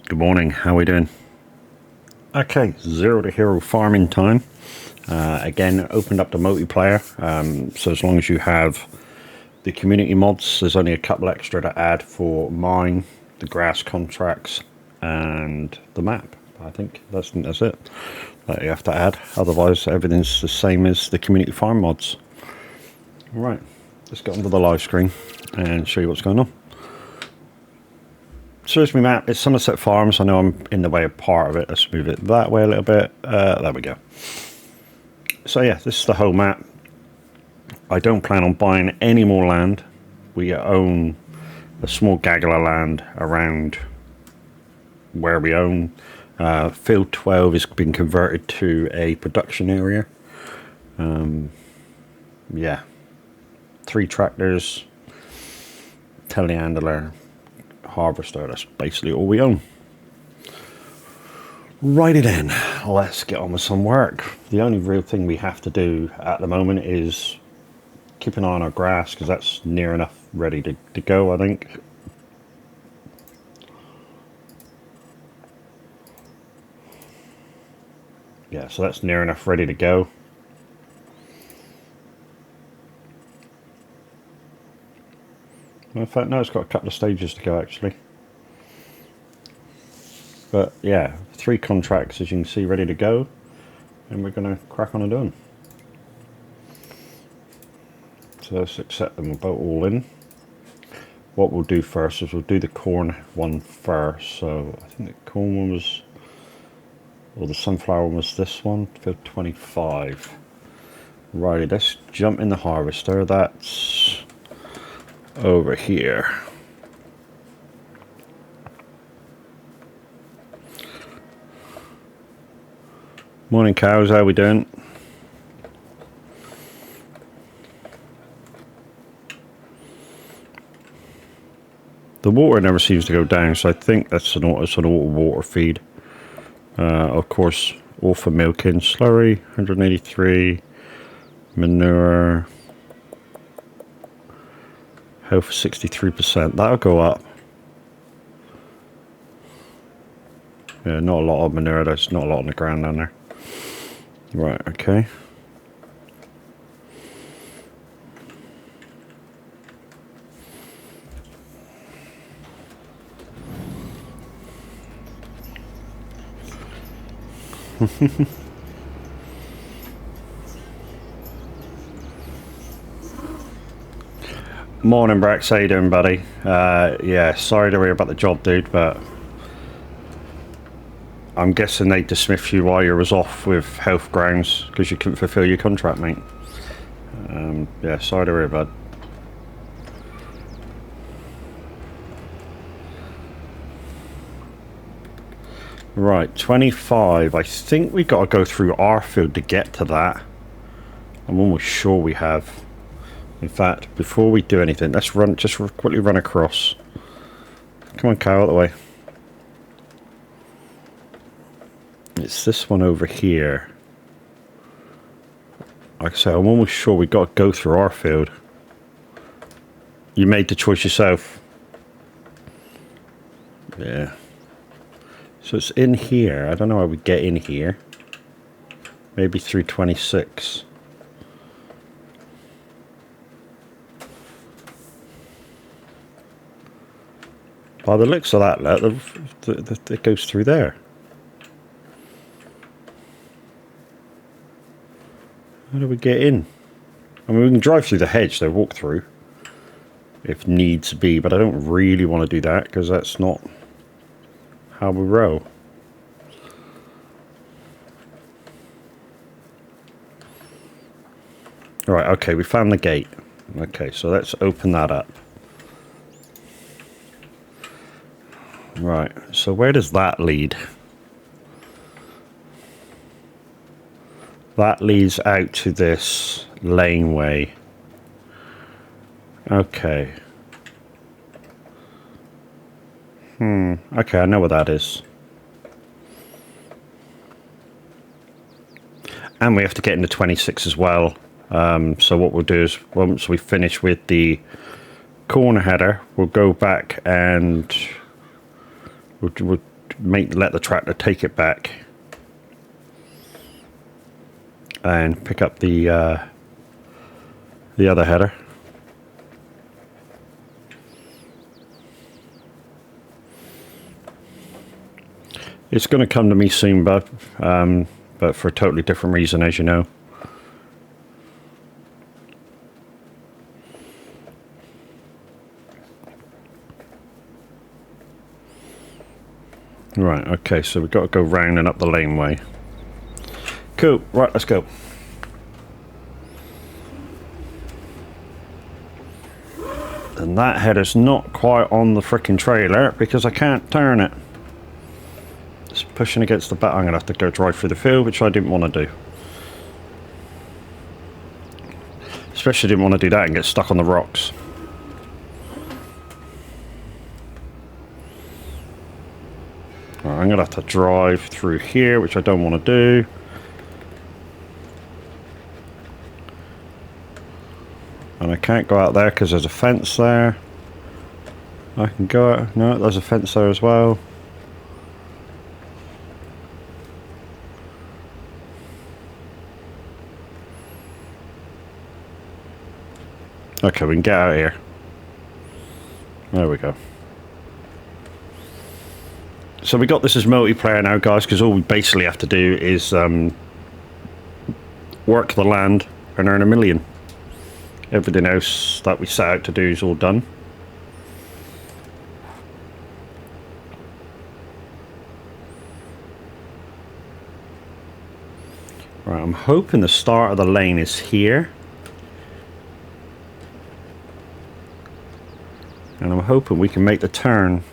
Good morning, how are we doing? Okay, zero to hero farming time. Again, opened up the multiplayer, so as long as you have the community mods, there's only a couple extra to add for mine, the grass contracts, and the map. I think that's it that you have to add, otherwise everything's the same as the community farm mods. Right, let's get onto the live screen and show you what's going on. So here's my map. It's Somerset Farms. I know I'm in the way of part of it. Let's move it that way a little bit. There we go. So yeah, this is the whole map. I don't plan on buying any more land. We own a small gaggle of land around where we own. Field 12 has been converted to a production area. Yeah. 3 tractors, telehandler, harvester. That's basically all we own. Righty then, let's get on with some work. The only real thing we have to do at the moment is keep an eye on our grass, because that's near enough ready to go, I think. Yeah, so that's near enough ready to go. In fact, no, it's got a couple of stages to go actually. But yeah, 3 contracts, as you can see, ready to go, and we're going to crack on and do them. So let's accept them about all in. What we'll do first is we'll do the corn one first. So I think the corn one was, or the sunflower one was this one, field 25. Right, let's jump in the harvester. That's over here. Morning cows, how we doing? The water never seems to go down, so I think that's an auto water feed. Of course, all for milking. Slurry 183, manure, health 63%. That'll go up. Yeah, not a lot of manure. There's not a lot on the ground down there. Right, okay. Morning, Brax. How you doing, buddy? Yeah, sorry to hear about the job, dude, but I'm guessing they dismissed you while you was off with health grounds because you couldn't fulfill your contract, mate. Yeah, sorry to hear, bud. Right, 25. I think we got to go through our field to get to that. I'm almost sure we have. In fact, before we do anything, let's just quickly run across. Come on, Kyle, out the way. It's this one over here. Like I say, I'm almost sure we got to go through our field. You made the choice yourself. Yeah. So it's in here. I don't know how we get in here. Maybe through 26. By the looks of that, it goes through there. How do we get in? I mean, we can drive through the hedge, though, walk through, if needs be, but I don't really want to do that, because that's not how we row. Right, okay, we found the gate. Okay, so let's open that up. Right, so where does that lead? That leads out to this laneway. Okay. Okay, I know what that is. And we have to get into 26 as well. So what we'll do is, once we finish with the corner header, we'll go back and we'll let the tractor take it back and pick up the other header. It's going to come to me soon, but for a totally different reason, as you know. Right, okay, so we've got to go round and up the laneway. Cool, right, let's go. And that header's not quite on the frickin' trailer because I can't turn it. It's pushing against the back. I'm going to have to go drive through the field, which I didn't want to do. Especially didn't want to do that and get stuck on the rocks. Right, I'm going to have to drive through here, which I don't want to do. And I can't go out there because there's a fence there. I can go out. No, there's a fence there as well. Okay, we can get out of here. There we go. So we got this as multiplayer now, guys, because all we basically have to do is work the land and earn $1 million. Everything else that we set out to do is all done. Right, I'm hoping the start of the lane is here. And I'm hoping we can make the turn.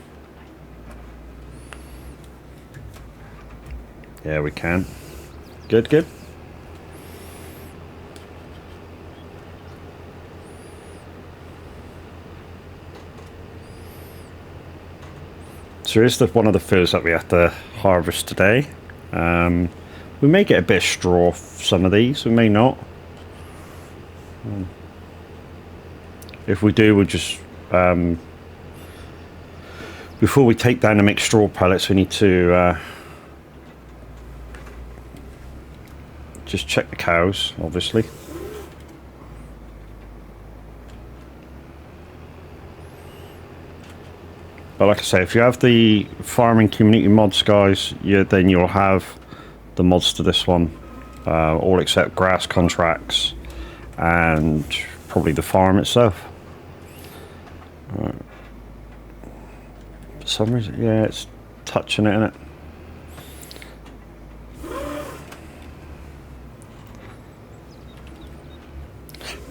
Yeah, we can. Good, good. So here's one of the fields that we have to harvest today. We may get a bit of straw off some of these, we may not. If we do, we'll just... before we take down the mixed straw pellets, we need to just check the cows, obviously. But like I say, if you have the farming community mods, guys, then you'll have the mods to this one, all except grass contracts and probably the farm itself. Right. For some reason, yeah, it's touching it, isn't it?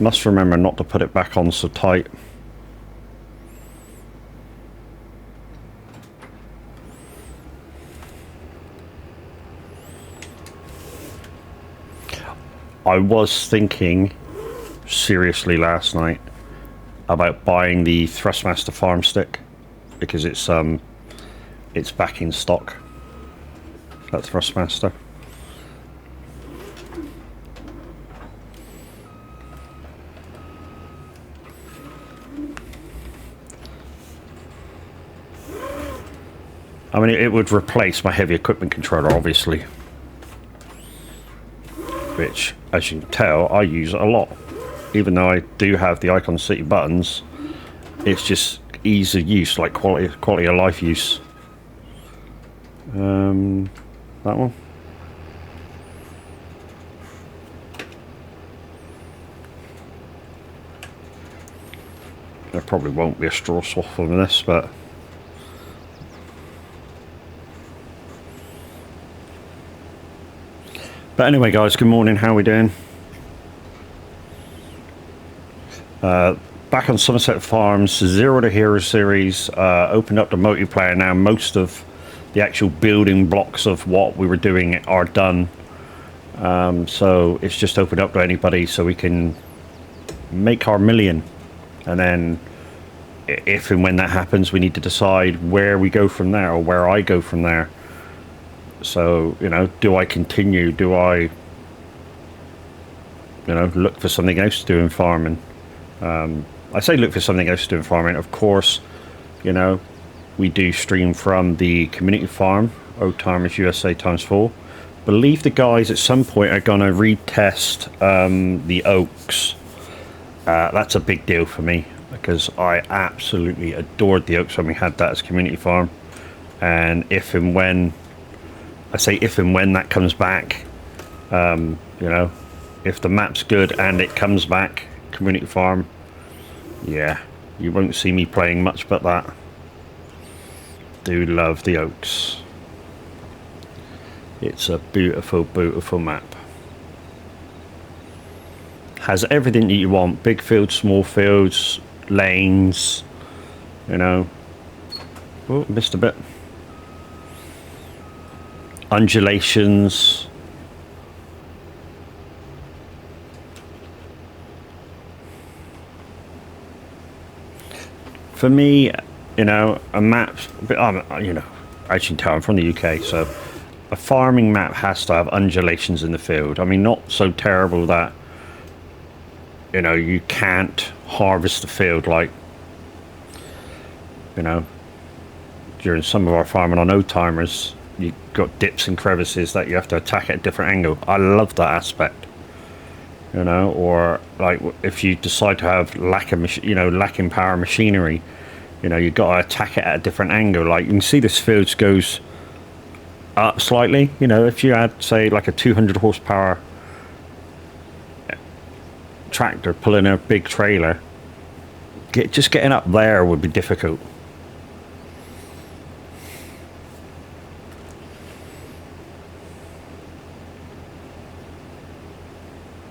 Must remember not to put it back on so tight. I was thinking seriously last night about buying the Thrustmaster farm stick because it's back in stock. That Thrustmaster. I mean, it would replace my heavy equipment controller, obviously, which, as you can tell, I use a lot. Even though I do have the Icon City buttons, it's just ease of use, like quality of life use. That one. There probably won't be a straw swap on this, but anyway, guys, good morning. How are we doing? Back on Somerset Farms, Zero to Hero series, opened up the multiplayer now. Most of the actual building blocks of what we were doing are done. So it's just opened up to anybody so we can make our $1 million. And then if and when that happens, we need to decide where we go from there, or where I go from there. So, you know, do I continue? Do I, you know, look for something else to do in farming? I say look for something else to do in farming. Of course, you know, we do stream from the community farm, Old Timers USA ×4. Believe the guys at some point are going to retest the oaks. That's a big deal for me because I absolutely adored the oaks when we had that as community farm. And if and when, I say if and when that comes back, you know, if the map's good and it comes back, community farm, yeah, you won't see me playing much but that. Do love the oaks. It's a beautiful, beautiful map. Has everything that you want. Big fields, small fields, lanes, you know. Oh, missed a bit. Undulations. For me, you know, a map, you know, as you can tell, I'm from the UK, so a farming map has to have undulations in the field. I mean, not so terrible that, you know, you can't harvest the field like, you know, during some of our farming on Old Timers, you've got dips and crevices that you have to attack at a different angle. I love that aspect, you know. Or like if you decide to have lacking power machinery, you know, you've got to attack it at a different angle. Like you can see this field goes up slightly, you know. If you had, say, like a 200 horsepower tractor pulling a big trailer, just getting up there would be difficult.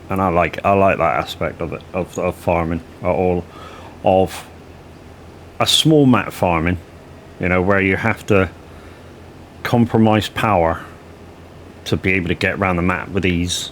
And I like that aspect of it, of farming, all of a small map farming, you know, where you have to compromise power to be able to get around the map with ease.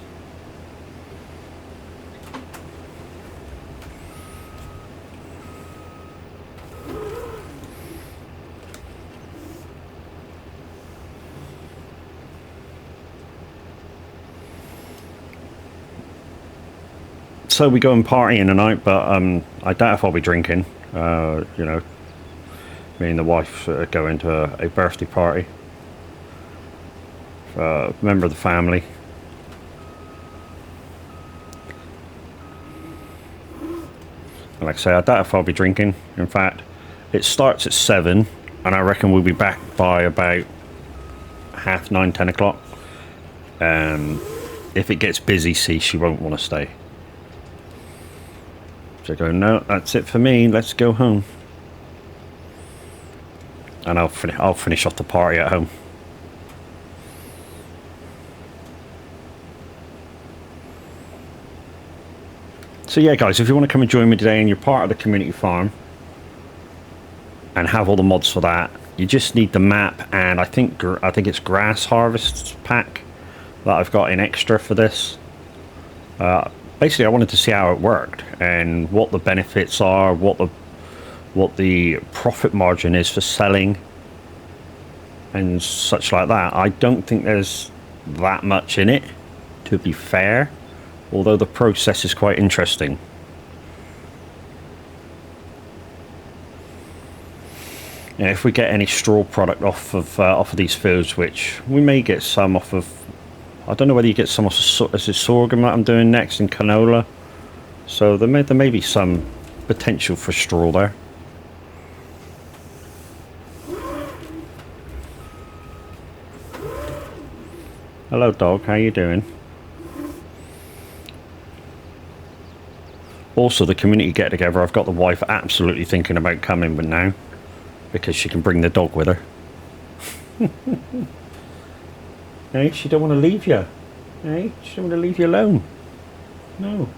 So we go and partying tonight, but I doubt if I'll be drinking. You know, me and the wife are going to a birthday party. Member of the family. And like I say, I doubt if I'll be drinking. In fact, it starts at 7, and I reckon we'll be back by about 9:30, 10 o'clock. If it gets busy, she won't want to stay. So I go, no, that's it for me. Let's go home. And I'll finish off the party at home. So yeah, guys, if you want to come and join me today and you're part of the community farm and have all the mods for that, you just need the map, and I think it's grass harvest pack that I've got in extra for this. Basically, I wanted to see how it worked and what the benefits are, what the profit margin is for selling and such like that. I don't think there's that much in it, to be fair, although the process is quite interesting. Yeah, if we get any straw product off of these fields, which we may get some off of, I don't know whether you get some off of sorghum that I'm doing next in canola, so there may be some potential for straw there. Hello dog, how you doing? Also, the community get together, I've got the wife absolutely thinking about coming with now, because she can bring the dog with her. Hey, she don't want to leave you. Hey, she don't want to leave you alone. No.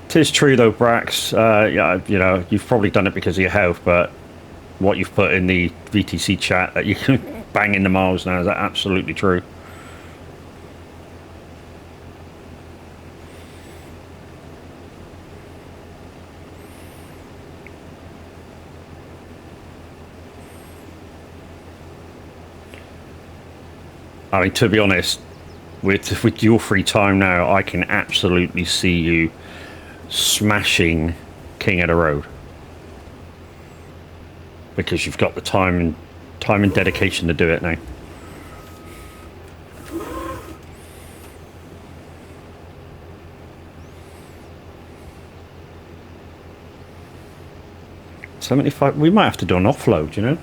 Tis true though, Brax. Yeah, you know, you've probably done it because of your health, but what you've put in the VTC chat that you can bang in the miles now, is that absolutely true? I mean, to be honest, with your free time now, I can absolutely see you smashing King of the Road because you've got the time and dedication to do it now. $75. We might have to do an offload, you know.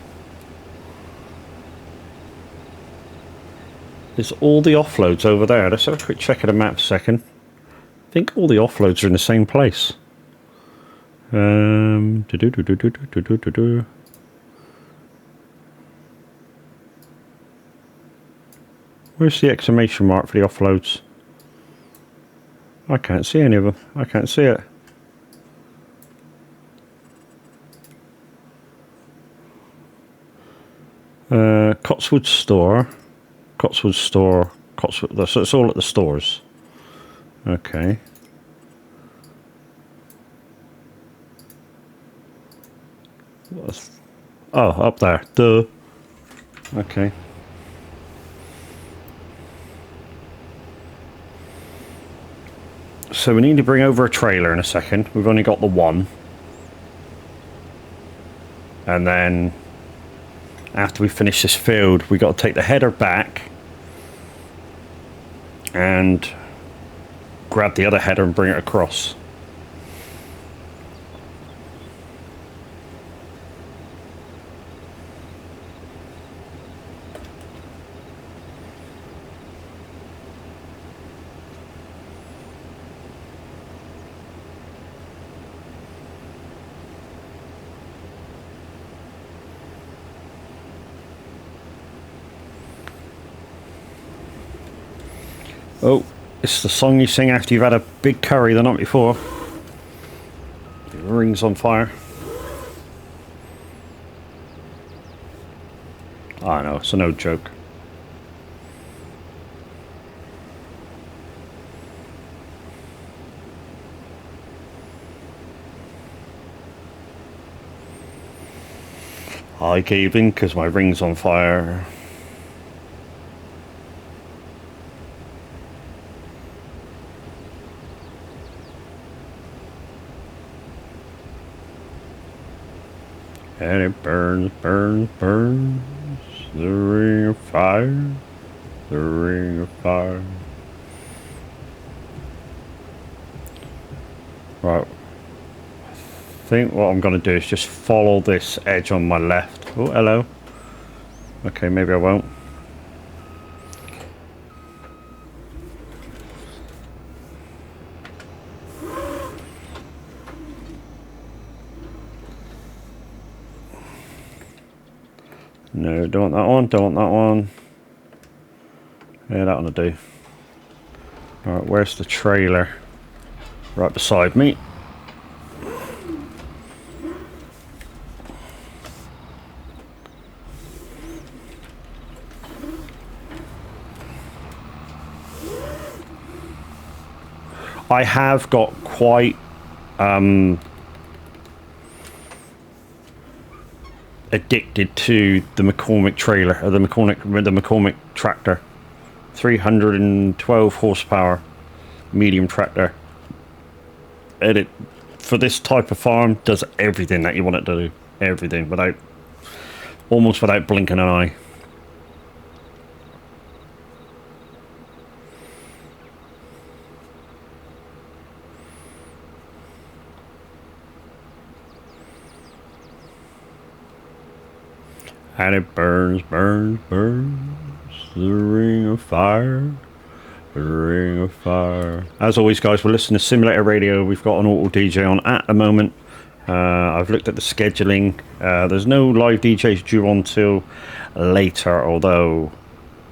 There's all the offloads over there. Let's have a quick check of the map a second. I think all the offloads are in the same place. Where's the exclamation mark for the offloads? I can't see any of them. I can't see it. Cotswold Store. Cotswold Store. Cotswold. So it's all at the stores. Okay. Oh, up there. Duh. Okay. So we need to bring over a trailer in a second. We've only got the one. And then after we finish this field, we got to take the header back and grab the other header and bring it across. Oh, it's the song you sing after you've had a big curry the night before. Your ring's on fire. I know, it's an old joke. I gave in because my ring's on fire. And it burns, burns, burns, the ring of fire, the ring of fire. Right, I think what I'm going to do is just follow this edge on my left. Oh, hello. Okay, maybe I won't. No, don't want that one, don't want that one. Yeah, that one will do. Alright, where's the trailer? Right beside me. I have got quite addicted to the McCormick trailer, or the McCormick tractor. 312 horsepower medium tractor. And it, for this type of farm, does everything that you want it to do. Everything, almost without blinking an eye. And it burns, burns, burns, the ring of fire, the ring of fire. As always, guys, we're listening to Simulator Radio. We've got an auto DJ on at the moment. I've looked at the scheduling. There's no live DJs due on till later, although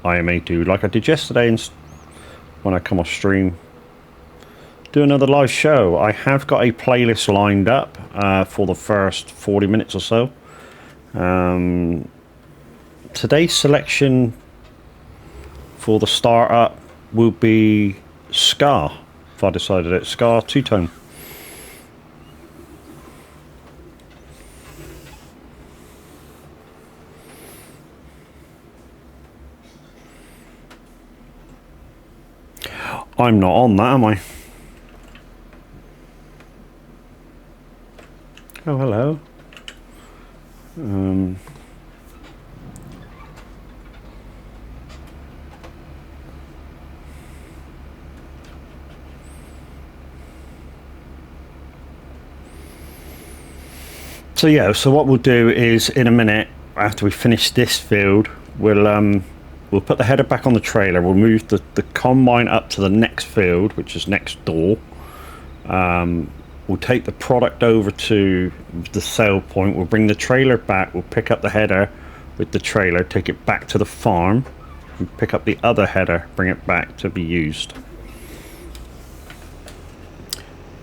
I may do, like I did yesterday when I come off stream, do another live show. I have got a playlist lined up for the first 40 minutes or so. Today's selection for the startup will be ska, if I decided it. Ska two-tone. I'm not on that, am I? Oh, hello. So yeah, so what we'll do is in a minute, after we finish this field, we'll put the header back on the trailer. We'll move the combine up to the next field, which is next door. We'll take the product over to the sale point. We'll bring the trailer back. We'll pick up the header with the trailer, take it back to the farm, and pick up the other header, bring it back to be used.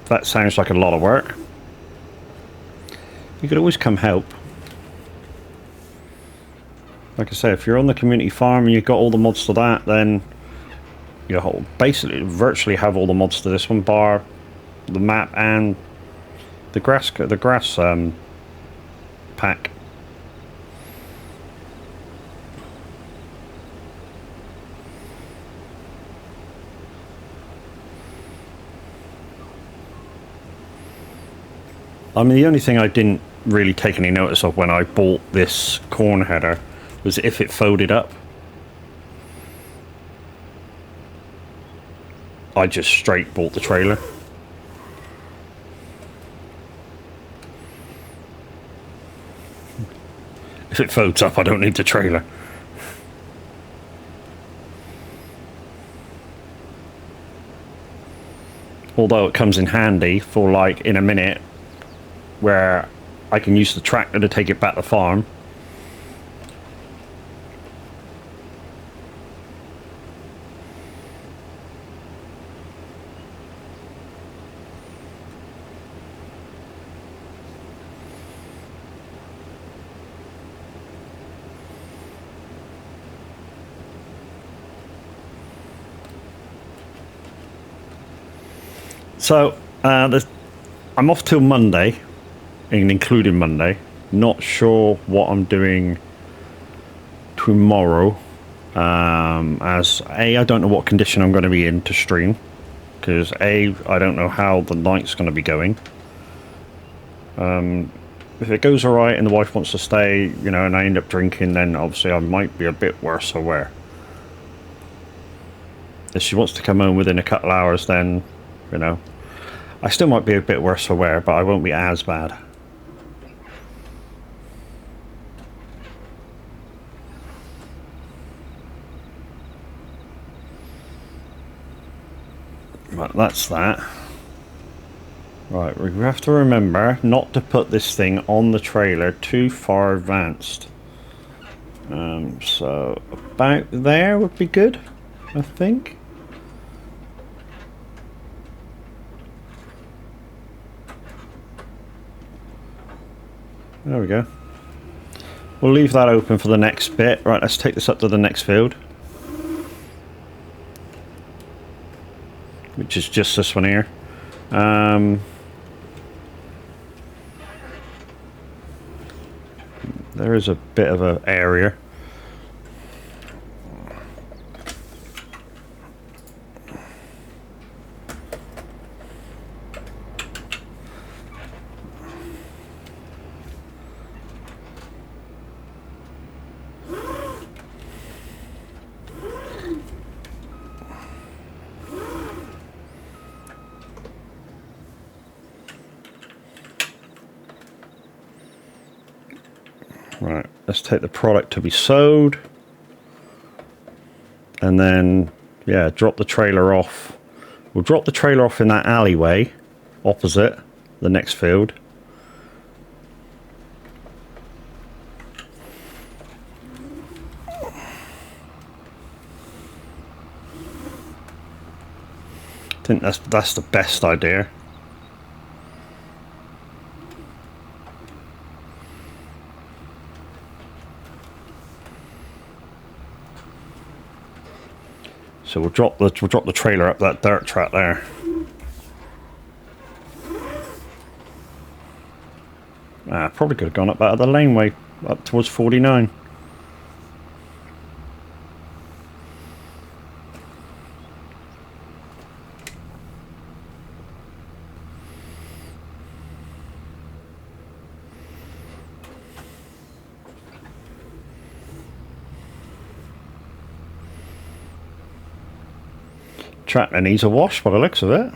That sounds like a lot of work. You could always come help. Like I say, if you're on the community farm and you've got all the mods to that, then you basically virtually have all the mods to this one, bar the map and the grass pack. I mean, the only thing I didn't really take any notice of when I bought this corn header was if it folded up. I just straight bought the trailer. If it folds up, I don't need the trailer. Although it comes in handy for, like, in a minute, where I can use the tractor to take it back to the farm. So, I'm off till Monday, and including Monday. Not sure what I'm doing tomorrow, as I don't know what condition I'm going to be in to stream, because I don't know how the night's going to be going. If it goes alright and the wife wants to stay, you know, and I end up drinking, then obviously I might be a bit worse aware. If she wants to come home within a couple hours, then, you know, I still might be a bit worse for wear, but I won't be as bad. Right, that's that. Right, we have to remember not to put this thing on the trailer too far advanced. So about there would be good, I think. There we go. We'll leave that open for the next bit. Right, let's take this up to the next field, which is just this one here. There is a bit of an area. Right, let's take the product to be sold, and then, yeah, drop the trailer off. We'll drop the trailer off in that alleyway opposite the next field. I think that's the best idea. So we'll drop the trailer up that dirt track there. Probably could have gone up that other laneway up towards 49. Tractor needs a wash by the looks of it.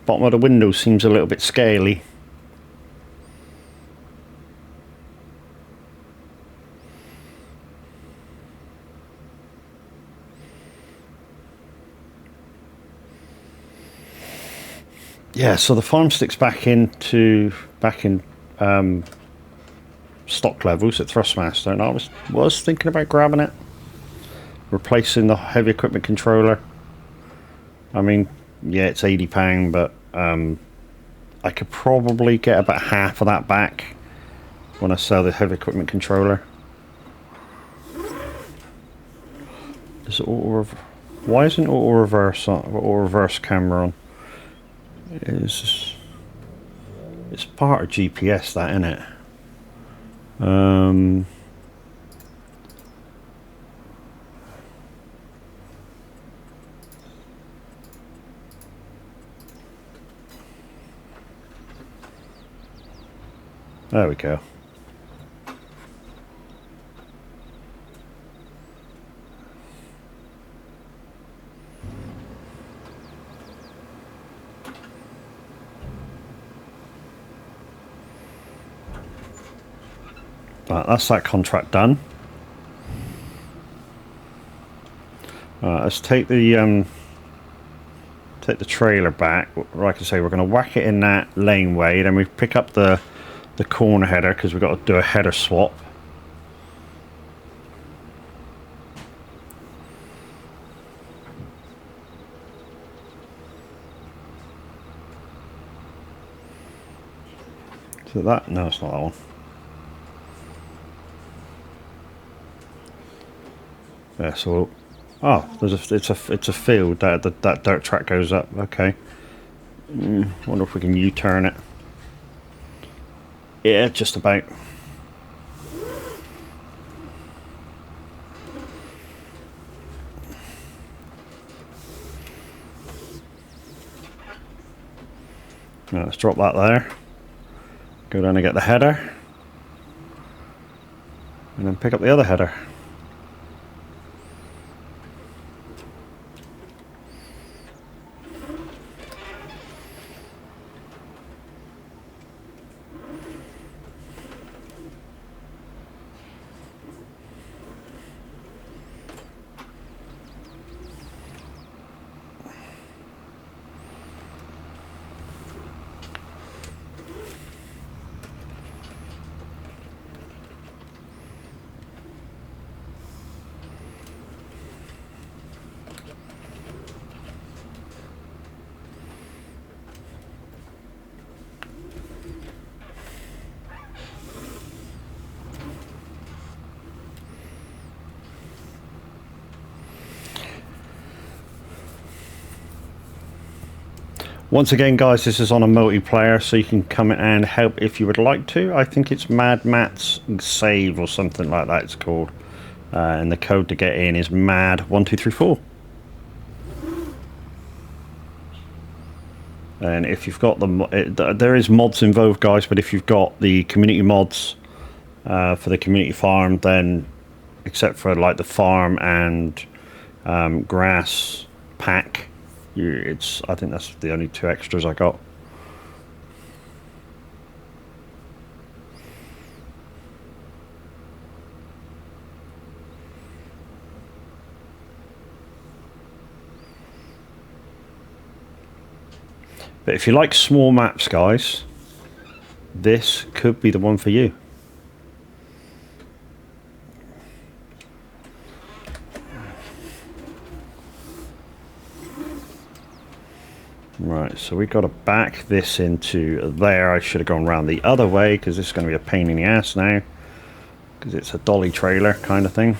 Bottom of the window seems a little bit scaly. Yeah, so the farm stick's back in stock levels at Thrustmaster, and I was thinking about grabbing it, replacing the heavy equipment controller. I mean, yeah, it's £80, but I could probably get about half of that back when I sell the heavy equipment controller. Is it why isn't auto reverse on? Auto reverse camera on? It's part of GPS, that, isn't it? There we go. Right, that's that contract done. Let's take the trailer back. Like I say, we're going to whack it in that laneway, then we pick up the corner header because we've got to do a header swap. So that, no, it's not that one. Yeah, so it's a field that that dirt track goes up. Okay. Wonder if we can U-turn it. Yeah, just about. Right, let's drop that there. Go down and get the header. And then pick up the other header. Once again, guys, this is on a multiplayer, so you can come and help if you would like to. I think it's Mad Matt's Save or something like that it's called. And the code to get in is MAD1234. And if you've got there is mods involved, guys, but if you've got the community mods for the community farm, then except for like the farm and grass pack, I think that's the only two extras I got. But if you like small maps, guys, this could be the one for you. Right, so we've got to back this into there. I should have gone around the other way because this is going to be a pain in the ass now, because it's a dolly trailer kind of thing.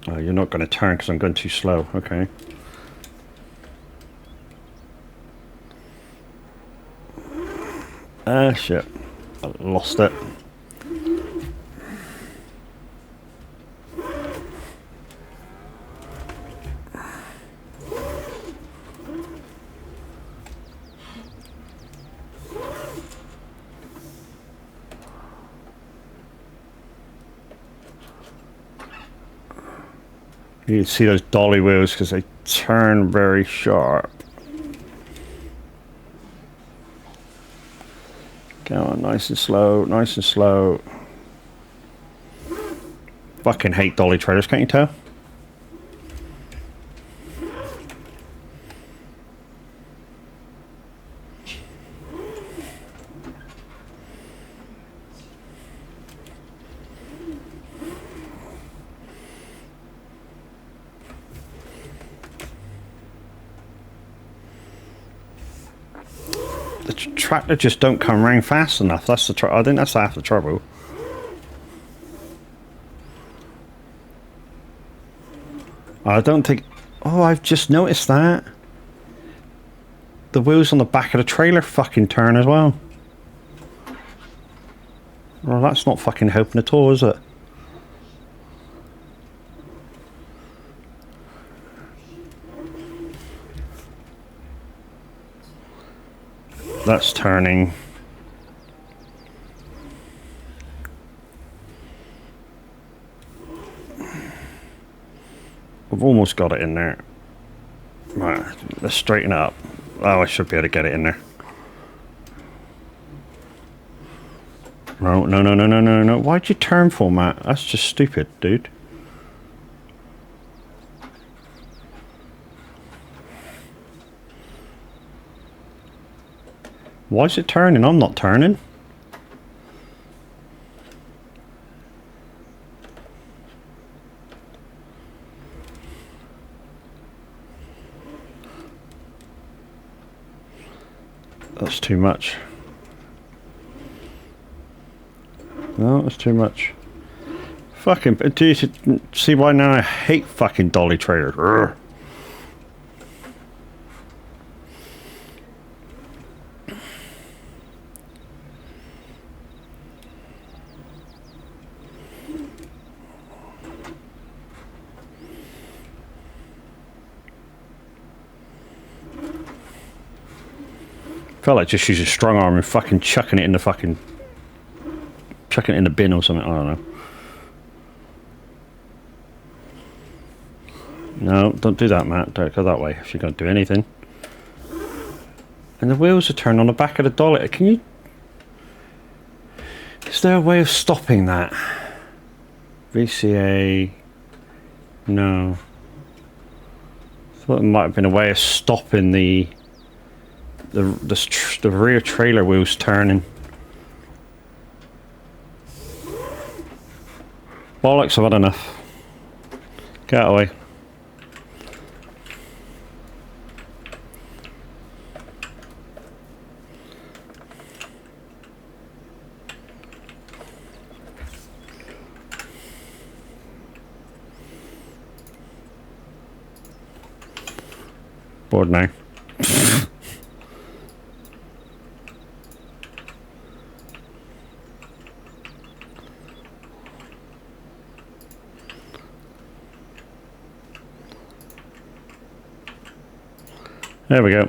Oh, you're not going to turn because I'm going too slow. Okay. Shit. I lost it. You can see those dolly wheels because they turn very sharp. Go on, nice and slow, nice and slow. Fucking hate dolly trailers, can't you tell? The tractor just don't come round fast enough. That's the I think that's half the trouble. I don't think... Oh, I've just noticed that. The wheels on the back of the trailer fucking turn as well. Well, that's not fucking helping at all, is it? That's turning. We've almost got it in there. Right, let's straighten it up. Oh, I should be able to get it in there. No, no, no, no, no, no, no. Why'd you turn for, Matt? That's just stupid, dude. Why is it turning? I'm not turning. That's too much. No, that's too much. Fucking, do you see why now I hate fucking dolly trailers? Urgh. Felt like just using strong arm and fucking chucking it in the fucking... chucking it in the bin or something, I don't know. No, don't do that, Matt. Don't go that way if you're going to do anything. And the wheels are turned on the back of the dolly. Can you... Is there a way of stopping that? VCA... No. I thought there might have been a way of stopping the rear trailer wheels turning. Bollocks, I've had enough. Get out of the way. Bored now. There we go.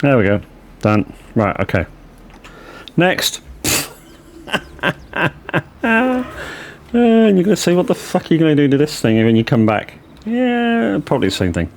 There we go. Done. Right, okay. Next. And you're going to say, what the fuck are you going to do to this thing when you come back? Yeah, probably the same thing.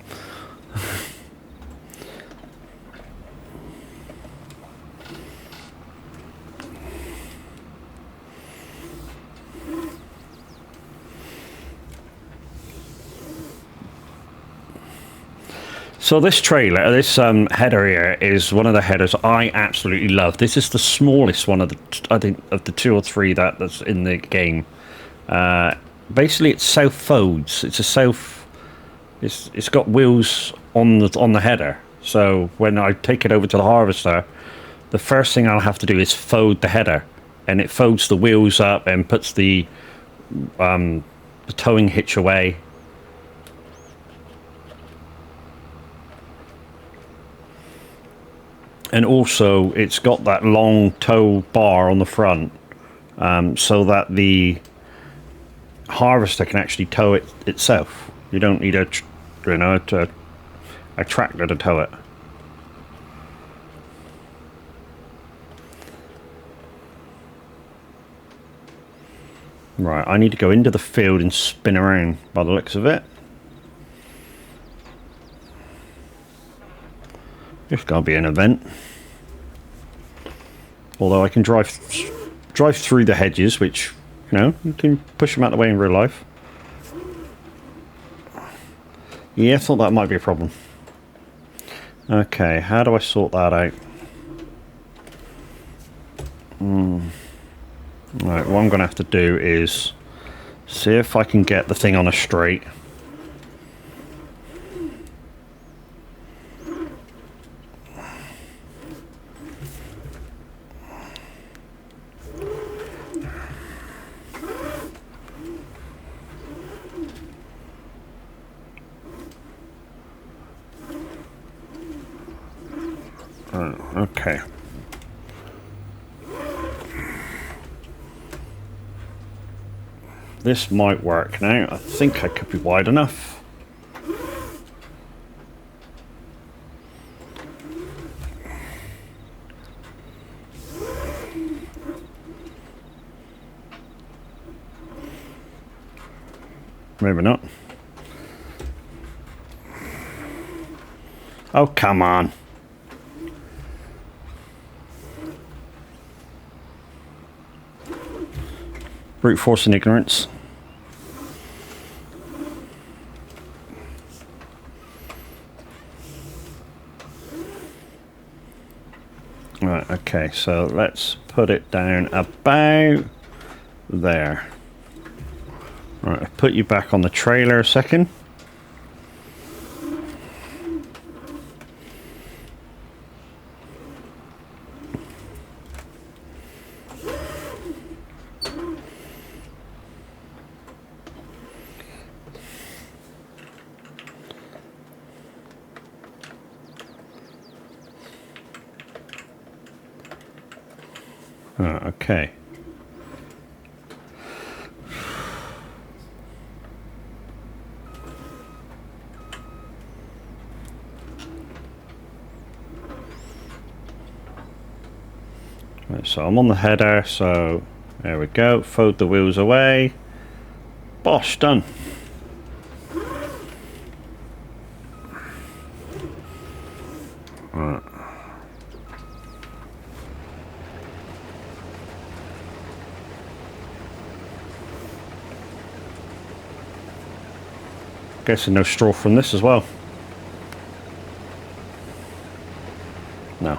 So this trailer, this header here is one of the headers I absolutely love. This is the smallest one of the, I think, of the 2 or 3 that's in the game. Basically, it self folds. It's a self. It's got wheels on the header. So when I take it over to the harvester, the first thing I'll have to do is fold the header, and it folds the wheels up and puts the towing hitch away. And also, it's got that long tow bar on the front, so that the harvester can actually tow it itself. You don't need a a tractor to tow it. Right, I need to go into the field and spin around by the looks of it. There's going to be an event. Although I can drive through the hedges, which, you know, you can push them out of the way in real life. Yeah, I thought that might be a problem. Okay, how do I sort that out? Right, what I'm going to have to do is see if I can get the thing on a straight. Okay. This might work now. I think I could be wide enough. Maybe not. Oh, come on. Brute force and ignorance. Right, okay, so let's put it down about there. Right, I'll put you back on the trailer a second. Okay. Right, so I'm on the header, so there we go. Fold the wheels away. Bosh, done. Right. Guessing no straw from this as well. No.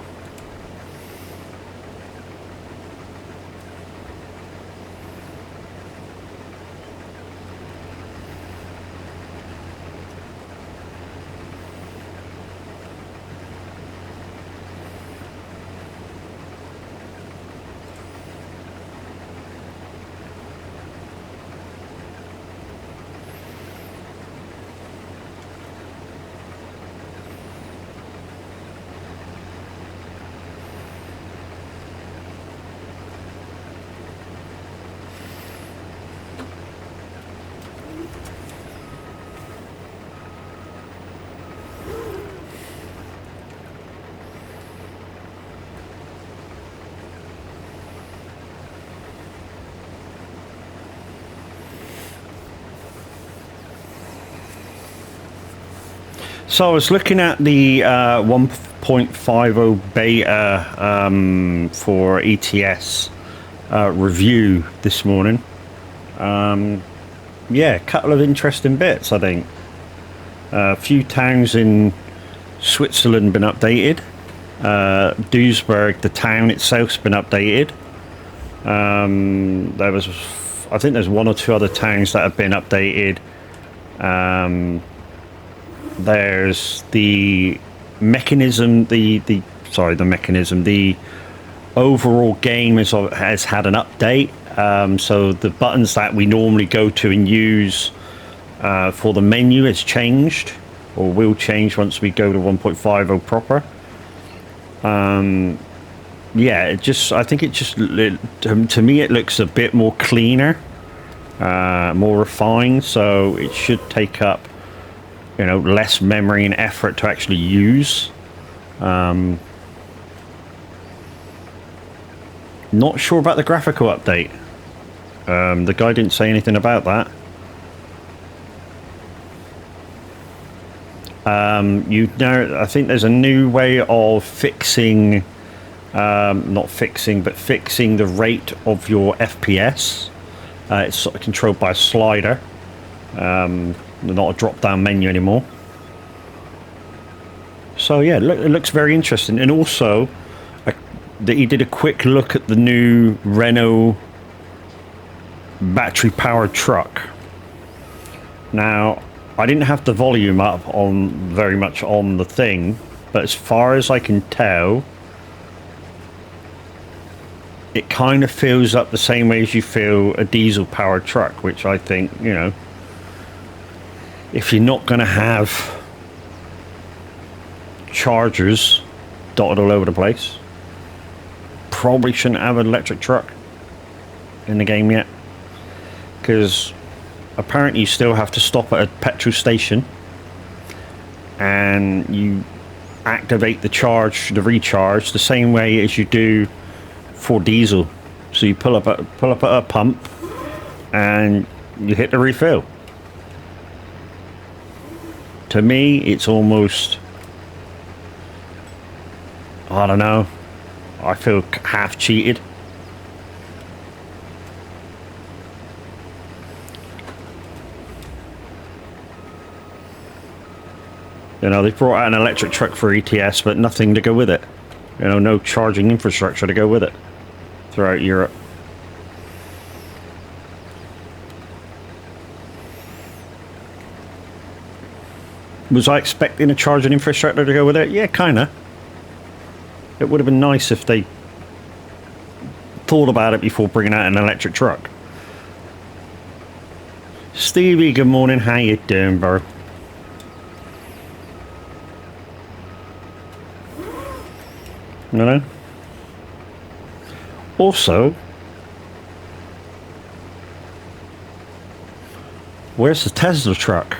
So I was looking at the 1.50 beta for ETS review this morning. Yeah, a couple of interesting bits, I think. A few towns in Switzerland been updated. Duisburg, the town itself's been updated. I think there's one or two other towns that have been updated. There's the mechanism, the overall game has had an update. So the buttons that we normally go to and use for the menu has changed, or will change once we go to 1.50 proper. Yeah, I think to me it looks a bit more cleaner, more refined, so it should take up you know, less memory and effort to actually use. Not sure about the graphical update. The guy didn't say anything about that. You know, I think there's a new way of fixing, not fixing, but fixing the rate of your FPS. It's sort of controlled by a slider, not a drop-down menu anymore. So yeah, it looks very interesting. And also, he did a quick look at the new Renault battery-powered truck. Now, I didn't have the volume up on very much on the thing, but as far as I can tell, it kind of fills up the same way as you feel a diesel-powered truck, which I think, you know, if you're not going to have chargers dotted all over the place, probably shouldn't have an electric truck in the game yet, because apparently you still have to stop at a petrol station and you activate the recharge the same way as you do for diesel. So you pull up at a pump and you hit the refill. To me, it's almost, I don't know, I feel half cheated. You know, they brought out an electric truck for ETS, but nothing to go with it. You know, no charging infrastructure to go with it throughout Europe. Was I expecting a charging infrastructure to go with it? Yeah, kinda. It would have been nice if they thought about it before bringing out an electric truck. Stevie, good morning. How you doing, bro? You know? Also, where's the Tesla truck?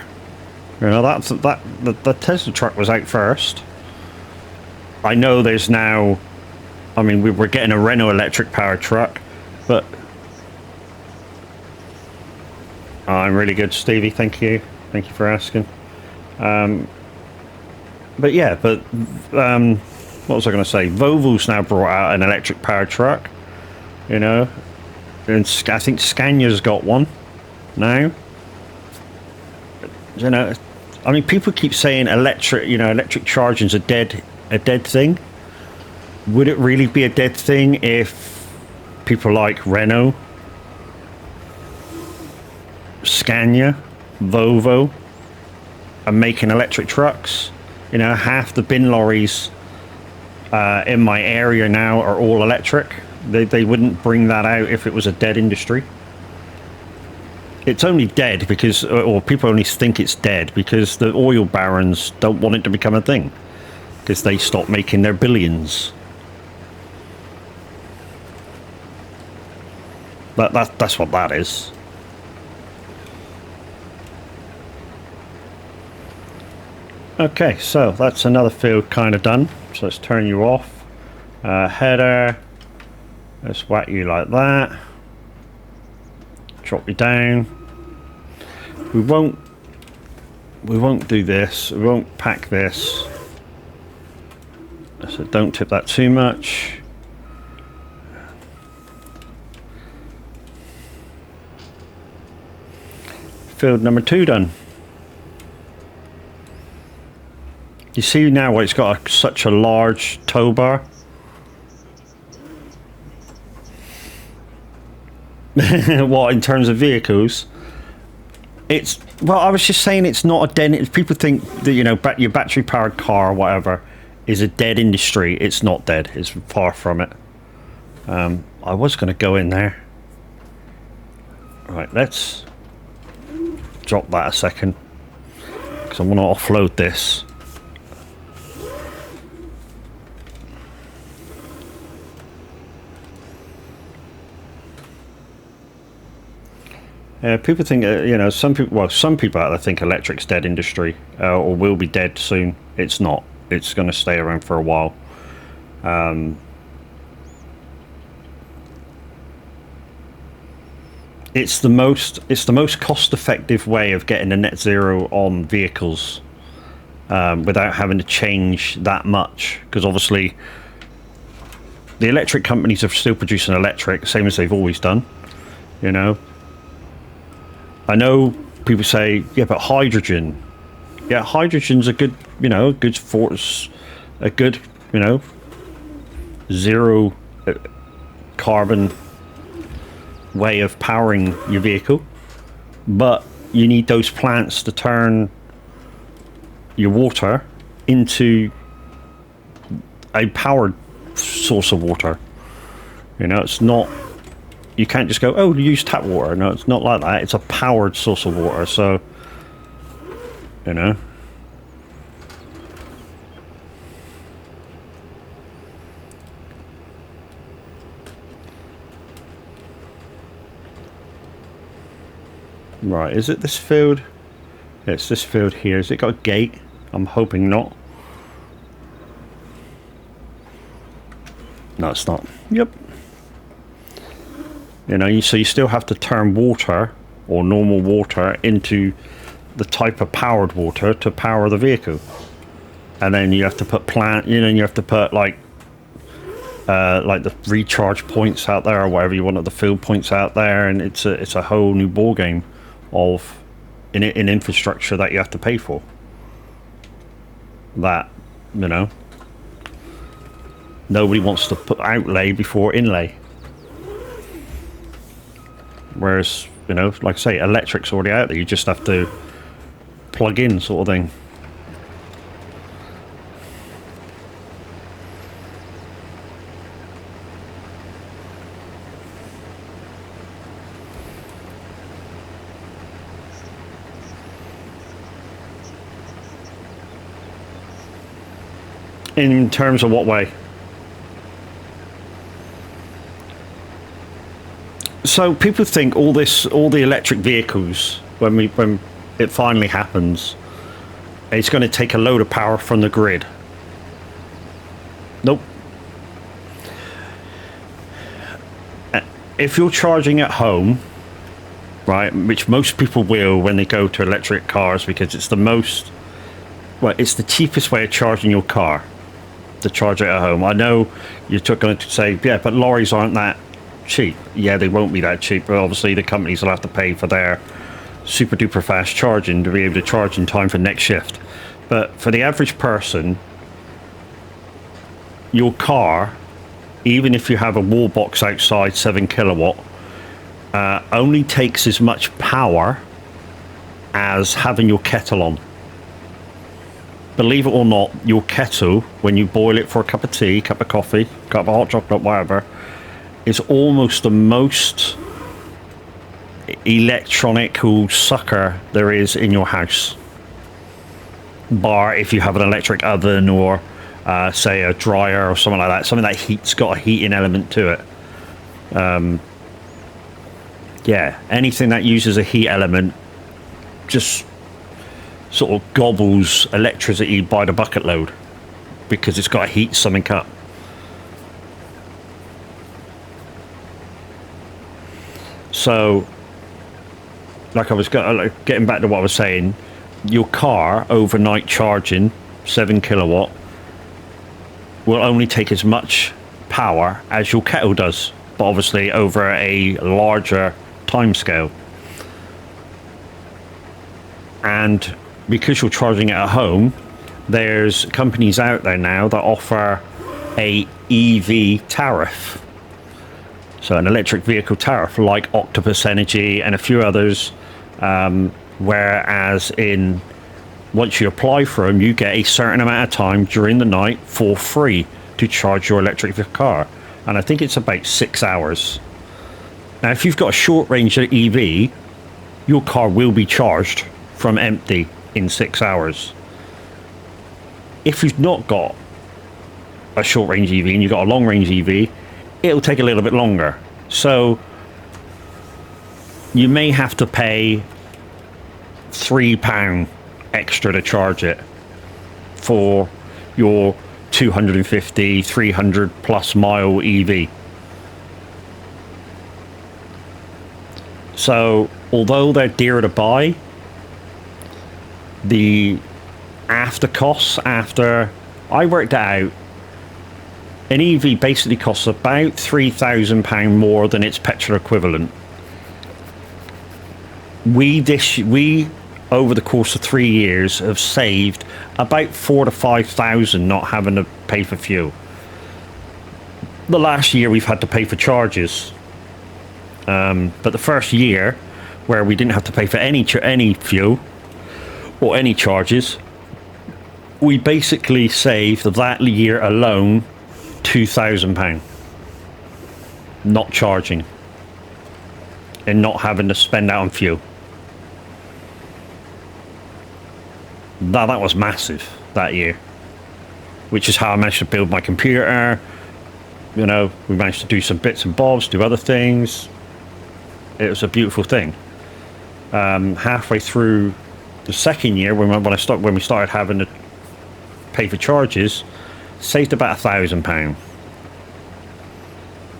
You know, the Tesla truck was out first. I know there's now, I mean, we're getting a Renault electric powered truck, but I'm really good, Stevie. Thank you for asking. But yeah, what was I going to say? Volvo's now brought out an electric powered truck, you know, and I think Scania's got one now. You know, I mean, people keep saying electric charging's a dead thing. Would it really be a dead thing if people like Renault, Scania, Volvo are making electric trucks? You know, half the bin lorries in my area now are all electric. They wouldn't bring that out if it was a dead industry. It's only dead because, or people only think it's dead because the oil barons don't want it to become a thing, because they stop making their billions. That's what that is. Okay, so that's another field kind of done. So let's turn you off. Header. Let's whack you like that. Drop you down. We won't do this. We won't pack this. So don't tip that too much. Field number 2 done. You see now why it's got such a large tow bar? What, in terms of vehicles? It's, well, I was just saying it's not a dead. People think that, you know, your battery powered car or whatever is a dead industry. It's not dead. It's far from it. I was going to go in there. Right, let's drop that a second, because I want to offload this. People think, some people out there think electric's dead industry, or will be dead soon. It's not. It's going to stay around for a while. It's the most cost-effective way of getting a net zero on vehicles, without having to change that much. Because obviously, the electric companies are still producing electric, same as they've always done. You know. I know people say, yeah, but hydrogen. Yeah, hydrogen's a good, good force, a good, zero carbon way of powering your vehicle. But you need those plants to turn your water into a powered source of water. It's not... You can't just go, oh, use tap water. No, it's not like that. It's a powered source of water, so, Right, is it this field? Yeah, it's this field here. Has it got a gate? I'm hoping not. No, it's not. Yep. So you still have to turn water or normal water into the type of powered water to power the vehicle, and then you have to put you have to put like the recharge points out there or whatever you want, the field points out there, and it's a whole new ball game of in infrastructure that you have to pay for. That nobody wants to put outlay before inlay. Whereas, like I say, electric's already out there. You just have to plug in, sort of thing. In terms of what way? So people think all the electric vehicles, when it finally happens, it's going to take a load of power from the grid. Nope. If you're charging at home, right, which most people will when they go to electric cars, because it's it's the cheapest way of charging your car, to charge it at home. I know you're going to say, yeah, but lorries aren't that cheap. Yeah, they won't be that cheap, but obviously the companies will have to pay for their super duper fast charging to be able to charge in time for next shift. But for the average person, your car, even if you have a wall box outside 7 kilowatt, only takes as much power as having your kettle on. Believe it or not, your kettle, when you boil it for a cup of tea, cup of coffee, cup of hot chocolate, whatever, is almost the most electronical sucker there is in your house. Bar if you have an electric oven or say a dryer or something like that, something that's got a heating element to it. Yeah, anything that uses a heat element just sort of gobbles electricity by the bucket load because it's got to heat something up. So, like I was getting back to what I was saying, your car overnight charging 7 kilowatt will only take as much power as your kettle does, but obviously over a larger time scale. And because you're charging it at home, there's companies out there now that offer a EV tariff. So an electric vehicle tariff like Octopus Energy and a few others, whereas once you apply for them, you get a certain amount of time during the night for free to charge your electric car. And I think it's about 6 hours. Now, if you've got a short range EV, your car will be charged from empty in 6 hours. If you've not got a short range EV and you've got a long range EV, it'll take a little bit longer. So you may have to pay £3 extra to charge it for your 250, 300 plus mile EV. So although they're dear to buy, the after costs, after I worked it out, an EV basically costs about £3,000 more than its petrol equivalent. We over the course of 3 years have saved about 4,000 to 5,000 not having to pay for fuel. The last year we've had to pay for charges, but the first year where we didn't have to pay for any fuel or any charges, we basically saved that year alone £2,000 not charging and not having to spend out on fuel. That was massive that year, which is how I managed to build my computer. You know, we managed to do some bits and bobs, do other things. It was a beautiful thing. Halfway through the second year, when we started having to pay for charges, saved about £1,000.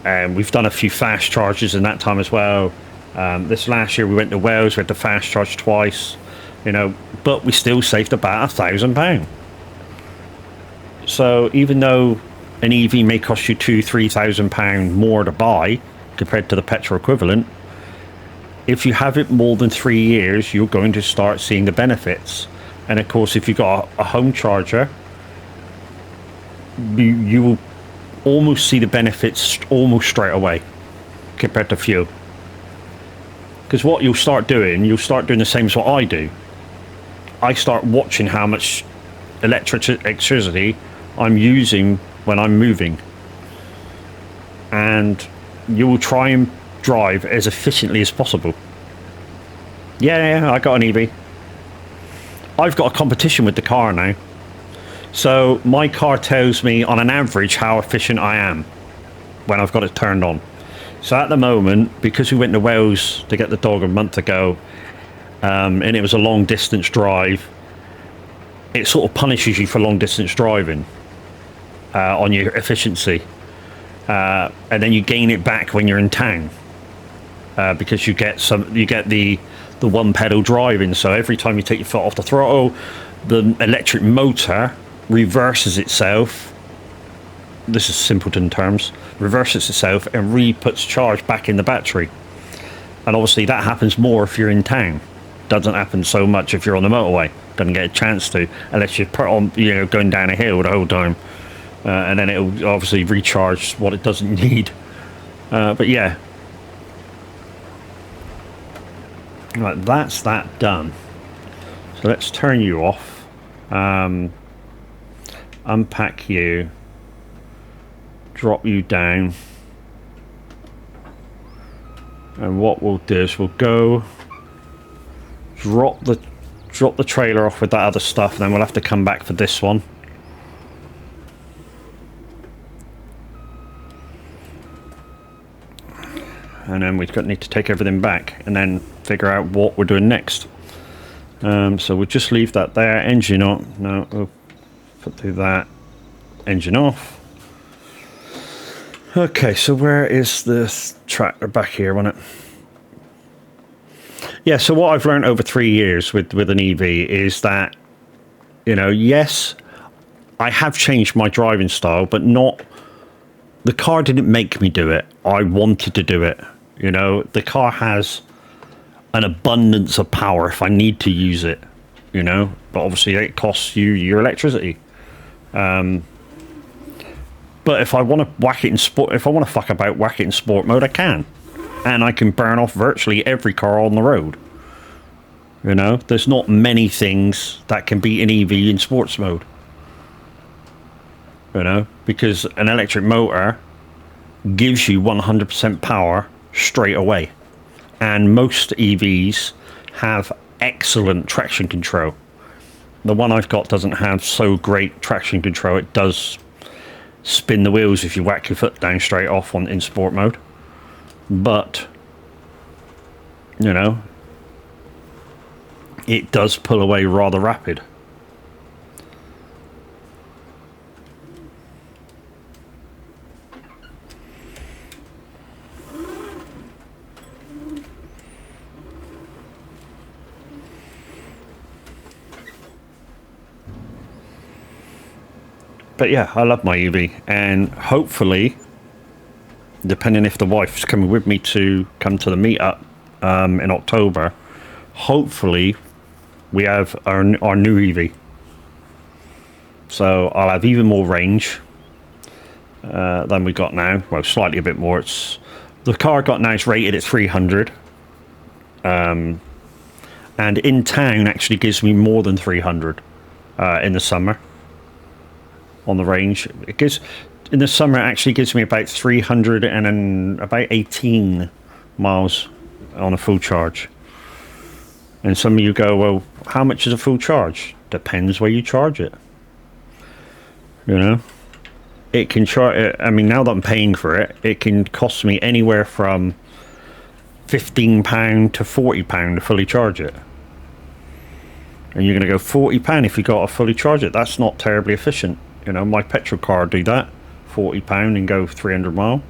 And we've done a few fast charges in that time as well. This last year we went to Wales, we had to fast charge twice, you know, but we still saved about £1,000. So even though an EV may cost you £2,000-3,000 more to buy compared to the petrol equivalent, if you have it more than 3 years, you're going to start seeing the benefits. And of course, if you've got a home charger, you will almost see the benefits almost straight away compared to fuel. Because what you'll start doing the same as what I do. I start watching how much electricity I'm using when I'm moving, and you will try and drive as efficiently as possible. Yeah, I got an EV. I've got a competition with the car now. So my car tells me on an average how efficient I am when I've got it turned on. So at the moment, because we went to Wales to get the dog a month ago, and it was a long distance drive, it sort of punishes you for long distance driving on your efficiency. And then you gain it back when you're in town, because you get the one pedal driving. So every time you take your foot off the throttle, the electric motor reverses itself. This is simpleton terms. Reverses itself and re-puts charge back in the battery. And obviously that happens more if you're in town. Doesn't happen so much if you're on the motorway. Doesn't get a chance to, unless you're put on, you know, going down a hill the whole time. And then it'll obviously recharge what it doesn't need. But yeah. Right, that's that done. So let's turn you off. Unpack you. Drop you down. And what we'll do is we'll go drop the trailer off with that other stuff, and then we'll have to come back for this one. And then we need to take everything back and then figure out what we're doing next. So we'll just leave that there. Engine on. No, we'll put through that. Engine off. Okay, so where is this tractor? Back here, wasn't it? Yeah, so what I've learned over 3 years with an EV is that, you know, yes, I have changed my driving style, but not... The car didn't make me do it. I wanted to do it. You know, the car has an abundance of power if I need to use it, you know, but obviously it costs you your electricity. But if I want to whack it in sport, if I want to fuck about, whack it in sport mode, I can. And I can burn off virtually every car on the road. You know, there's not many things that can beat an EV in sports mode. You know, because an electric motor gives you 100% power straight away. And most EVs have excellent traction control. The one I've got doesn't have so great traction control. It does spin the wheels if you whack your foot down straight off in sport mode. But you know, it does pull away rather rapid. But yeah, I love my EV, and hopefully, depending if the wife's coming with me to come to the meetup in October, hopefully we have our new EV. So I'll have even more range than we got now. Well, slightly a bit more. The car I got now is rated at 300. And in town actually gives me more than 300 in the summer. On the range, it gives in the summer it actually gives me about 300 and then about 18 miles on a full charge. And some of you go, well, how much is a full charge? Depends where you charge it. You know, it can charge. I mean, now that I'm paying for it, it can cost me anywhere from £15 to £40 to fully charge it. And you're going to go £40 if you got to fully charge it. That's not terribly efficient. You know, my petrol car do that, £40 and go 300 mile.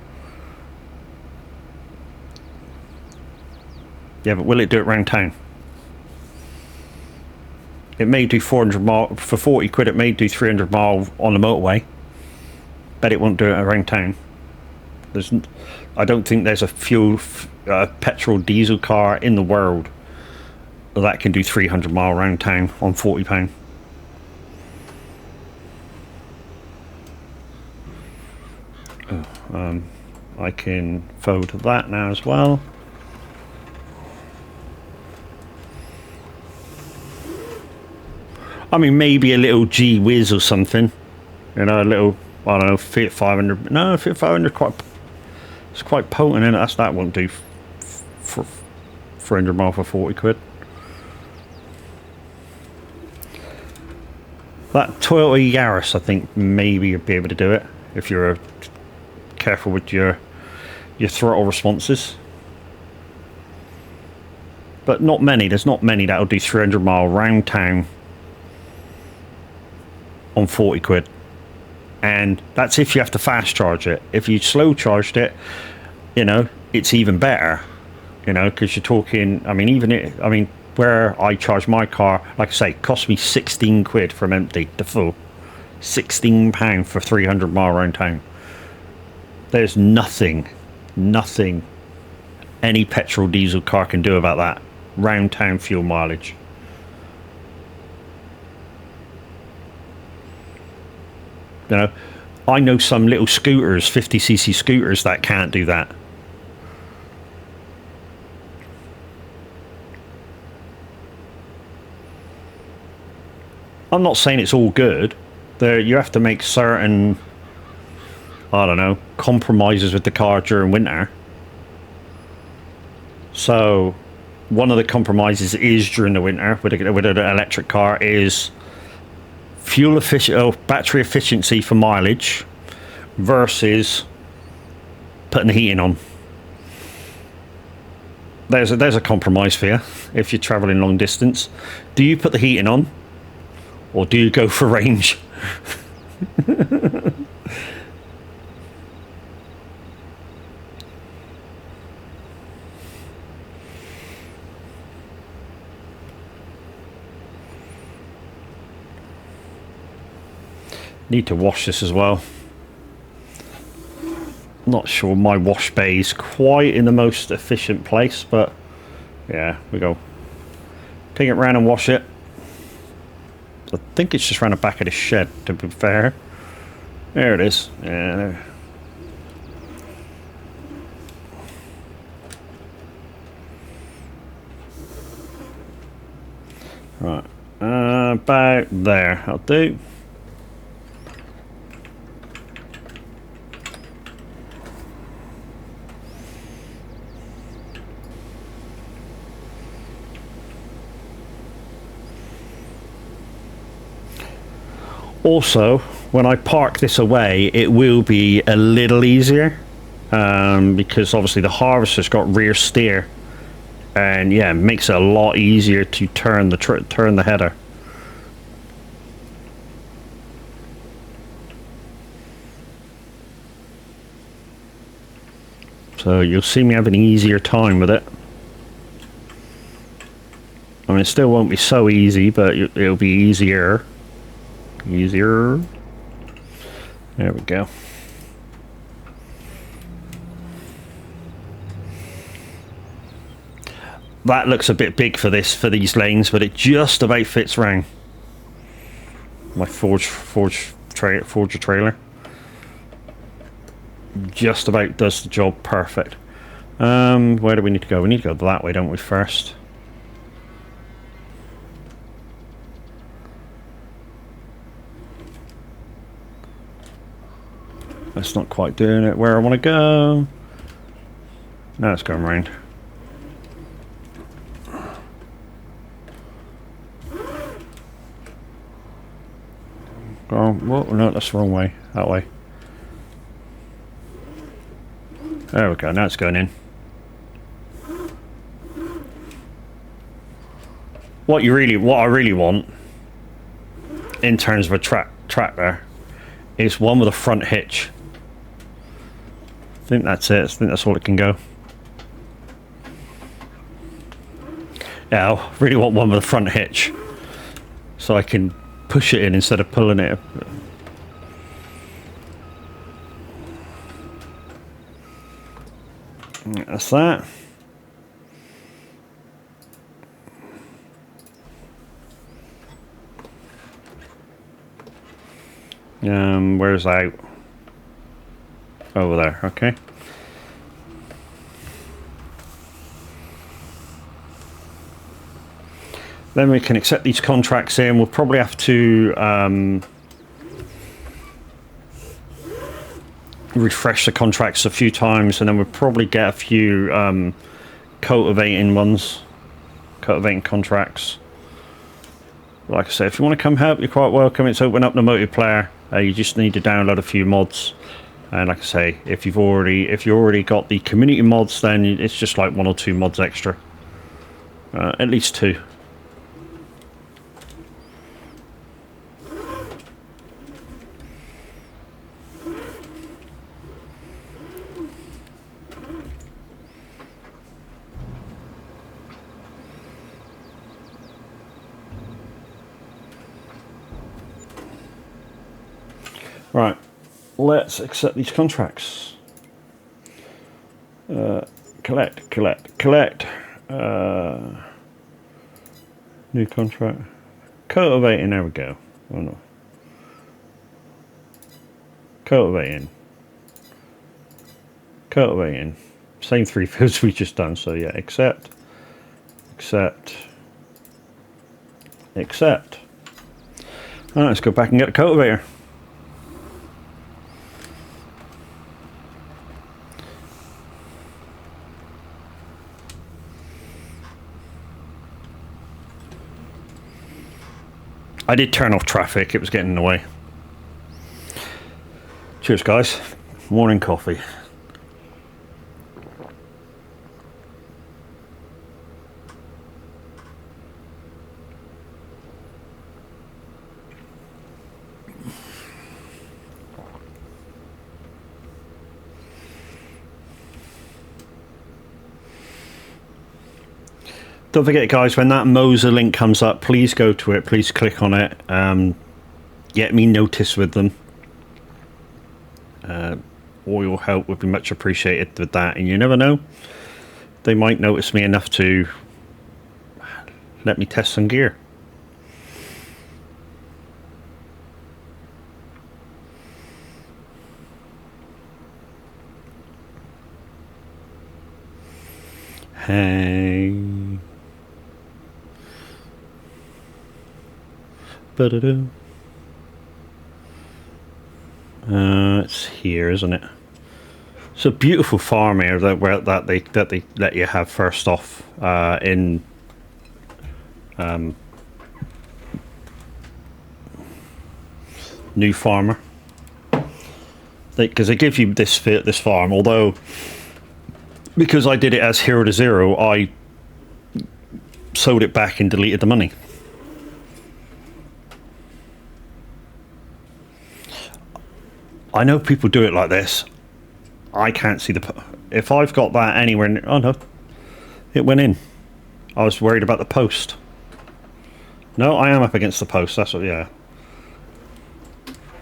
Yeah, but will it do it round town? It may do 400 mile for 40 quid. It may do 300 mile on the motorway. Bet it won't do it around town. I don't think there's a petrol diesel car in the world that can do 300 mile round town on £40. I can fold that now as well. I mean, maybe a little G Whiz or something, you know, a little, I don't know, Fiat 500. No, Fiat 500 it's quite potent, and that won't do for 300 mile for 40 quid. That Toyota Yaris, I think maybe you'll be able to do it if you're careful with your throttle responses. But not many. There's not many that'll do 300 mile round town on 40 quid. And that's if you have to fast charge it. If you slow charged it, you know, it's even better. You know, because you're talking, I mean, where I charge my car, like I say, cost me 16 quid from empty to full. £16 for 300 mile round town. There's nothing any petrol diesel car can do about that round town fuel mileage. You know, I know some little scooters, 50cc scooters, that can't do that. I'm not saying it's all good. You have to make certain, I don't know, compromises with the car during winter. So one of the compromises is during the winter with an electric car is fuel efficient, battery efficiency for mileage versus putting the heating on. There's a compromise for you if you're traveling long distance. Do you put the heating on, or do you go for range? Need to wash this as well. Not sure my wash bay is quite in the most efficient place, but yeah, we go. Take it round and wash it. I think it's just around the back of the shed, to be fair. There it is. Yeah, there. Right. About there. I'll do. Also, when I park this away, it will be a little easier because obviously the harvester's got rear steer and yeah, it makes it a lot easier to turn the header. So you'll see me have an easier time with it. I mean, it still won't be so easy, but it'll be easier. Easier. There we go. That looks a bit big for these lanes, but it just about fits round my Forger trailer. Just about does the job perfect. Where do we need to go? We need to go that way, don't we, first? That's not quite doing it where I want to go. Now it's going round. Oh, whoa, no, that's the wrong way. That way. There we go, now it's going in. What I really want in terms of a track there is one with a front hitch. I think that's it. I think that's all it can go. Yeah, I really want one with a front hitch, so I can push it in instead of pulling it. That's that. Where's out? Over there, okay. Then we can accept these contracts in. We'll probably have to refresh the contracts a few times, and then we'll probably get a few cultivating contracts. Like I said, if you want to come help, you're quite welcome. It's open up the multiplayer. You just need to download a few mods. And like I say, if you already got the community mods, then it's just like 1 or 2 mods extra. At least 2. Right, let's accept these contracts. Collect. New contract. Cultivating, there we go. Oh no. Cultivating. Same 3 fields we just done, so yeah, accept. Alright, let's go back and get the cultivator. I did turn off traffic, it was getting in the way. Cheers guys, morning coffee. Don't forget guys, when that Moser link comes up, please go to it, please click on it, get me noticed with them. All your help would be much appreciated with that, and you never know, they might notice me enough to let me test some gear. Hey. It's here, isn't it? It's a beautiful farm here that they let you have first off in New Farmer. Because they give you this farm, although because I did it as 0 to 0, I sold it back and deleted the money. I know people do it like this. I can't see the... If I've got that anywhere... Oh, no. It went in. I was worried about the post. No, I am up against the post. That's what... Yeah.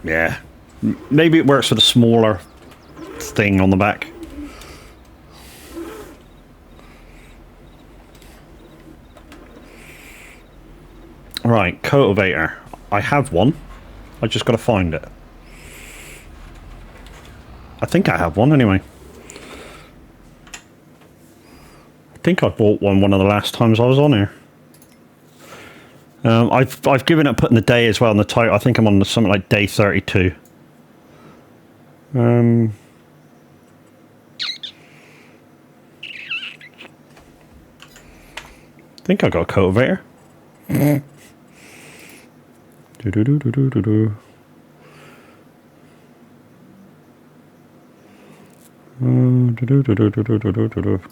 Yeah. Maybe it works for the smaller thing on the back. Right, cultivator. I have one. I just got to find it. I think I have one anyway. I think I bought one of the last times I was on here. I've given up putting the day as well in the title. I think I'm on something like day 32. I think I got a cultivator.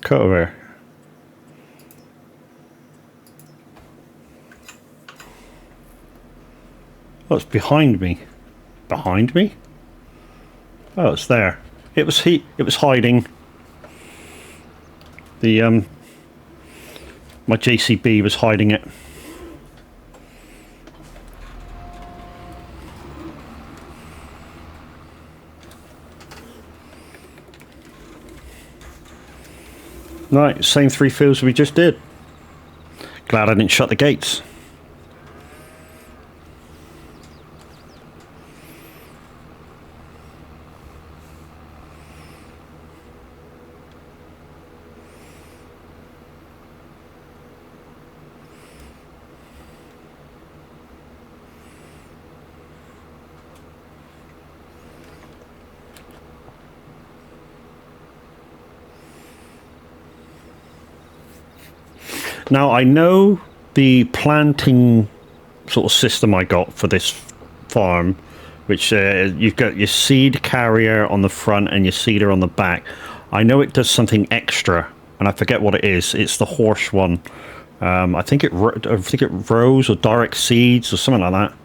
Cultivator. Oh, it's behind me. Behind me? Oh, it's there. It was hiding. The my JCB was hiding it. Right, same 3 fields we just did. Glad I didn't shut the gates. Now, I know the planting sort of system I got for this farm, which you've got your seed carrier on the front and your seeder on the back. I know it does something extra, and I forget what it is. It's the horse one. I think it rows or direct seeds or something like that.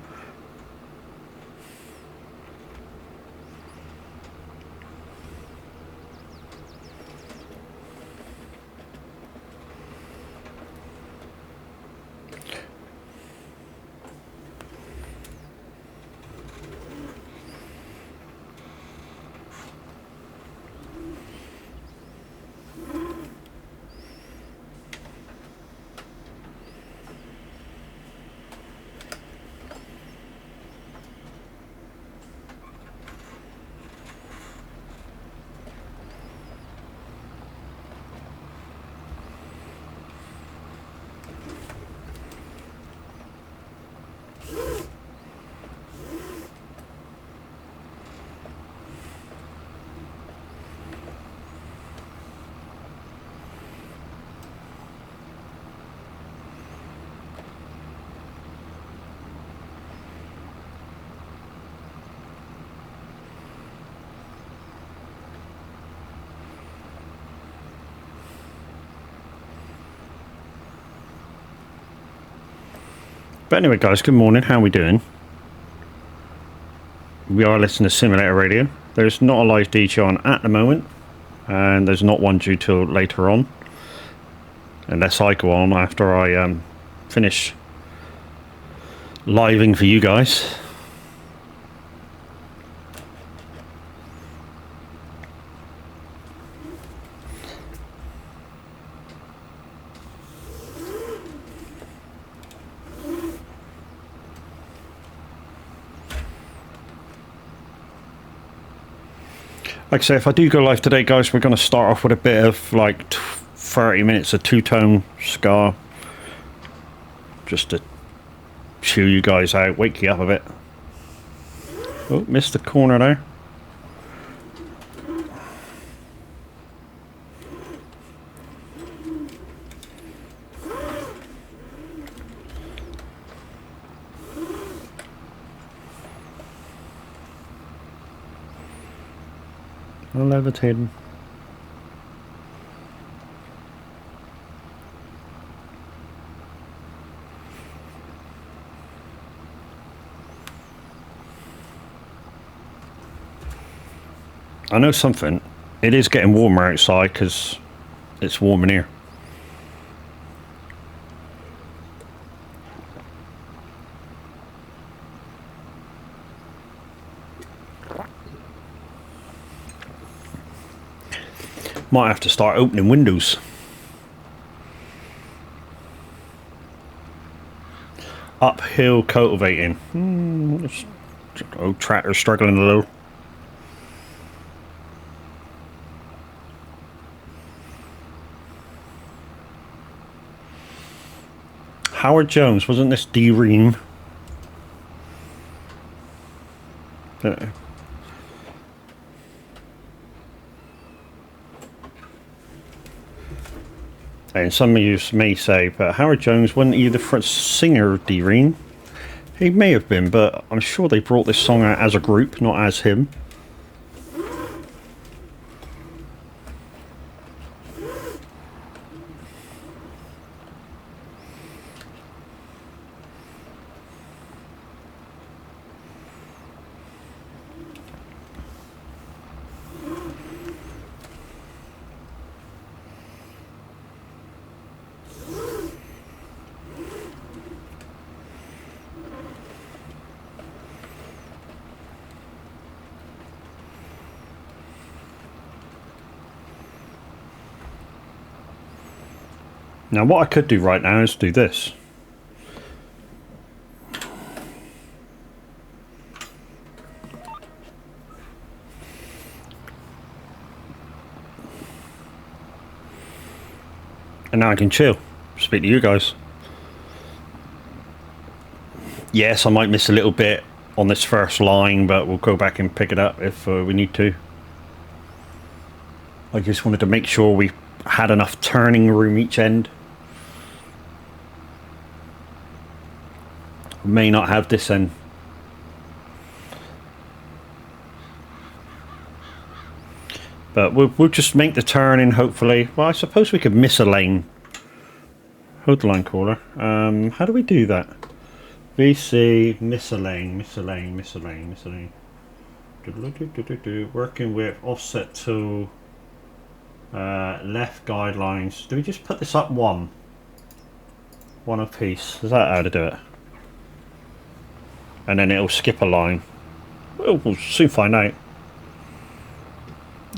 But anyway, guys, good morning. How are we doing? We are listening to Simulator Radio. There's not a live DJ on at the moment, and there's not one due till later on, unless I go on after I finish living for you guys. Like I say, if I do go live today, guys, we're going to start off with a bit of like 30 minutes of two-tone ska, just to chew you guys out, wake you up a bit. Oh, missed the corner there. Levitating. I know something. It is getting warmer outside because it's warm in here. Might have to start opening windows. Uphill cultivating. Old tractor struggling a little. Howard Jones, wasn't this D-Ream? And some of you may say, but Howard Jones wasn't he the first singer of D-Ream? He may have been, but I'm sure they brought this song out as a group, not as him. Now what I could do right now is do this. And now I can chill, speak to you guys. Yes, I might miss a little bit on this first line, but we'll go back and pick it up if we need to. I just wanted to make sure we had enough turning room each end. We may not have this end. But we'll just make the turning, hopefully. Well, I suppose we could miss a lane. Hold the line caller. How do we do that? VC, miss a lane, miss a lane, miss a lane, miss a lane. Working with offset tool. Left guidelines. Do we just put this up one? One a piece. Is that how to do it? And then it'll skip a line. Well, we'll soon find out.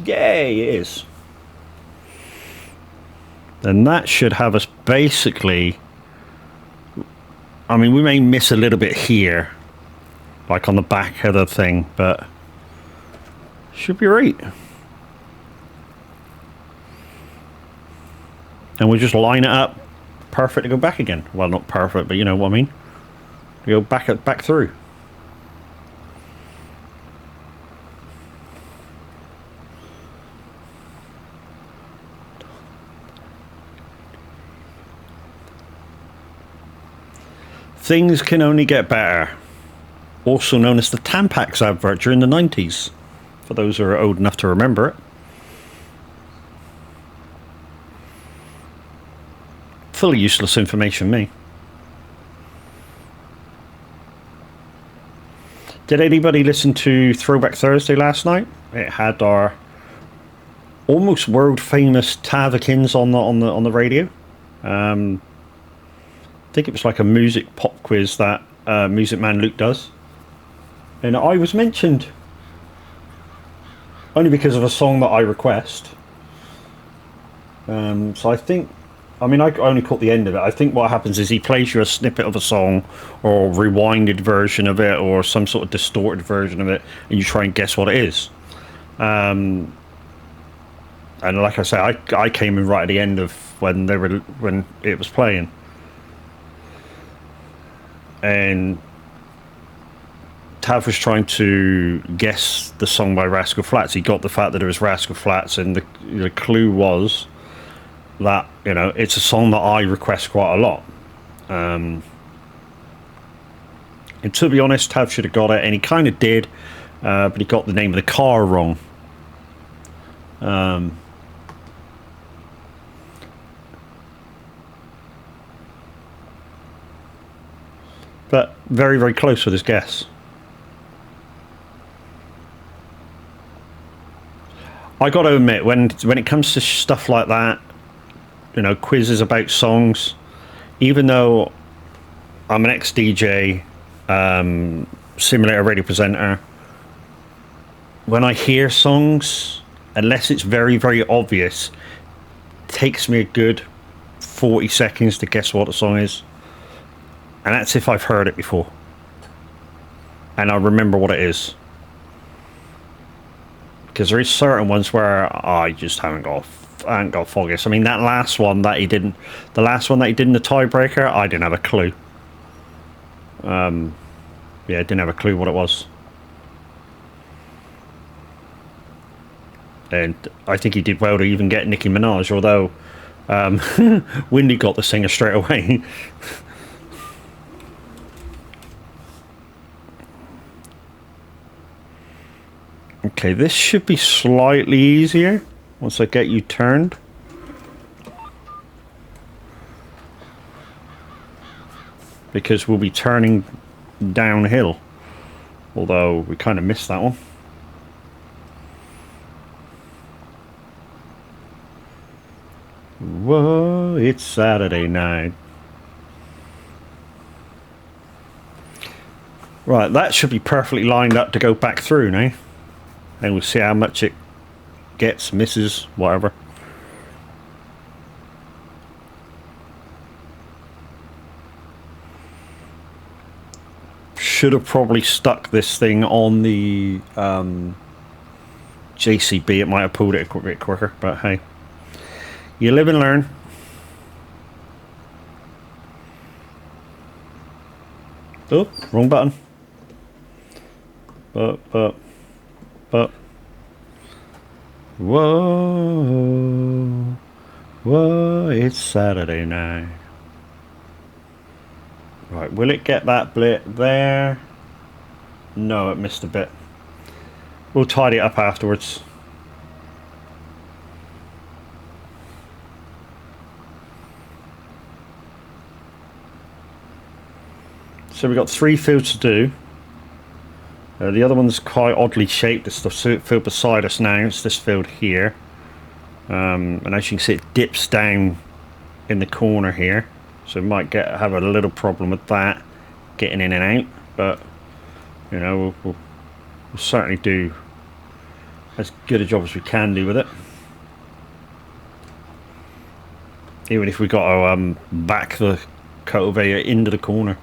Yay, it is. Then that should have us basically... I mean, we may miss a little bit here. Like on the back of the thing, but... should be right. And we'll just line it up. Perfect to go back again. Well, not perfect, but you know what I mean. We go back through. Things can only get better. Also known as the Tampax advert during the 90s. For those who are old enough to remember it. Fully useless information, me. Did anybody listen to Throwback Thursday last night? It had our almost world famous Tavakins on the radio. I think it was like a music pop quiz that Music Man Luke does. And I was mentioned only because of a song that I request. So I think, I mean, I only caught the end of it. I think what happens is he plays you a snippet of a song or a rewinded version of it or some sort of distorted version of it, and you try and guess what it is. And like I say, I came in right at the end of when it was playing. And Tav was trying to guess the song by Rascal Flatts. He got the fact that it was Rascal Flatts, and the clue was that, you know, it's a song that I request quite a lot. And to be honest, Tav should have got it, and he kind of did, but he got the name of the car wrong. But very, very close with his guess. I got to admit, when it comes to stuff like that, you know, quizzes about songs, even though I'm an ex-DJ, simulator radio presenter, when I hear songs, unless it's very, very obvious, it takes me a good 40 seconds to guess what the song is. And that's if I've heard it before. And I remember what it is. Because there is certain ones where I just haven't got foggiest. I mean, that last one that he didn't, the last one that he did in the tiebreaker, I didn't have a clue. Yeah, I didn't have a clue what it was. And I think he did well to even get Nicki Minaj, although Windy got the singer straight away. Okay, this should be slightly easier once I get you turned. Because we'll be turning downhill. Although we kind of missed that one. Whoa, it's Saturday night. Right, that should be perfectly lined up to go back through now. And we'll see how much it gets, misses, whatever. Should have probably stuck this thing on the JCB. It might have pulled it a bit quicker, but hey. You live and learn. Oh, wrong button. But. Whoa, it's Saturday night. Right, will it get that bit there? No, it missed a bit. We'll tidy it up afterwards. So we've got 3 fields to do. The other one's quite oddly shaped. It's the field beside us now. It's this field here. And as you can see, it dips down in the corner here. So we might have a little problem with that, getting in and out. But, you know, we'll certainly do as good a job as we can do with it. Even if we got to back the cultivator into the corner.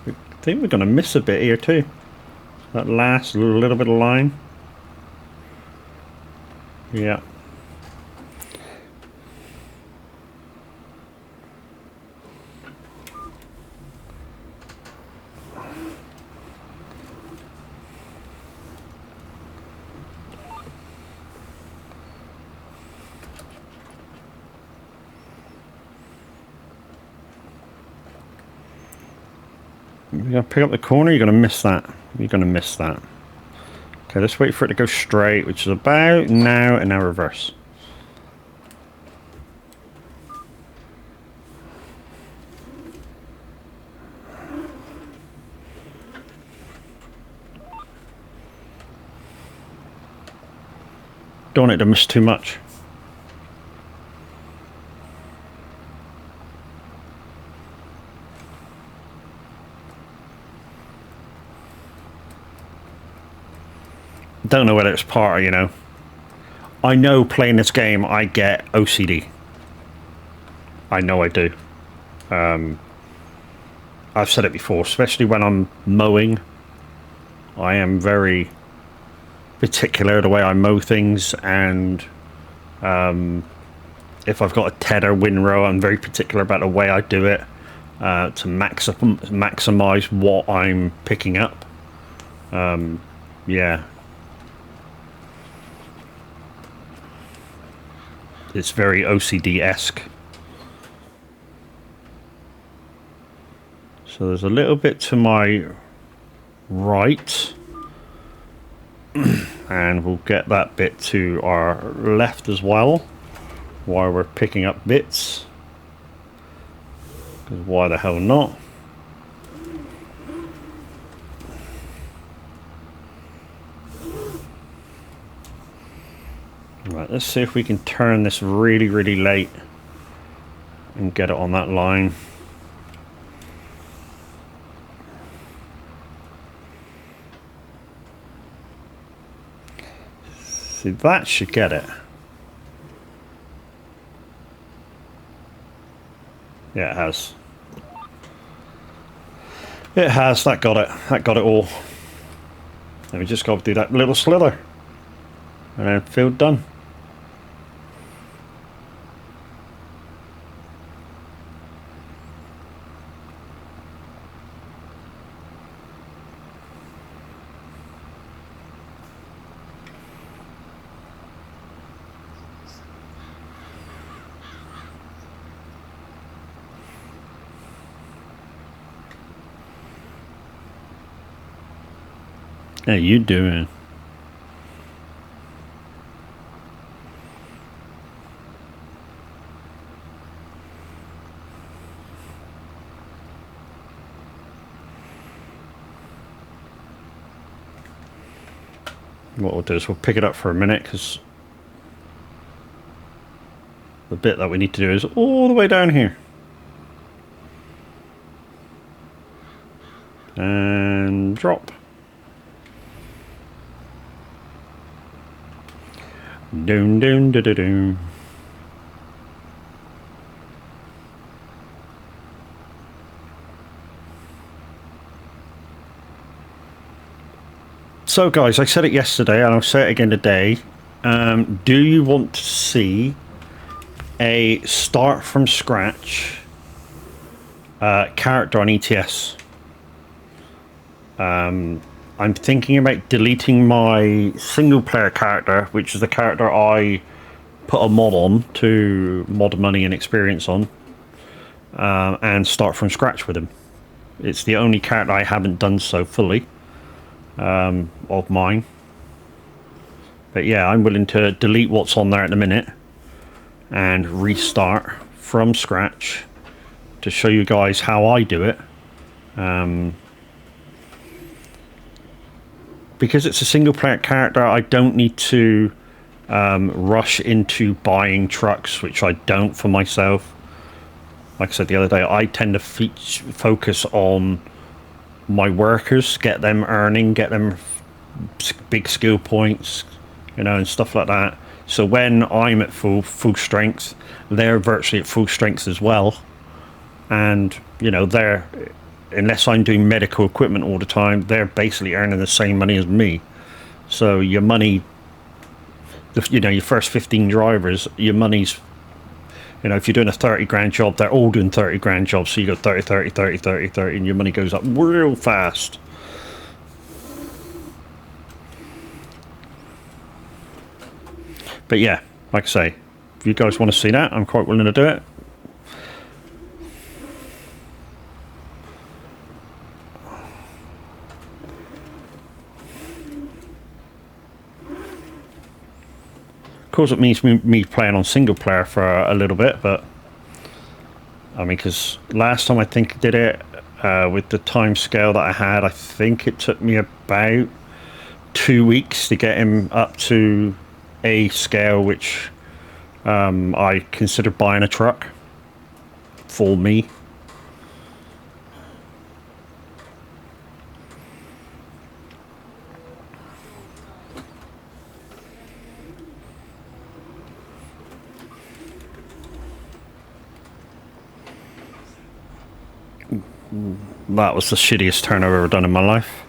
I think we're going to miss a bit here too. That last little bit of line. Yeah. You're going to pick up the corner, you're going to miss that. You're going to miss that. Okay, let's wait for it to go straight, which is about now, and now reverse. Don't want it to miss too much. Don't know whether it's part of, you know. I know playing this game I get OCD. I know I do. I've said it before, especially when I'm mowing. I am very particular the way I mow things, and if I've got a tether windrow, I'm very particular about the way I do it to maximize what I'm picking up. Yeah. It's very OCD-esque. So there's a little bit to my right. And we'll get that bit to our left as well while we're picking up bits. Because why the hell not? Right, let's see if we can turn this really, really late and get it on that line. See, that should get it. Yeah, it has. It has. That got it. That got it all. And we just got to do that little slither. And then field done. How you doing? What we'll do is we'll pick it up for a minute because the bit that we need to do is all the way down here. And drop. Doom, doom, da, da, doom. So guys, I said it yesterday and I'll say it again today. Do you want to see a start from scratch character on ETS? I'm thinking about deleting my single player character, which is the character I put a mod on to mod money and experience on, and start from scratch with him. It's the only character I haven't done so fully of mine. But yeah, I'm willing to delete what's on there at the minute and restart from scratch to show you guys how I do it. Because it's a single player character, I don't need to rush into buying trucks, which I don't for myself. Like I said the other day, I tend to focus on my workers, get them earning, get them big skill points, you know, and stuff like that. So when I'm at full strength, they're virtually at full strength as well. And, you know, they're, unless I'm doing medical equipment all the time, they're basically earning the same money as me. So your money, you know, your first 15 drivers, your money's, you know, if you're doing a 30 grand job, they're all doing 30 grand jobs. So you go 30, 30, 30, 30, 30, and your money goes up real fast. But yeah, like I say, if you guys want to see that, I'm quite willing to do it. Of course, it means me playing on single player for a little bit, but I mean, because last time I think I did it with the time scale that I had, I think it took me about 2 weeks to get him up to a scale which I considered buying a truck for me. That was the shittiest turn I've ever done in my life.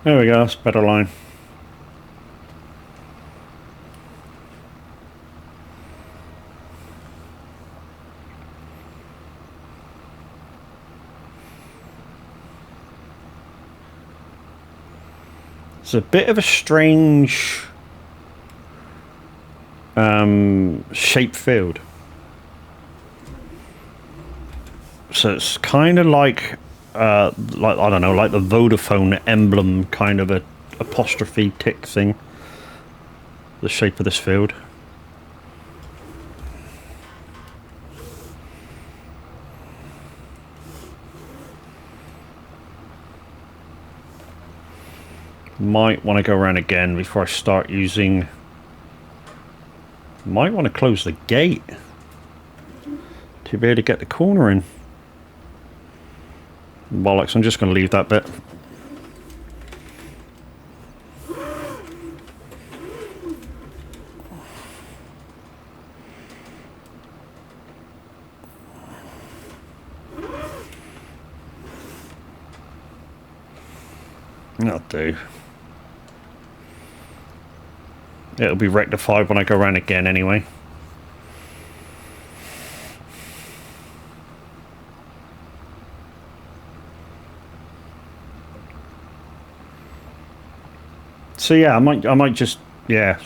There we go, that's a better line. It's a bit of a strange shape field. So it's kind of like I don't know, like the Vodafone emblem kind of a apostrophe tick thing. The shape of this field. Might want to go around again before I start using... Might want to close the gate to be able to get the corner in. Bollocks, I'm just going to leave that bit. That'll do. It'll be rectified when I go around again anyway. So yeah, I might just, yeah.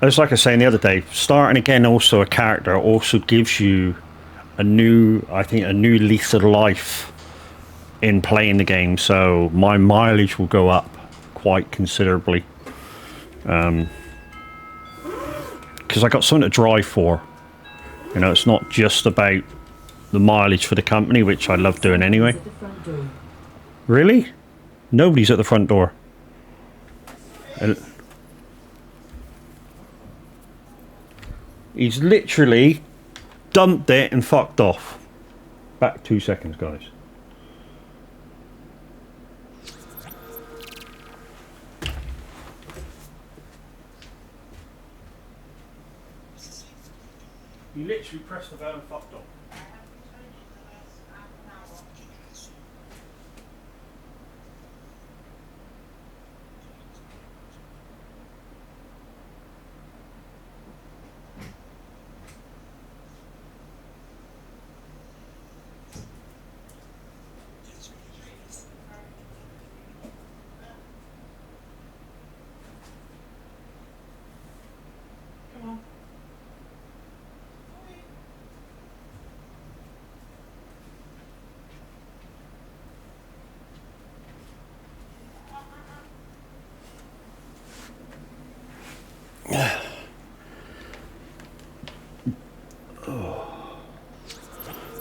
It's like I was saying the other day, starting again also a character also gives you a new, I think, a new lease of life in playing the game. So my mileage will go up quite considerably. Because I got something to drive for. You know, it's not just about the mileage for the company, which I love doing anyway. Really? Nobody's at the front door. He's literally dumped it and fucked off. Back 2 seconds, guys. You literally pressed the button and fucked off.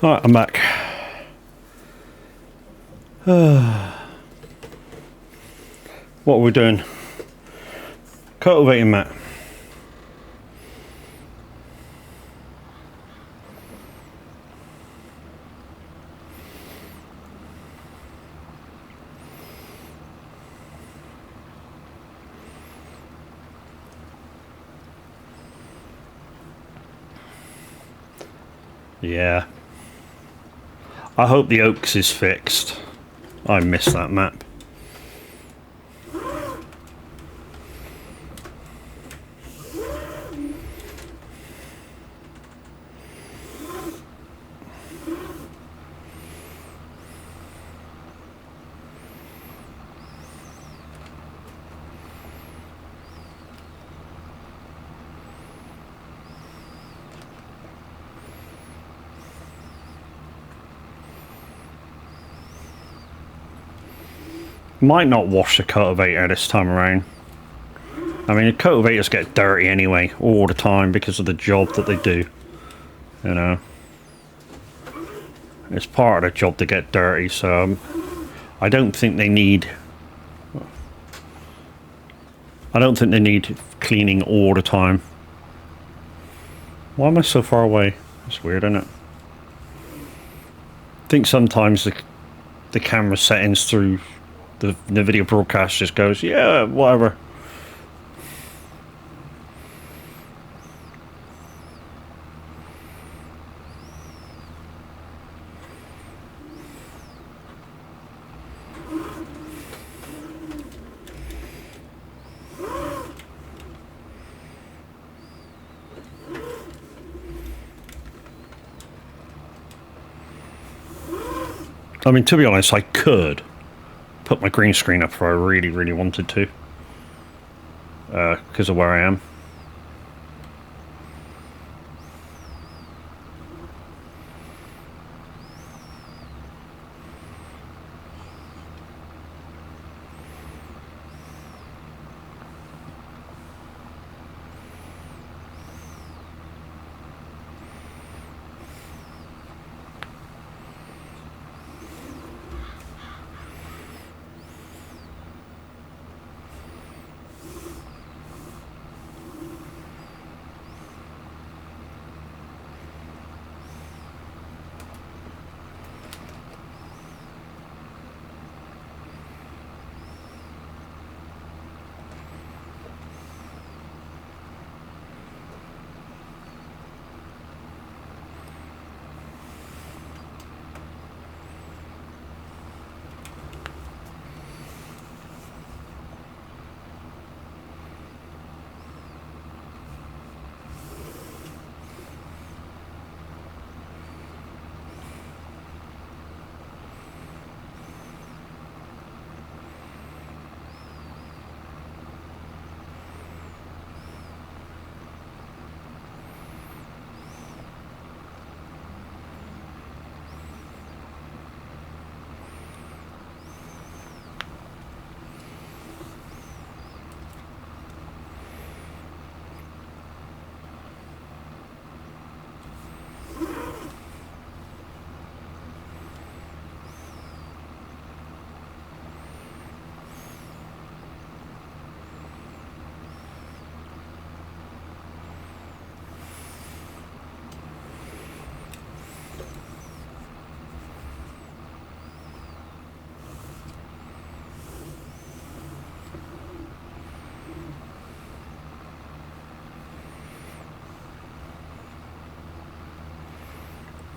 Alright, I'm back. What are we doing? Cultivating mat. Yeah. I hope the Oaks is fixed. I missed that map. Might not wash the cultivator this time around. I mean, the cultivators get dirty anyway, all the time, because of the job that they do. You know. It's part of the job to get dirty, so I don't think they need... I don't think they need cleaning all the time. Why am I so far away? That's weird, isn't it? I think sometimes the camera settings through the video broadcast just goes, yeah, whatever. I mean, to be honest, I could put my green screen up if I really, really wanted to. Because of where I am.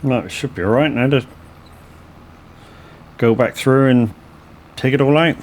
No, it should be alright now to go back through and take it all out.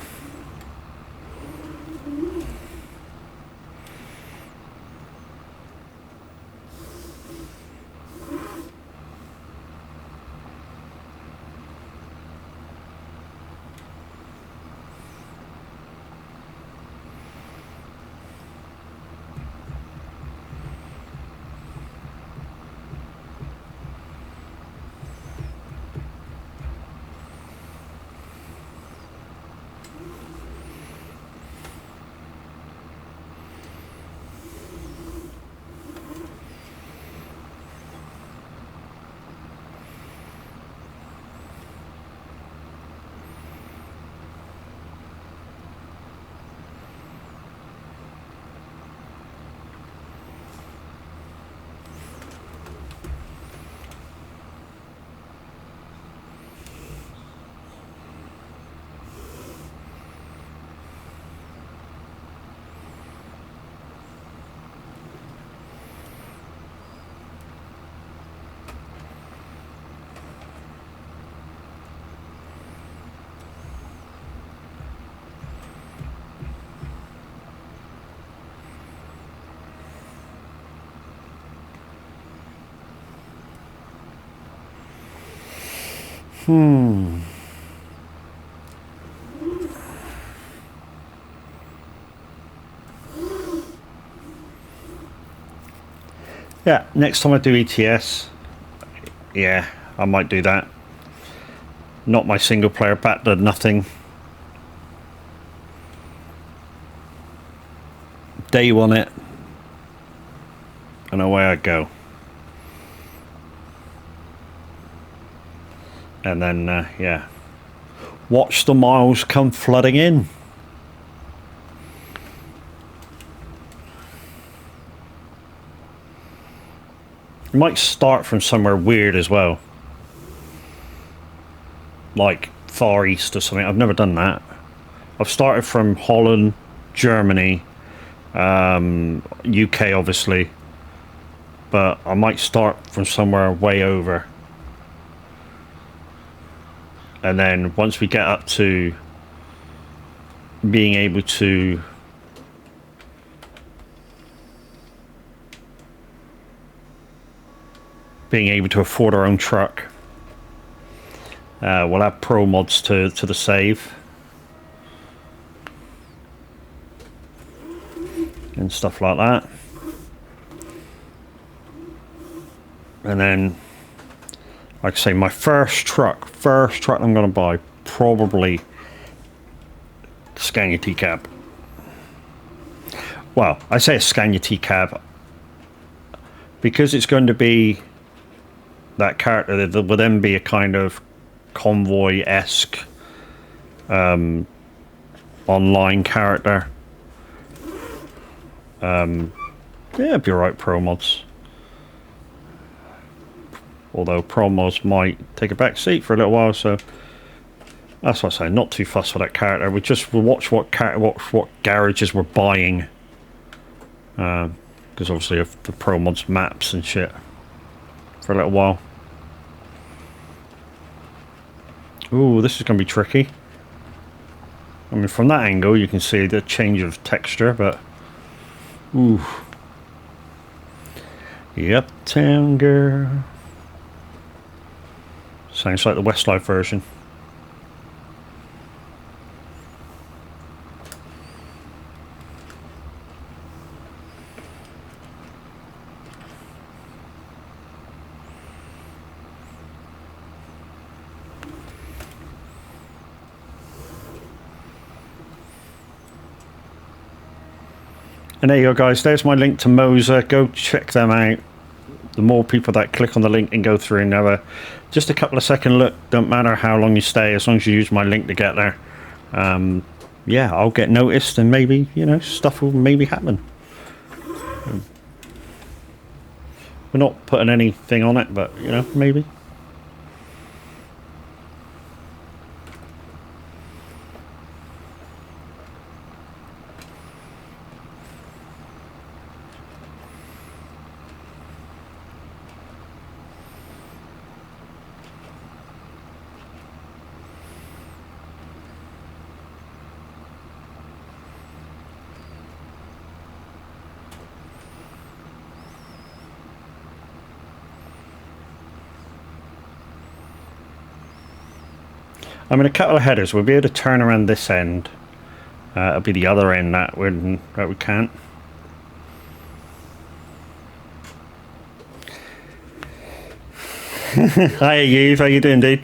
Yeah, next time I do ETS, yeah, I might do that. Not my single player, back to nothing. Day one it, and away I go. And then, yeah, watch the miles come flooding in. You might start from somewhere weird as well, like Far East or something. I've never done that. I've started from Holland, Germany, UK obviously, but I might start from somewhere way over. And then once we get up to being able to afford our own truck, we'll have pro mods to the save and stuff like that. And then, like I say, my first truck I'm going to buy, probably Scania T-Cab. Well, I say a Scania T-Cab because it's going to be that character that will then be a kind of convoy-esque online character. Yeah, it'd be alright, pro mods. Although pro mods might take a back seat for a little while, so that's what I say. Not too fussed for that character. We'll watch what garages we're buying, because obviously of the pro mods maps and shit for a little while. Ooh, this is going to be tricky. I mean, from that angle you can see the change of texture, but ooh. Yep, town girl. Sounds like the Westlife version. And there you go, guys. There's my link to Moser. Go check them out. The more people that click on the link and go through and have just a couple of second look, don't matter how long you stay, as long as you use my link to get there. Yeah, I'll get noticed and maybe, you know, stuff will maybe happen. We're not putting anything on it, but, you know, maybe. I mean, a couple of headers. We'll be able to turn around this end. It'll be the other end that we can't. Hi, Eve. How you doing, dude?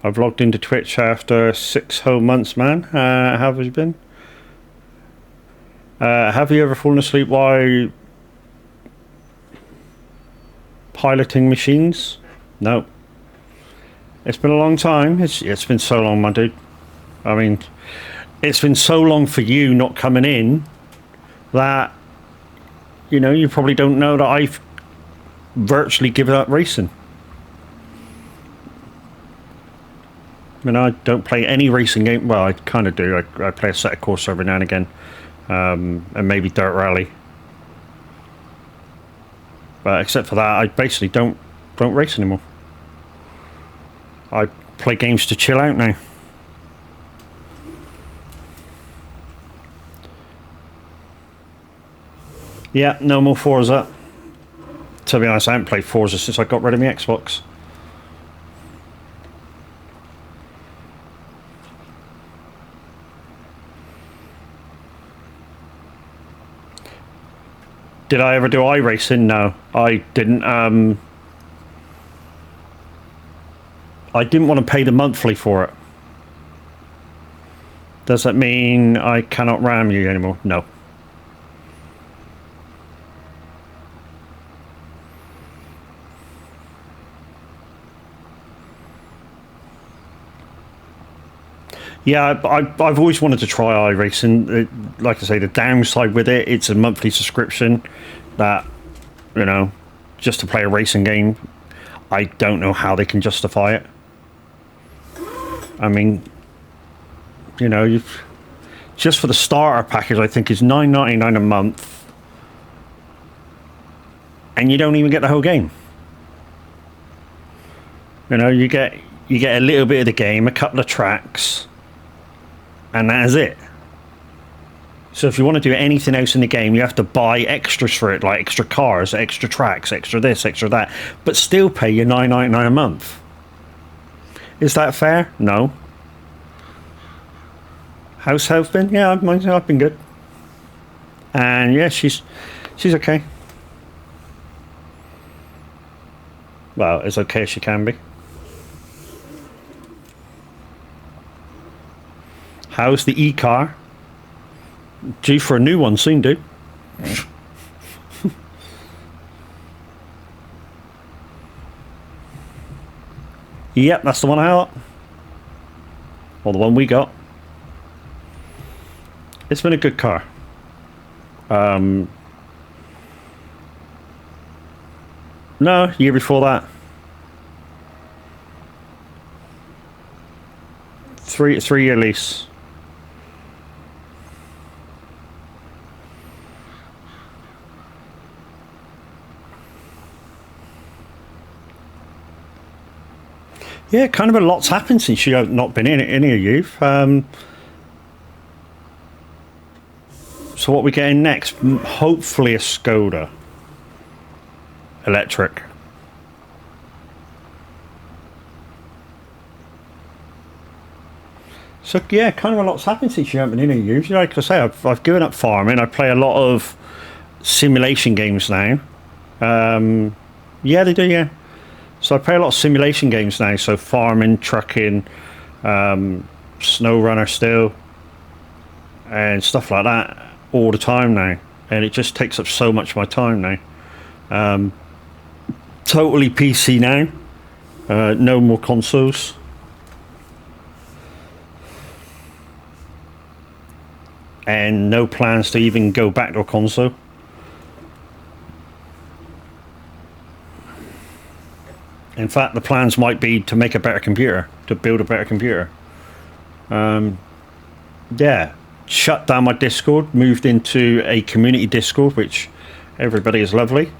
I've logged into Twitch after 6 whole months, man. How have you been? Have you ever fallen asleep while piloting machines? No. It's been a long time. It's been so long, my dude. I mean, it's been so long for you not coming in that, you know, you probably don't know that I've virtually given up racing. I mean, I don't play any racing game. Well, I kind of do. I play a set of course every now and again, and maybe Dirt Rally. But except for that, I basically don't race anymore. I play games to chill out now. Yeah, no more Forza. To be honest, I haven't played Forza since I got rid of my Xbox. Did I ever do iRacing? No, I didn't. I didn't want to pay the monthly for it. Does that mean I cannot ram you anymore? No. Yeah, I've always wanted to try iRacing. Like I say, the downside with it, it's a monthly subscription that, you know, just to play a racing game, I don't know how they can justify it. I mean, you know, just for the starter package, I think is $9.99 a month, and you don't even get the whole game. You know, you get a little bit of the game, a couple of tracks, and that is it. So if you want to do anything else in the game, you have to buy extras for it, like extra cars, extra tracks, extra this, extra that, but still pay your $9.99 a month. Is that fair? No. How's health been? Yeah, I've been good. And yeah, she's okay. Well, as okay as she can be. How's the e-car? Due for a new one soon, dude. Yep, that's the one I got. Or the one we got. It's been a good car. No, year before that. Three-year lease. Yeah, kind of a lot's happened since you've not been in here, youth. So what we getting next? Hopefully a Skoda electric. So yeah, kind of a lot's happened since you haven't been in here, youth. Like I say, I've given up farming. I play a lot of simulation games now. Yeah, they do. Yeah. So I play a lot of simulation games now, so farming, trucking, snow runner still, and stuff like that all the time now. And it just takes up so much of my time now. Totally PC now, no more consoles. And no plans to even go back to a console. In fact, the plans might be to make a better computer, to build a better computer. Yeah, shut down my Discord, moved into a community Discord, which everybody is lovely.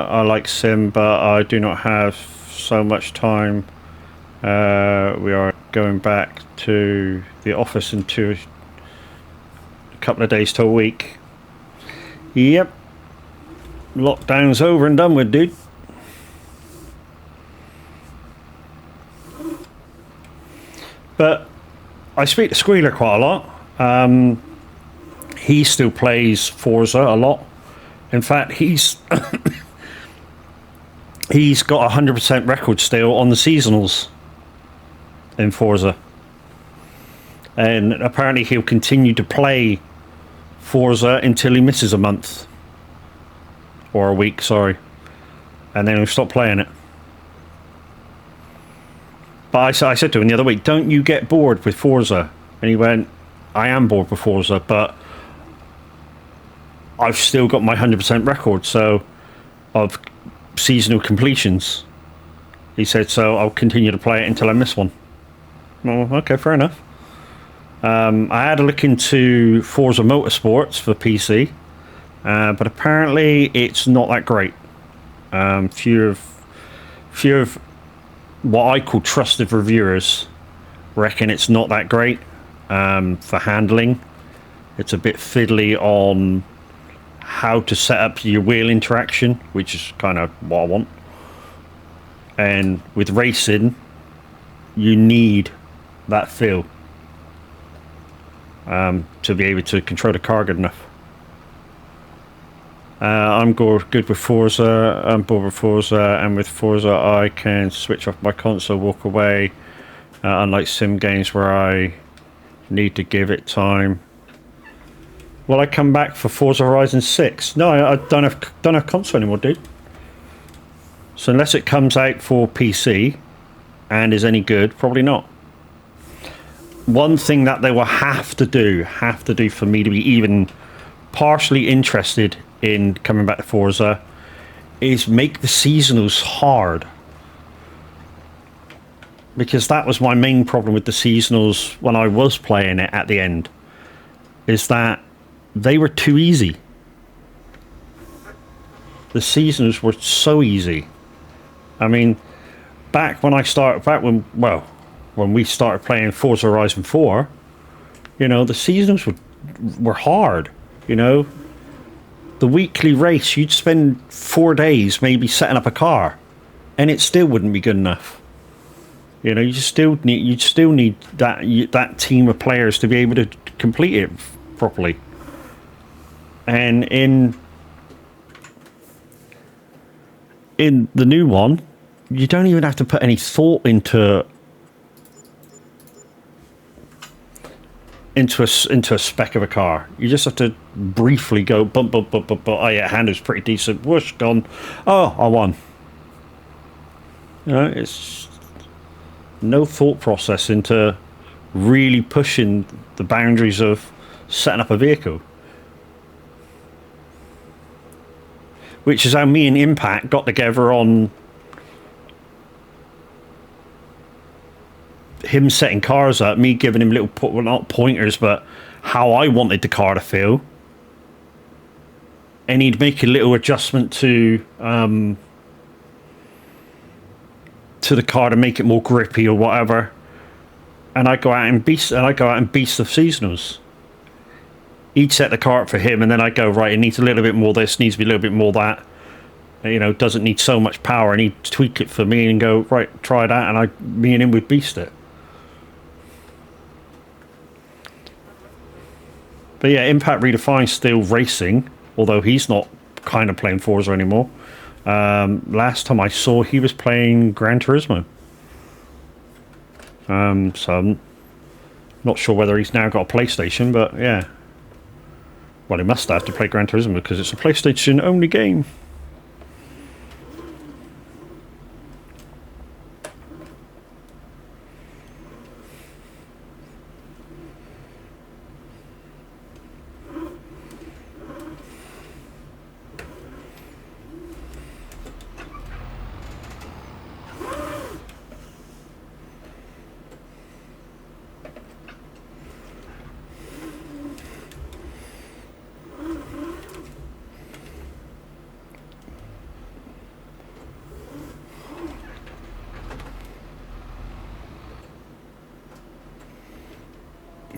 I like Sim, but I do not have so much time. We are going back to the office in a couple of days to a week. Yep. Lockdown's over and done with, dude. But I speak to Squealer quite a lot. He still plays Forza a lot. In fact, he's he's got 100% record still on the seasonals in Forza. And apparently he'll continue to play Forza until he misses a month. Or a week, sorry. And then he'll stop playing it. But I said to him the other week, don't you get bored with Forza? And he went, I am bored with Forza, but I've still got my 100% record, so of seasonal completions. He said, so I'll continue to play it until I miss one. Well, okay, fair enough. I had a look into Forza Motorsports for PC, but apparently it's not that great. Few of what I call trusted reviewers reckon it's not that great for handling. It's a bit fiddly on how to set up your wheel interaction, which is kind of what I want. And with racing, you need that feel to be able to control the car good enough. I'm good with Forza. I'm bored with Forza, and with Forza I can switch off my console, walk away, unlike sim games where I need to give it time. Will I come back for Forza Horizon 6? No, I don't have console anymore, dude. So unless it comes out for PC and is any good, probably not. One thing that they will have to do for me to be even partially interested in coming back to Forza is make the seasonals hard. Because that was my main problem with the seasonals when I was playing it at the end. Is that they were too easy. The seasons were so easy. I mean, when we started playing Forza Horizon 4, you know, the seasons were hard, you know. The weekly race, you'd spend 4 days maybe setting up a car, and it still wouldn't be good enough. You know, you still need that team of players to be able to complete it properly. And in the new one, you don't even have to put any thought into a spec of a car. You just have to briefly go bump, bump, bump, bump, bump. Oh yeah, handle's pretty decent. Whoosh, gone. Oh, I won. You know, it's no thought process into really pushing the boundaries of setting up a vehicle. Which is how me and Impact got together on him setting cars up, me giving him little, well, not pointers, but how I wanted the car to feel. And he'd make a little adjustment to the car to make it more grippy or whatever. And I go out and beast the seasonals. He'd set the car up for him, and then I go, right, it needs a little bit more this, needs to be a little bit more that. You know, doesn't need so much power, and he'd tweak it for me and go, right, try that, and me and him would beast it. But yeah, Impact Redefined still racing, although he's not kind of playing Forza anymore. Last time I saw, he was playing Gran Turismo. So I'm not sure whether he's now got a PlayStation, but yeah. Well, he must have to play Gran Turismo because it's a PlayStation only game.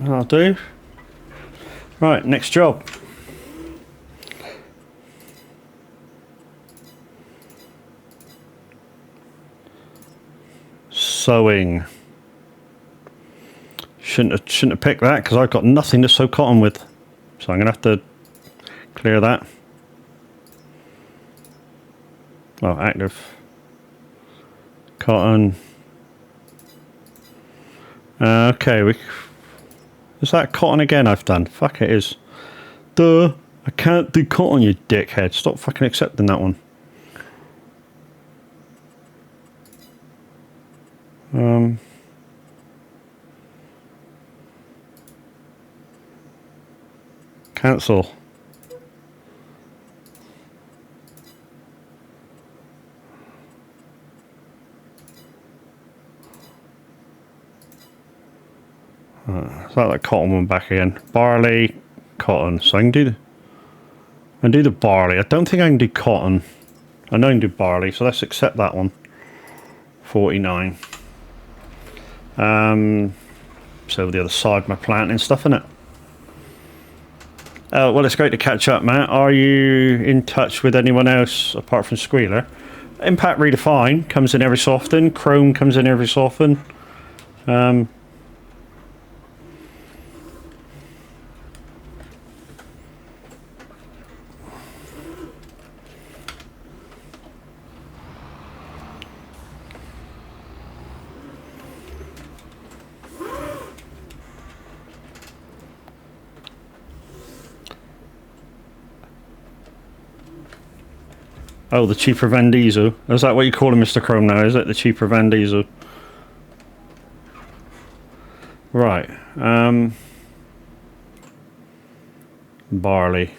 I'll do. Right, next job. Sewing. Shouldn't have picked that because I've got nothing to sew cotton with. So I'm going to have to clear that. Well, active. Cotton. Okay, is that cotton again I've done? Fuck, it is. Duh. I can't do cotton, you dickhead. Stop fucking accepting that one. Cancel. Is that cotton one back again? Barley, cotton. So I can do the barley. I don't think I can do cotton. I know I can do barley, so let's accept that one. 49. So the other side, my planting stuff, innit? Well, it's great to catch up, Matt. Are you in touch with anyone else apart from Squealer? Impact Redefine comes in every so often. Chrome comes in every so often. Oh, the cheaper Van Diesel. Is that what you call him, Mr. Chrome now, is it? The cheaper Van Diesel. Right. Barley.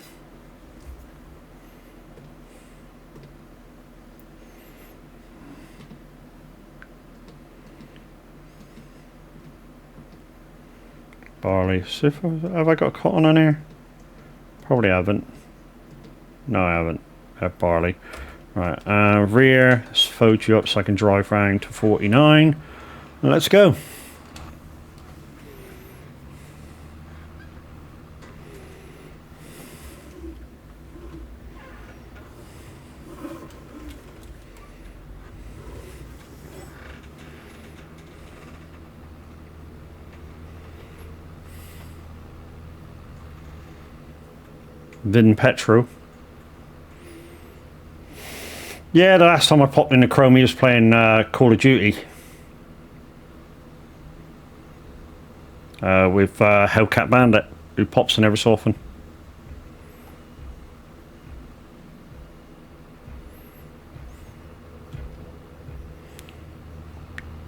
Barley. So have I got cotton on here? Probably haven't. No, I haven't. Barley. Right, rear, let's fold you up so I can drive round to 49. Let's go. Vin Petro. Yeah, the last time I popped in the Chrome, he was playing Call of Duty. With Hellcat Bandit, who pops in every so often.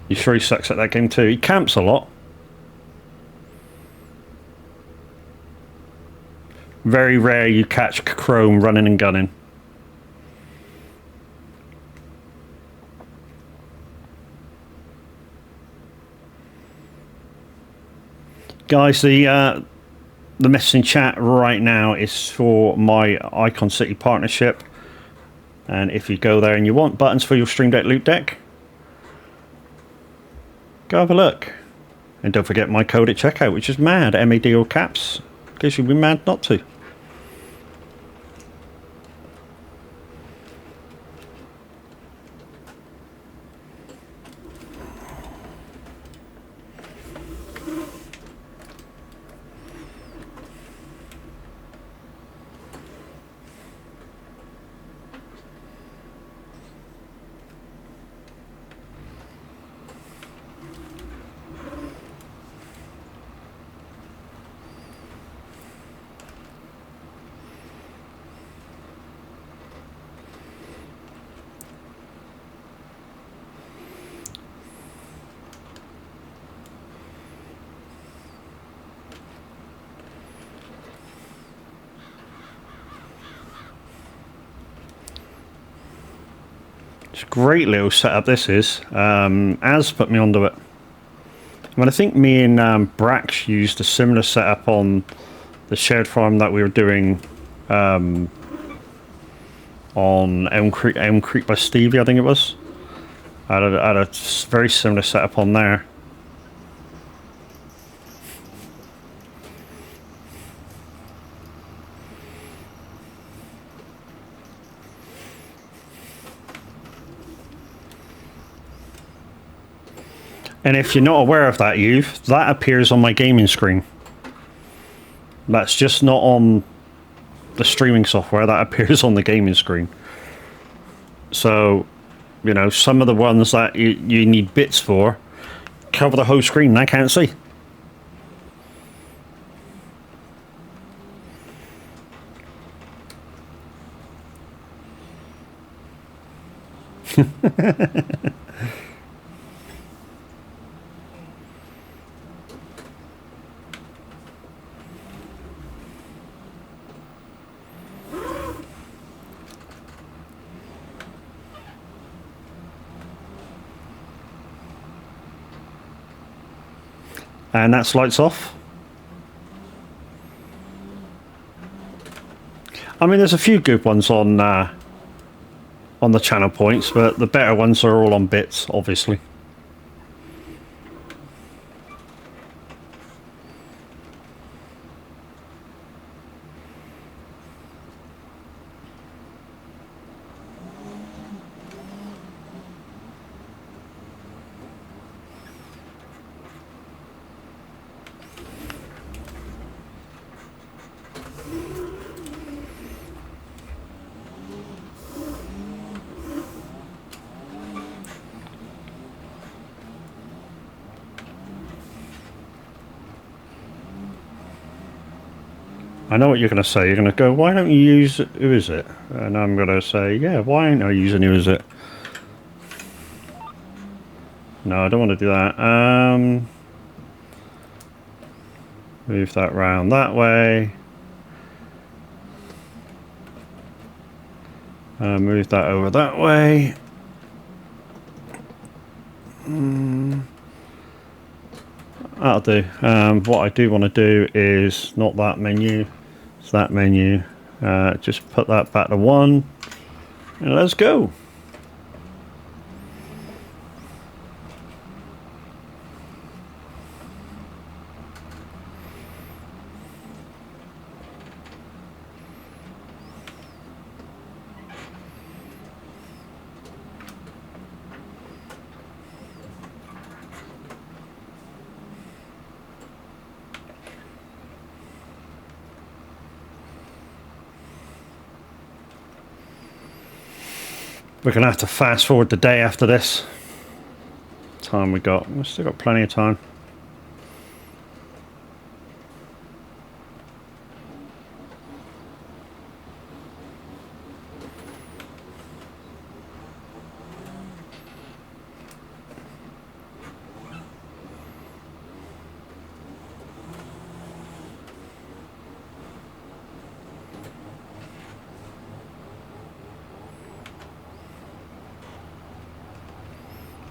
You sure he sucks at that game too? He camps a lot. Very rare you catch Chrome running and gunning. Guys, the messaging chat right now is for my Icon City partnership, and if you go there and you want buttons for your Stream Deck loot deck, go have a look. And don't forget my code at checkout, which is MAD, M-A-D all caps, in case you'd be mad not to. It's a great little setup this is. Az put me onto it. I mean, I think me and Brax used a similar setup on the shared farm that we were doing on Elm Creek by Stevie, I think it was. I had a very similar setup on there. And if you're not aware of that, that appears on my gaming screen. That's just not on the streaming software, that appears on the gaming screen. So, you know, some of the ones that you need bits for cover the whole screen and I can't see. And that's lights off. I mean, there's a few good ones on the channel points, but the better ones are all on bits, obviously. I know what you're going to say. You're going to go, why don't you use who is it? And I'm going to say, yeah, why aren't I using who is it? No, I don't want to do that. Move that round that way. Move that over that way. That'll do. What I do want to do is not that menu, it's that menu. Just put that back to 1 and let's go. We're going to have to fast forward the day after this. Time we got. We've still got plenty of time.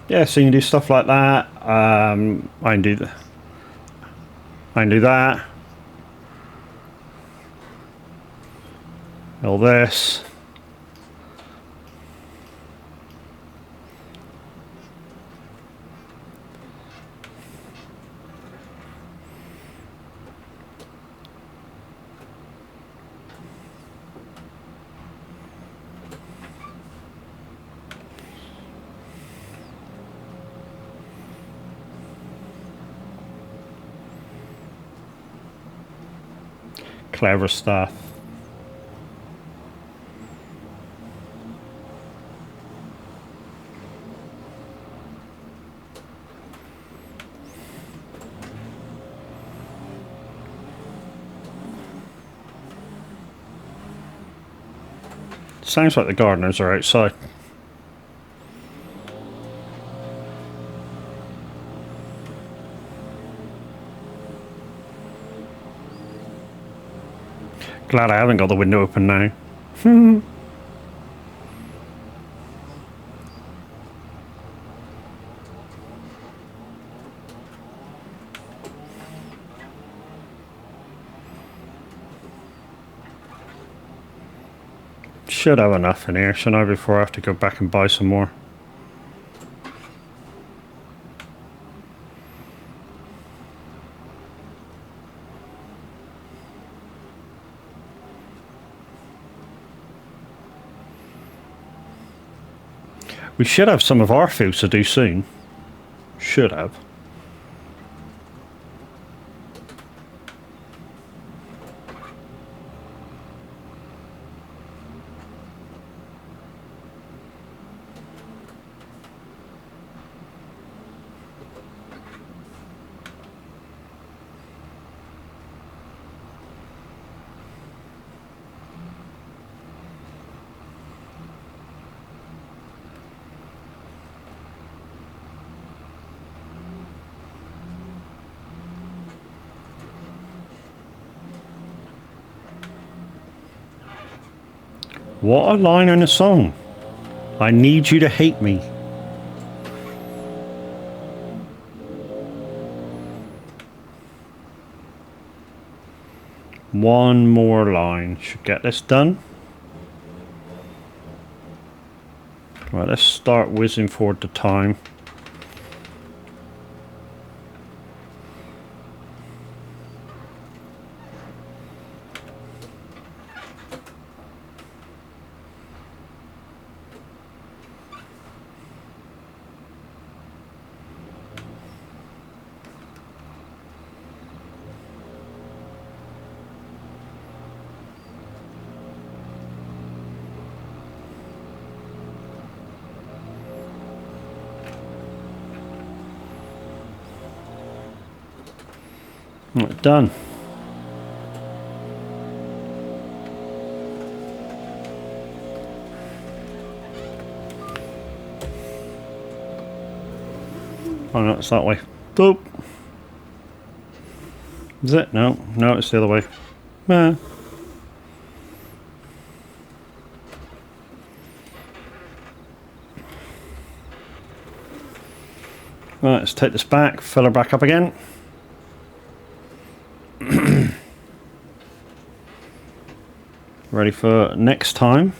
Yeah, so you can do stuff like that. I can do that. I can do that. All this. Clever stuff. Sounds like the gardeners are outside. Glad I haven't got the window open now. Should have enough in here, shouldn't I, before I have to go back and buy some more. We should have some of our fields to do soon. Should have. What a line in a song. I need you to hate me. One more line. Should get this done. Right, let's start whizzing forward the time. Right, done. Oh no, it's that way. Dope. Is it? No, no, it's the other way. Nah. Right, let's take this back, fill her back up again. Ready for next time.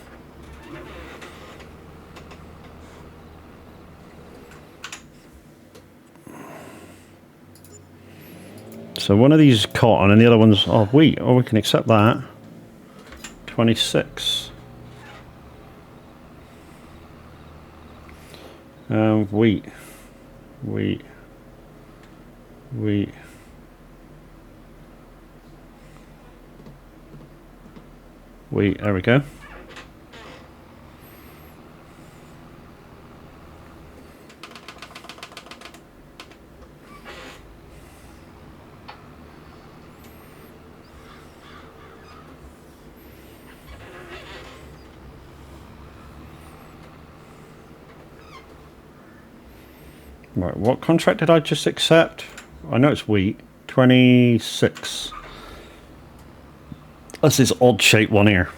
So one of these is cotton and the other one's wheat. Oh, we can accept that. 26. Wheat. Wheat. Wheat. Wheat, there we go. Right, what contract did I just accept? I know it's wheat. 26. That's this odd shaped one here.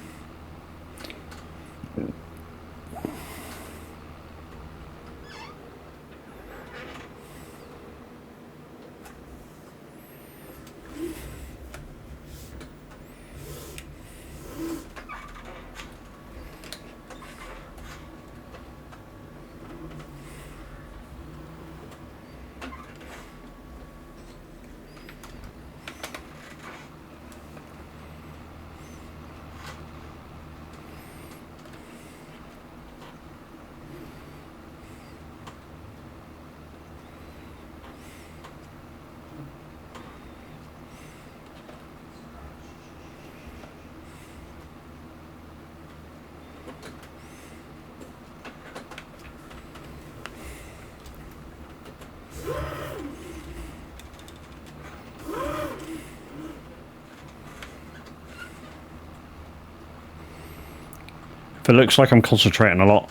If it looks like I'm concentrating a lot,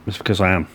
it's because I am.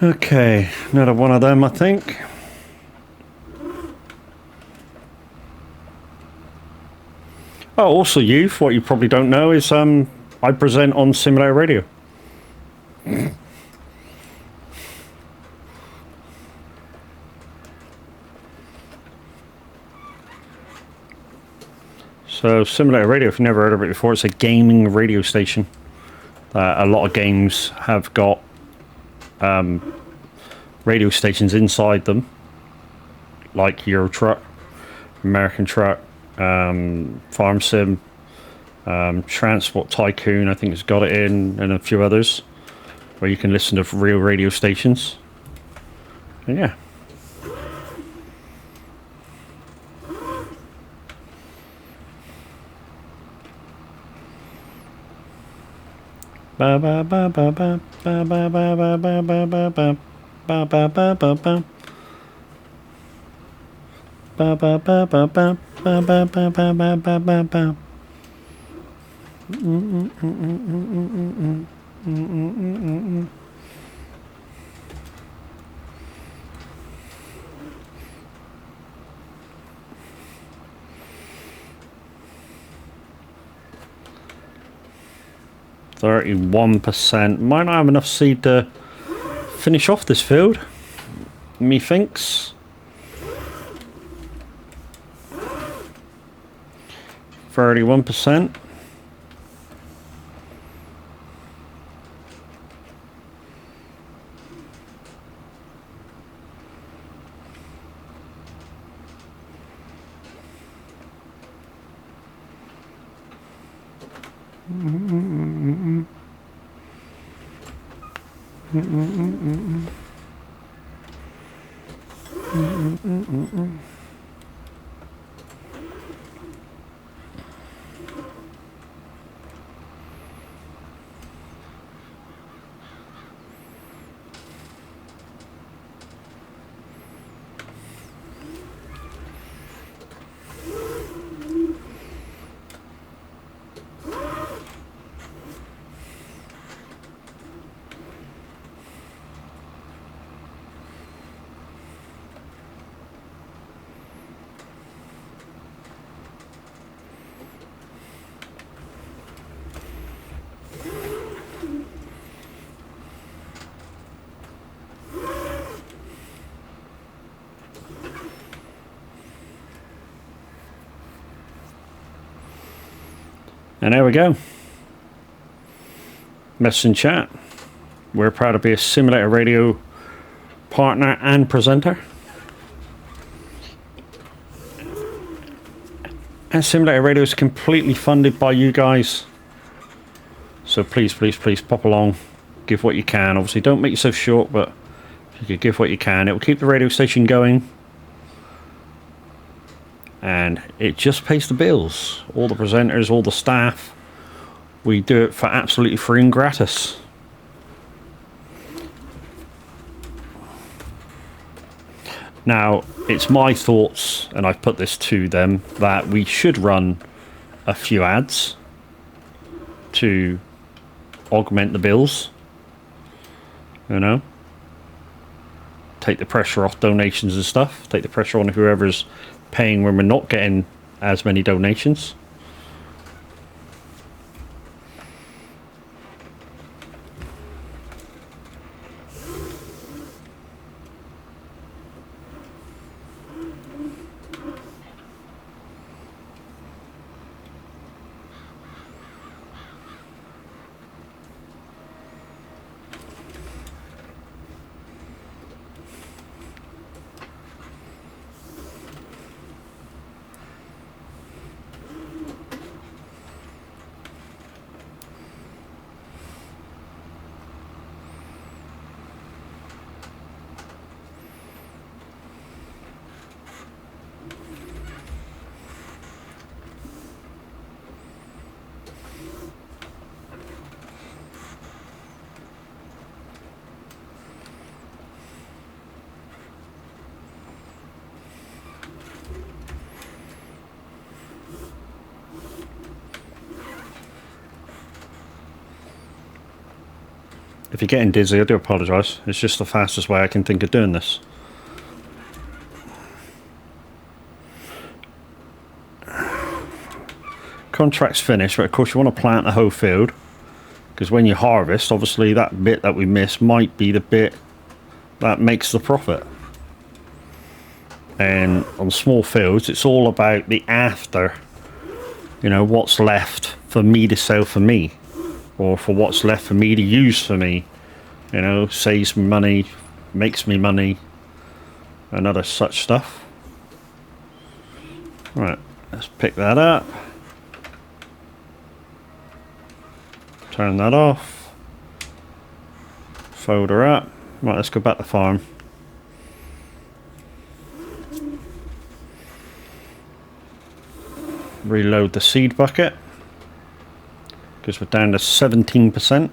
Okay, another one of them, I think. Oh, also, youth, what you probably don't know is I present on Simulator Radio. So, Simulator Radio, if you've never heard of it before, it's a gaming radio station. A lot of games have got radio stations inside them, like Euro Truck, American Truck, Farm Sim, Transport Tycoon, I think it's got it in, and a few others, where you can listen to real radio stations. And yeah. Ba ba ba ba ba ba ba ba ba ba ba ba ba ba ba ba ba ba. Ba ba ba ba ba ba ba ba ba ba ba ba ba. 31%. Might not have enough seed to finish off this field, methinks. 31%. And there we go. Message in chat. We're proud to be a Simulator Radio partner and presenter. And Simulator Radio is completely funded by you guys. So please, please, please pop along. Give what you can. Obviously, don't make yourself short, but if you could give what you can, it will keep the radio station going. And it just pays the bills. All the presenters, all the staff. We do it for absolutely free and gratis. Now, it's my thoughts, and I've put this to them, that we should run a few ads to augment the bills. You know? Take the pressure off donations and stuff. Take the pressure on whoever's paying when we're not getting as many donations. If you're getting dizzy, I do apologise. It's just the fastest way I can think of doing this. Contract's finished, but of course you want to plant the whole field, because when you harvest, obviously that bit that we miss might be the bit that makes the profit. And on small fields, it's all about the after, you know, what's left for me to sell for me, or for what's left for me to use for me, you know, saves me money, makes me money, and other such stuff. Right, let's pick that up. Turn that off. Fold her up. Right, let's go back to farm. Reload the seed bucket, because we're down to 17%.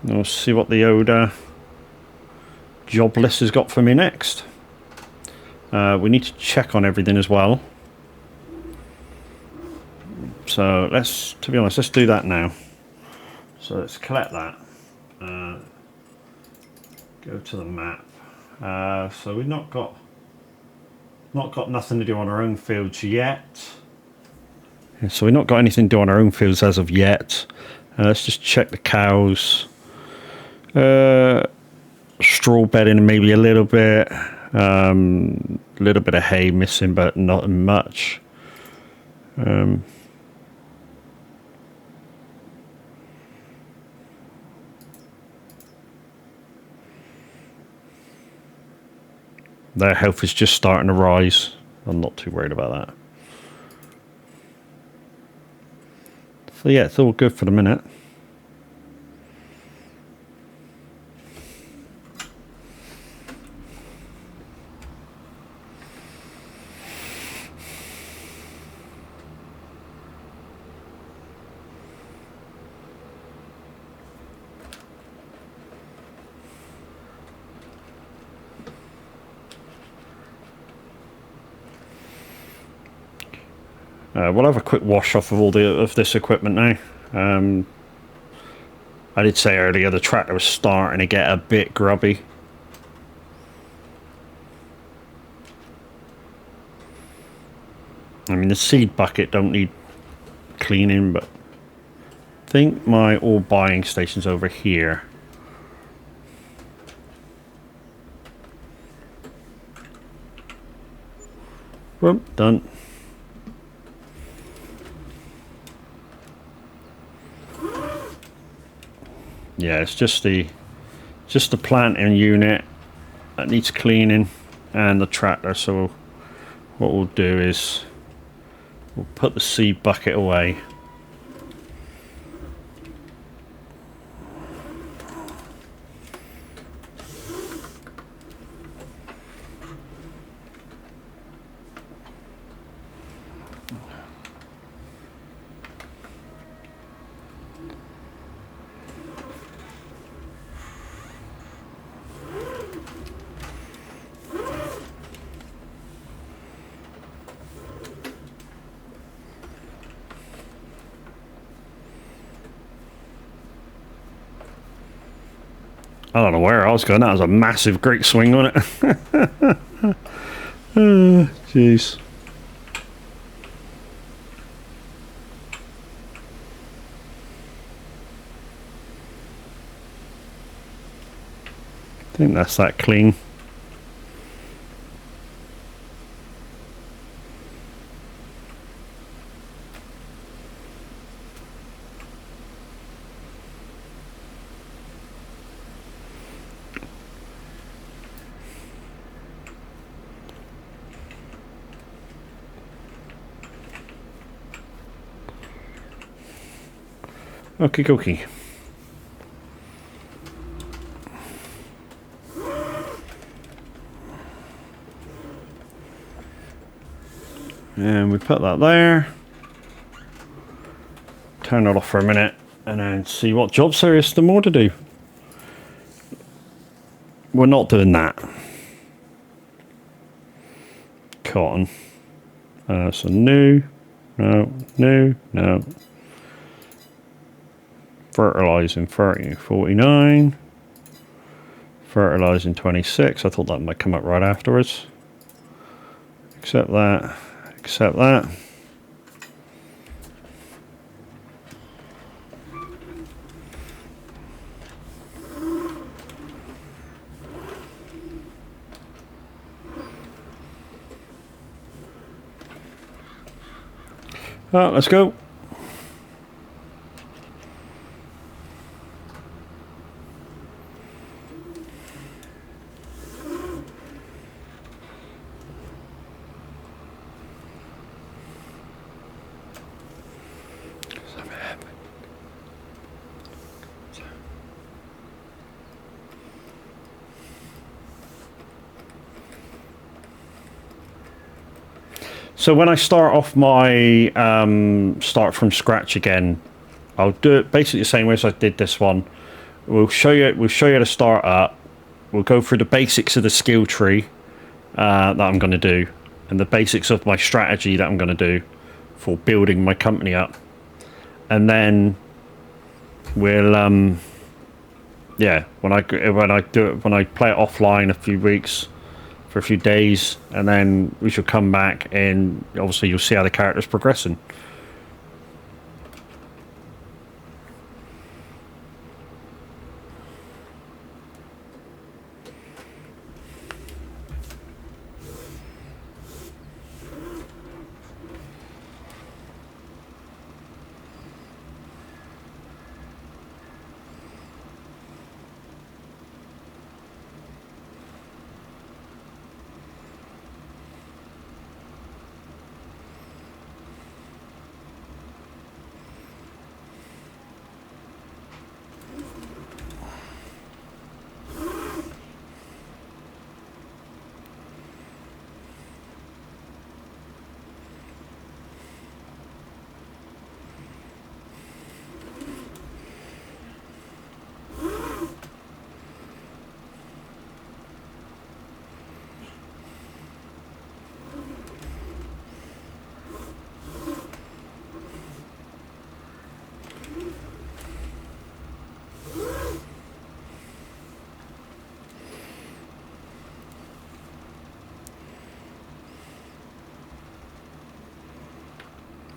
We'll see what the old job list has got for me next. We need to check on everything as well. So let's, to be honest, let's do that now. So let's collect that. Go to the map. So we've not got nothing to do on our own fields yet. So we've not got anything to do on our own fields as of yet. Let's just check the cows. Straw bedding maybe a little bit. Little bit of hay missing, but not much. Their health is just starting to rise. I'm not too worried about that. So yeah, it's all good for the minute. We'll have a quick wash off of all this equipment now. I did say earlier the tractor was starting to get a bit grubby. I mean, the seed bucket don't need cleaning, but I think my ore buying station's over here. Well, done. Yeah, it's just the planting unit that needs cleaning, and the tractor. So what we'll do is we'll put the seed bucket away. I don't know where I was going. That was a massive, great swing on it. Oh, jeez. I think that's that clean. Okie dokie. And we put that there. Turn it off for a minute and then see what jobs there is more to do. We're not doing that. Cotton. So new. No. Fertilizing 30, 49. Fertilizing 26. I thought that might come up right afterwards. Accept that. Accept that. Let's go. So when I start off my start from scratch again, I'll do it basically the same way as I did this one. We'll show you the start up. We'll go through the basics of the skill tree that I'm going to do, and the basics of my strategy that I'm going to do for building my company up, and then we'll yeah, when I play it offline a few weeks, for a few days, and then we should come back and obviously you'll see how the character's progressing.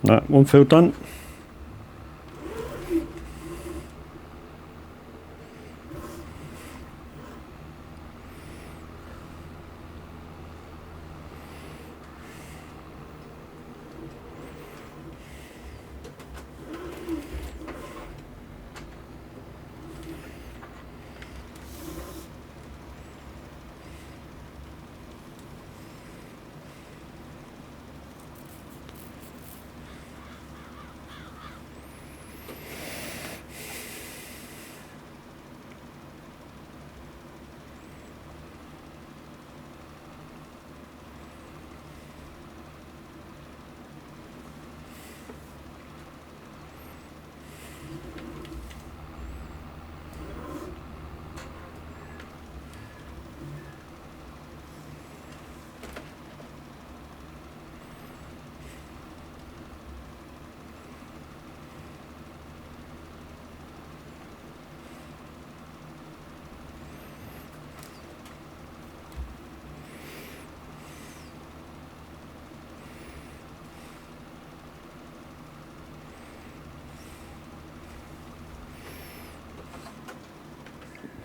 That one field done.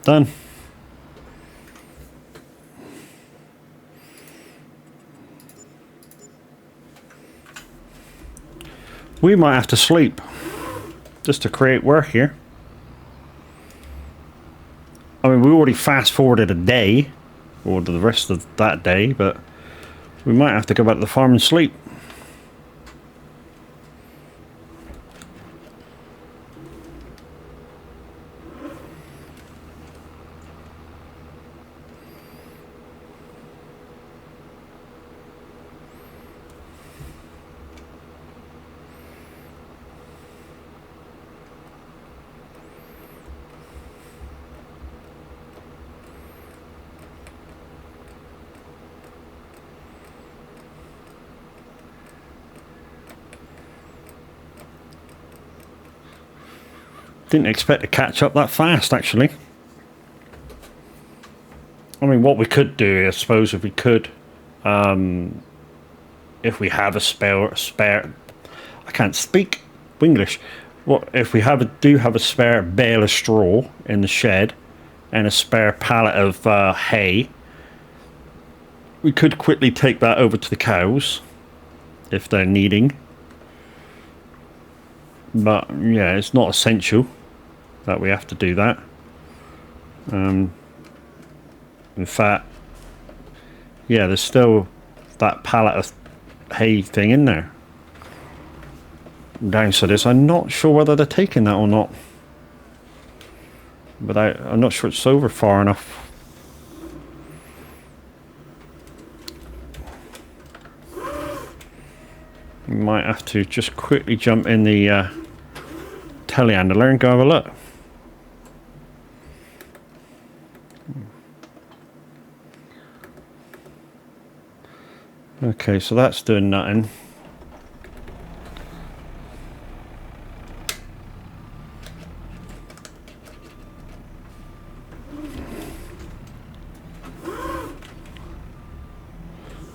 Done. We might have to sleep just to create work here. I mean, we already fast forwarded a day, or the rest of that day, but we might have to go back to the farm and sleep. Didn't expect to catch up that fast, actually. I mean, what we could do, I suppose, if we could, if we have a spare, I can't speak English. What if we do have a spare bale of straw in the shed and a spare pallet of hay? We could quickly take that over to the cows if they're needing. But yeah, it's not essential that we have to do that. In fact, yeah, there's still that pallet of hay thing in there. Down to this, I'm not sure whether they're taking that or not. But I'm not sure it's over far enough. We might have to just quickly jump in the telehandler and go have a look. Okay, so that's doing nothing.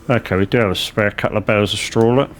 Okay, we do have a spare couple of bales of straw. Look.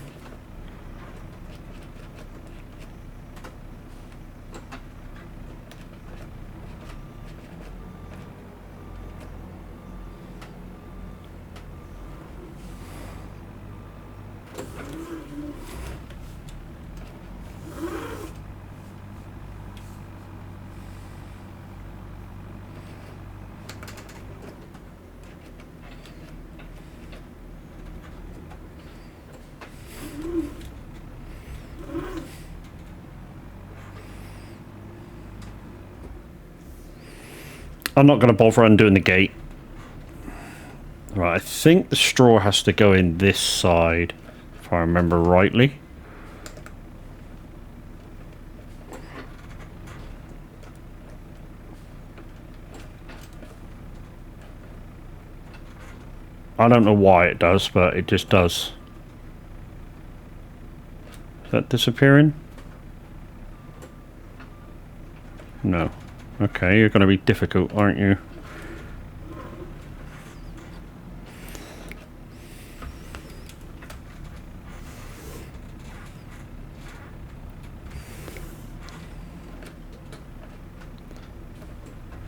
I'm not going to bother undoing the gate. Right, I think the straw has to go in this side, if I remember rightly. I don't know why it does, but it just does. Is that disappearing? No. Okay, you're going to be difficult, aren't you?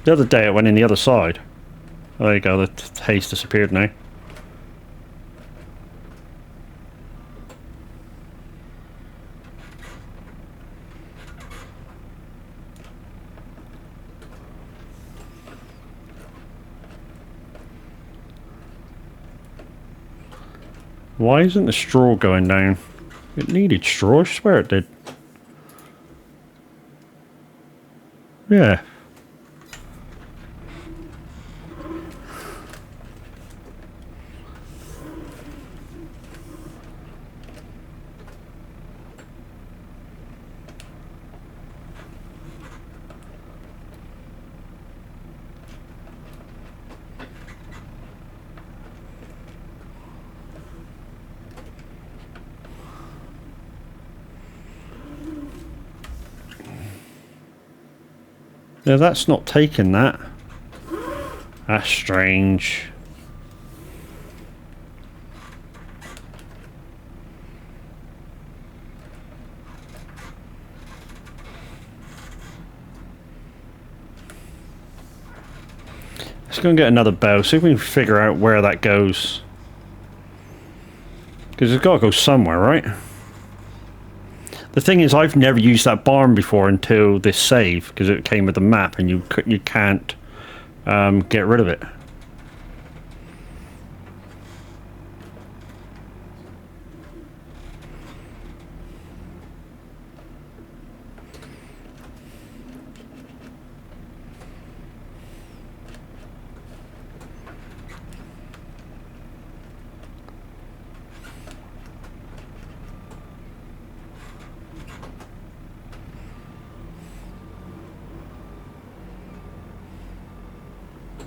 The other day it went in the other side. Oh, there you go, the haze disappeared now. Why isn't the straw going down? It needed straw, I swear it did. Yeah. No, that's not taking that. That's strange. Let's go and get another bow, see if we can figure out where that goes. Because it's got to go somewhere, right? The thing is, I've never used that barn before until this save, because it came with the map, and you can't get rid of it.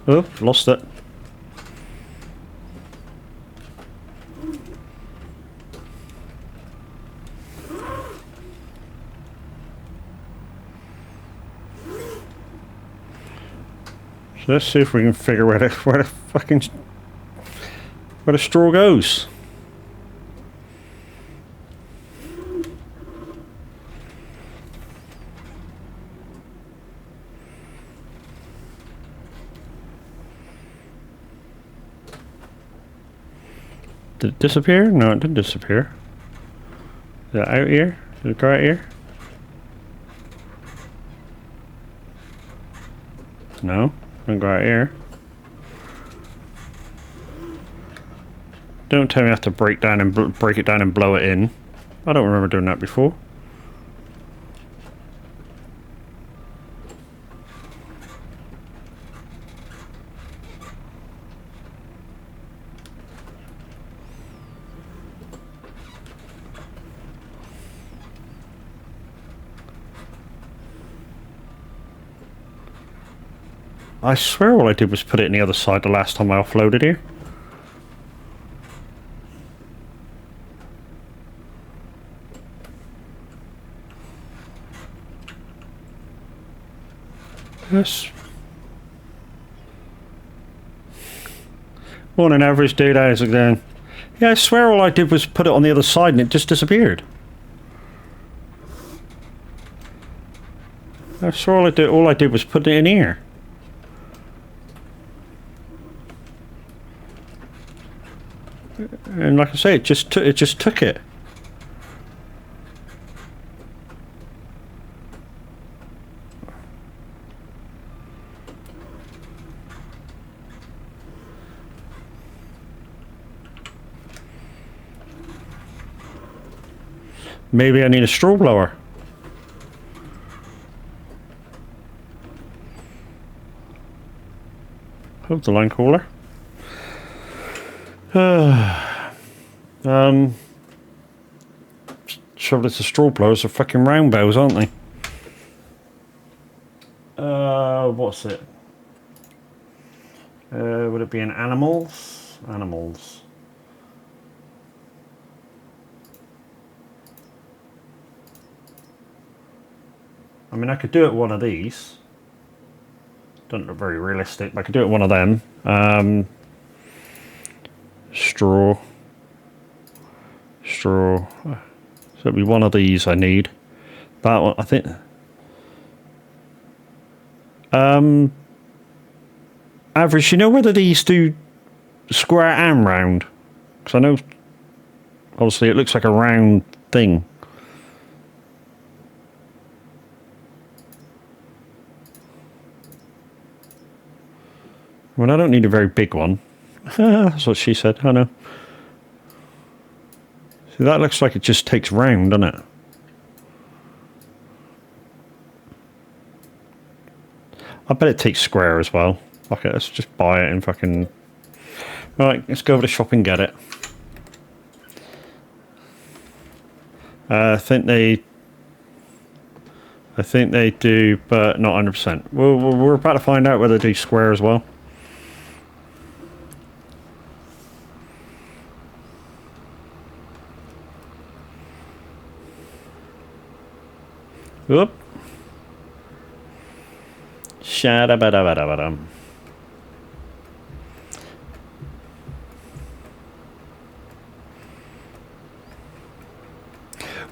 Oh, lost it. So let's see if we can figure where the fucking where the straw goes. Did it disappear? No, it didn't disappear. Is it out here? Did it go out here? No, don't go out here. Don't tell me I have to break it down and blow it in. I don't remember doing that before. I swear all I did was put it in the other side the last time I offloaded here. Yes. What an average day that is again. Yeah, I swear all I did was put it on the other side and it just disappeared. I swear all I did was put it in here. And like I say, it just took it. Maybe I need a straw blower. Hope the line cooler. Trouble is the straw blowers are fucking round bells, aren't they? What's it? Would it be an animals? Animals. I mean, I could do it one of these. Doesn't look very realistic, but I could do it one of them. Straw. So it'll be one of these I need. That one, I think. Average, you know whether these do square and round? Because I know, obviously, it looks like a round thing. Well, I don't need a very big one. That's what she said. I know. See, that looks like it just takes round, doesn't it? I bet it takes square as well. Okay, let's just buy it and fucking... Right, let's go over to the shop and get it. I think they do, but not 100%. We're about to find out whether they do square as well. Whoop. Shada-ba-da-ba-da-ba-dum.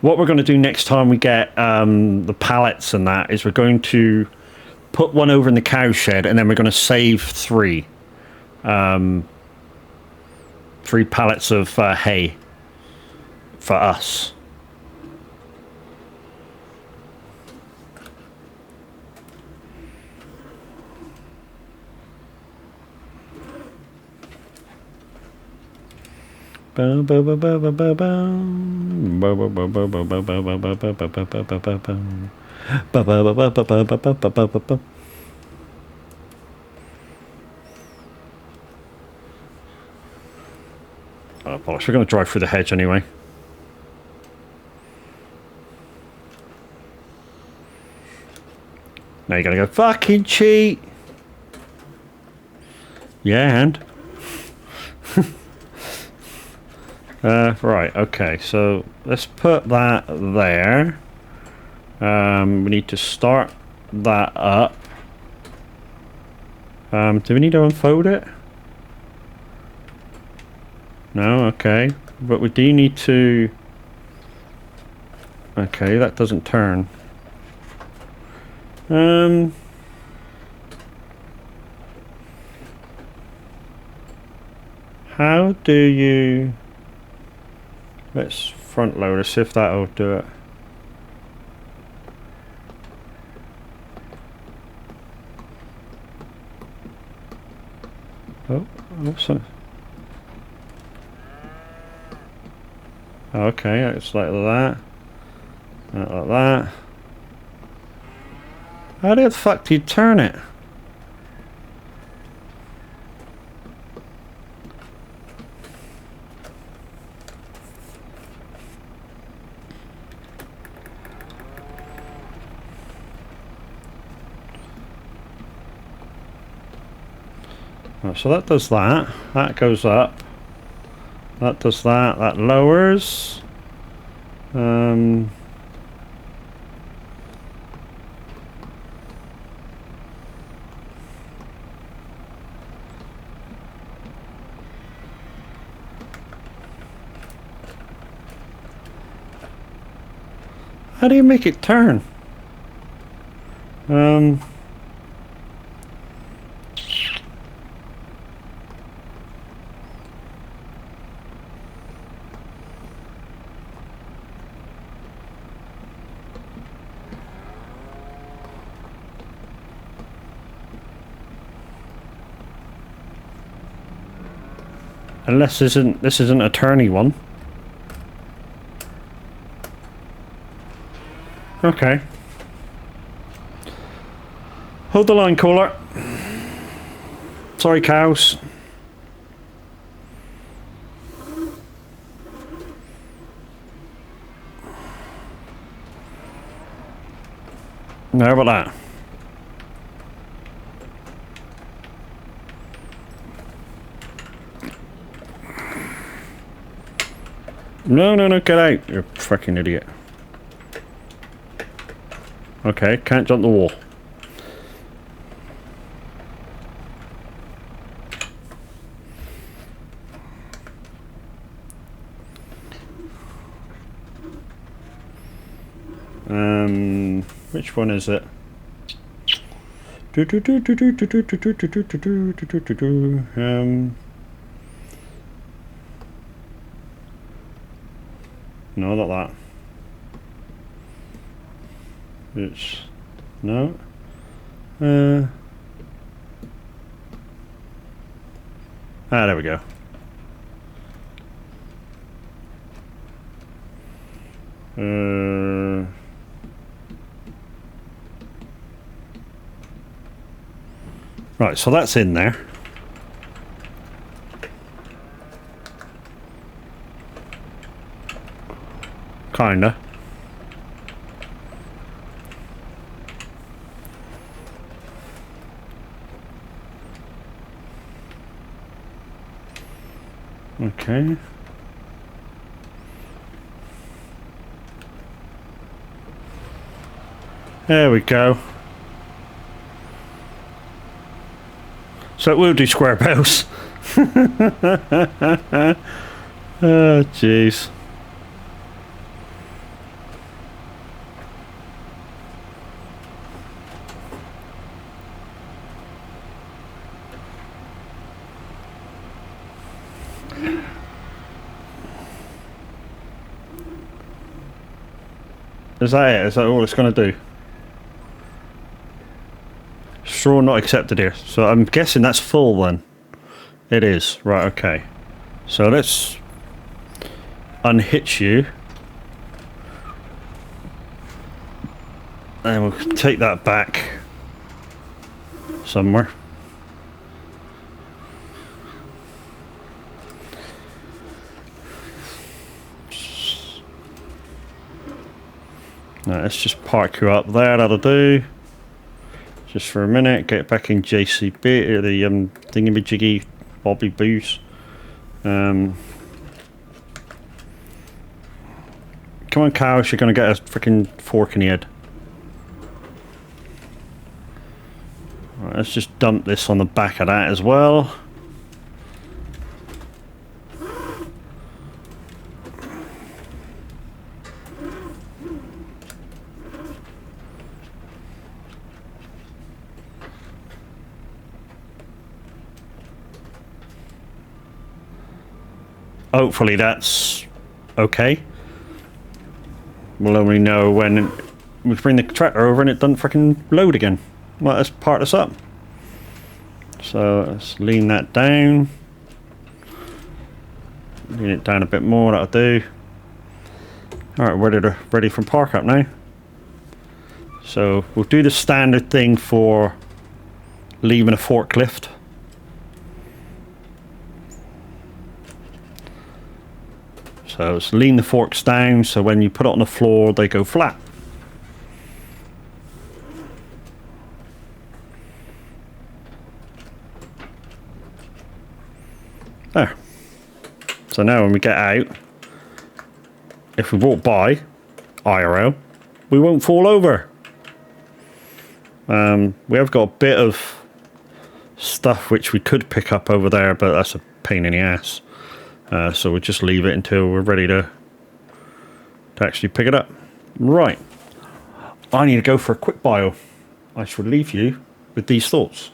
What we're going to do next time we get the pallets and that is we're going to put one over in the cow shed and then we're going to save three. 3 pallets of hay for us. What we're going to drive through the hedge anyway. Now you're going to go, fucking cheat! Yeah, and? Right, okay, so let's put that there. We need to start that up. Do we need to unfold it? No, okay. But we do need to... Okay, that doesn't turn. How do you... Let's front load, see if that'll do it. Oh, awesome. Okay, it's like that. Like that. How the fuck do you turn it? Right, so that does that. That goes up. That does that. That lowers. How do you make it turn? Unless this isn't a turny one. Okay. Hold the line, caller. Sorry, cows. No, how about that? No, no, no, get out, you fucking idiot. Okay, can't jump the wall. Which one is it? No, not that. It's no. There we go. Right, so that's in there. Kinda. Okay. There we go. So it will do square bells. Oh, jeez. Is that it? Is that all it's going to do? Straw not accepted here. So I'm guessing that's full then. It is. Right, okay. So let's unhitch you. And we'll take that back somewhere. Now, let's just park you up there, that'll do. Just for a minute, get back in JCB, or the thingamajiggy bobby boos. Come on, cows, you're gonna get a freaking fork in the head. Right, let's just dump this on the back of that as well. Hopefully that's okay. We'll only know when we bring the tractor over and it doesn't freaking load again. Well, let's part this up. So let's lean that down. Lean it down a bit more, that'll do. Alright, ready for park up now. So we'll do the standard thing for leaving a forklift. So let's lean the forks down so when you put it on the floor they go flat. There. So now when we get out, if we walk by IRL, we won't fall over. We have got a bit of stuff which we could pick up over there, but that's a pain in the ass. So we'll just leave it until we're ready to actually pick it up. Right. I need to go for a quick bio. I shall leave you with these thoughts.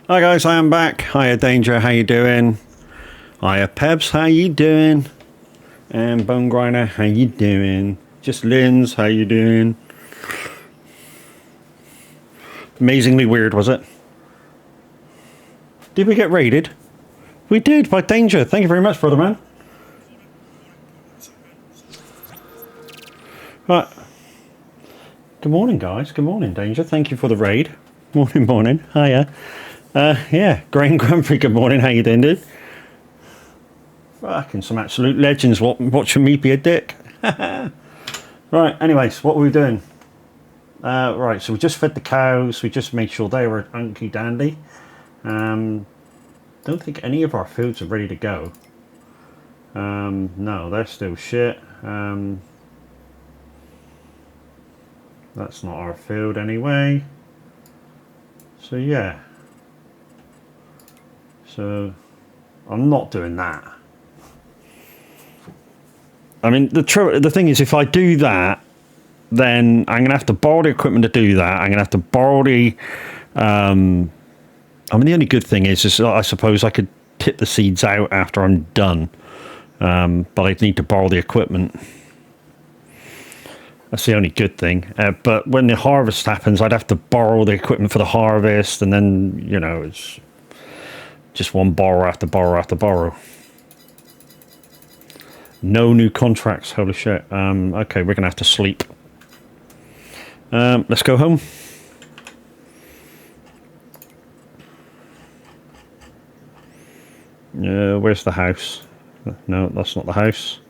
Hi guys, I am back. Hiya Danger, how you doing? Hiya Pebs, how you doing? And Bone Grinder, how you doing? Just Linz, how you doing? Amazingly weird, was it? Did we get raided? We did, by Danger. Thank you very much, brother man. Right. Good morning, guys. Good morning, Danger. Thank you for the raid. Morning, morning. Hiya. Yeah, Grain Grumpy, good morning. How you doing, dude? Fucking some absolute legends watching me be a dick. Right, anyways, what were we doing? Right, so we just fed the cows. We just made sure they were hunky dandy. Don't think any of our foods are ready to go. No, they're still shit. That's not our food anyway. So yeah. So I'm not doing that. I mean, the thing is, if I do that, then I'm going to have to borrow the equipment to do that. I'm going to have to borrow the... I mean, the only good thing is I suppose I could tip the seeds out after I'm done. But I'd need to borrow the equipment. That's the only good thing. But when the harvest happens, I'd have to borrow the equipment for the harvest. And then, you know, it's just one borrow after borrow after borrow. No new contracts. Holy shit. Okay, we're going to have to sleep. Let's go home. Where's the house? No, that's not the house.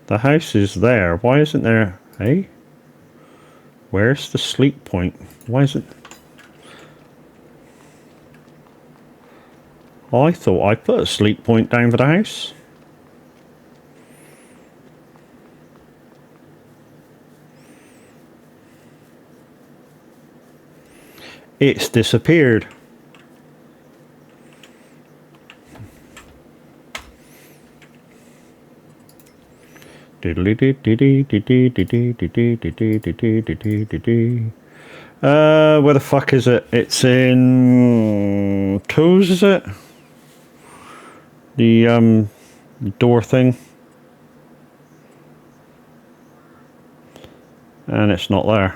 The house is there. Why isn't there... Hey? Where's the sleep point? Why is it... I thought I put a sleep point down for the house. It's disappeared. Where the fuck is it? It's in Toes, is it? The door thing. And it's not there.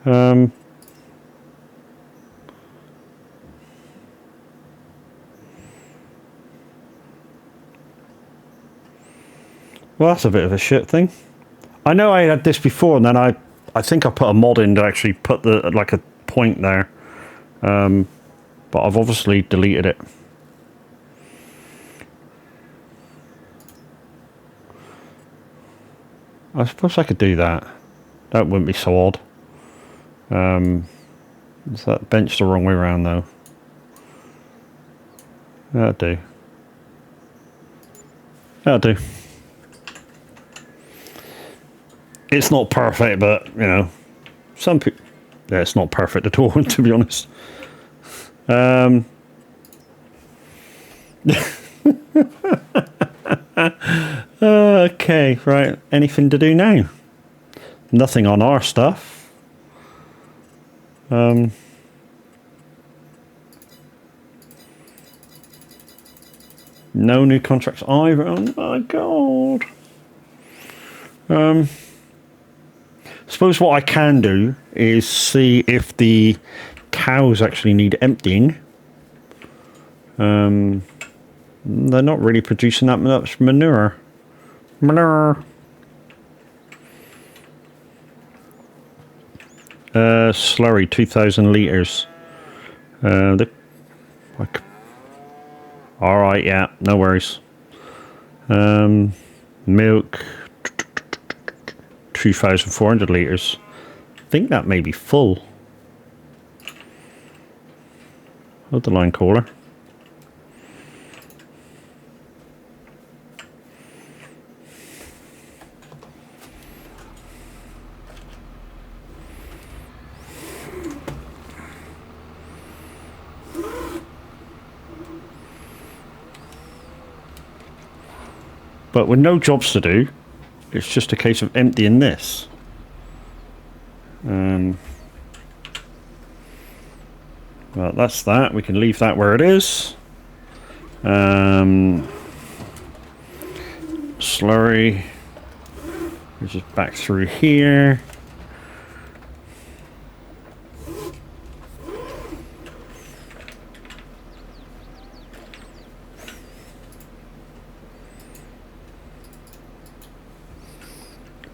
Well, that's a bit of a shit thing. I know I had this before, and then I think I put a mod in to actually put the like a point there, but I've obviously deleted it. I suppose I could do that. That wouldn't be so odd. Is that bench the wrong way around though? That'll do. That'll do. It's not perfect, but, you know, some people... Yeah, it's not perfect at all, to be honest. Okay, right. Anything to do now? Nothing on our stuff. No new contracts either. Oh my god. Suppose what I can do is see if the cows actually need emptying. They're not really producing that much manure. Slurry, 2,000 litres. Alright, yeah, no worries. Milk, 2,400 litres. I think that may be full. Hold the line caller. But with no jobs to do, it's just a case of emptying this. Well, that's that. We can leave that where it is. Slurry. We're just back through here.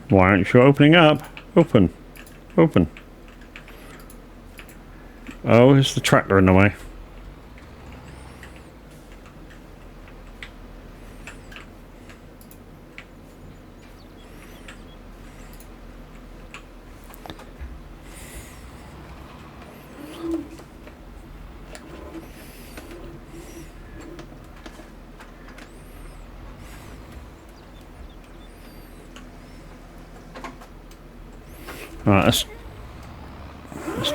Why aren't you opening up? Open. Open. Oh, is the tractor in the way? Right, let's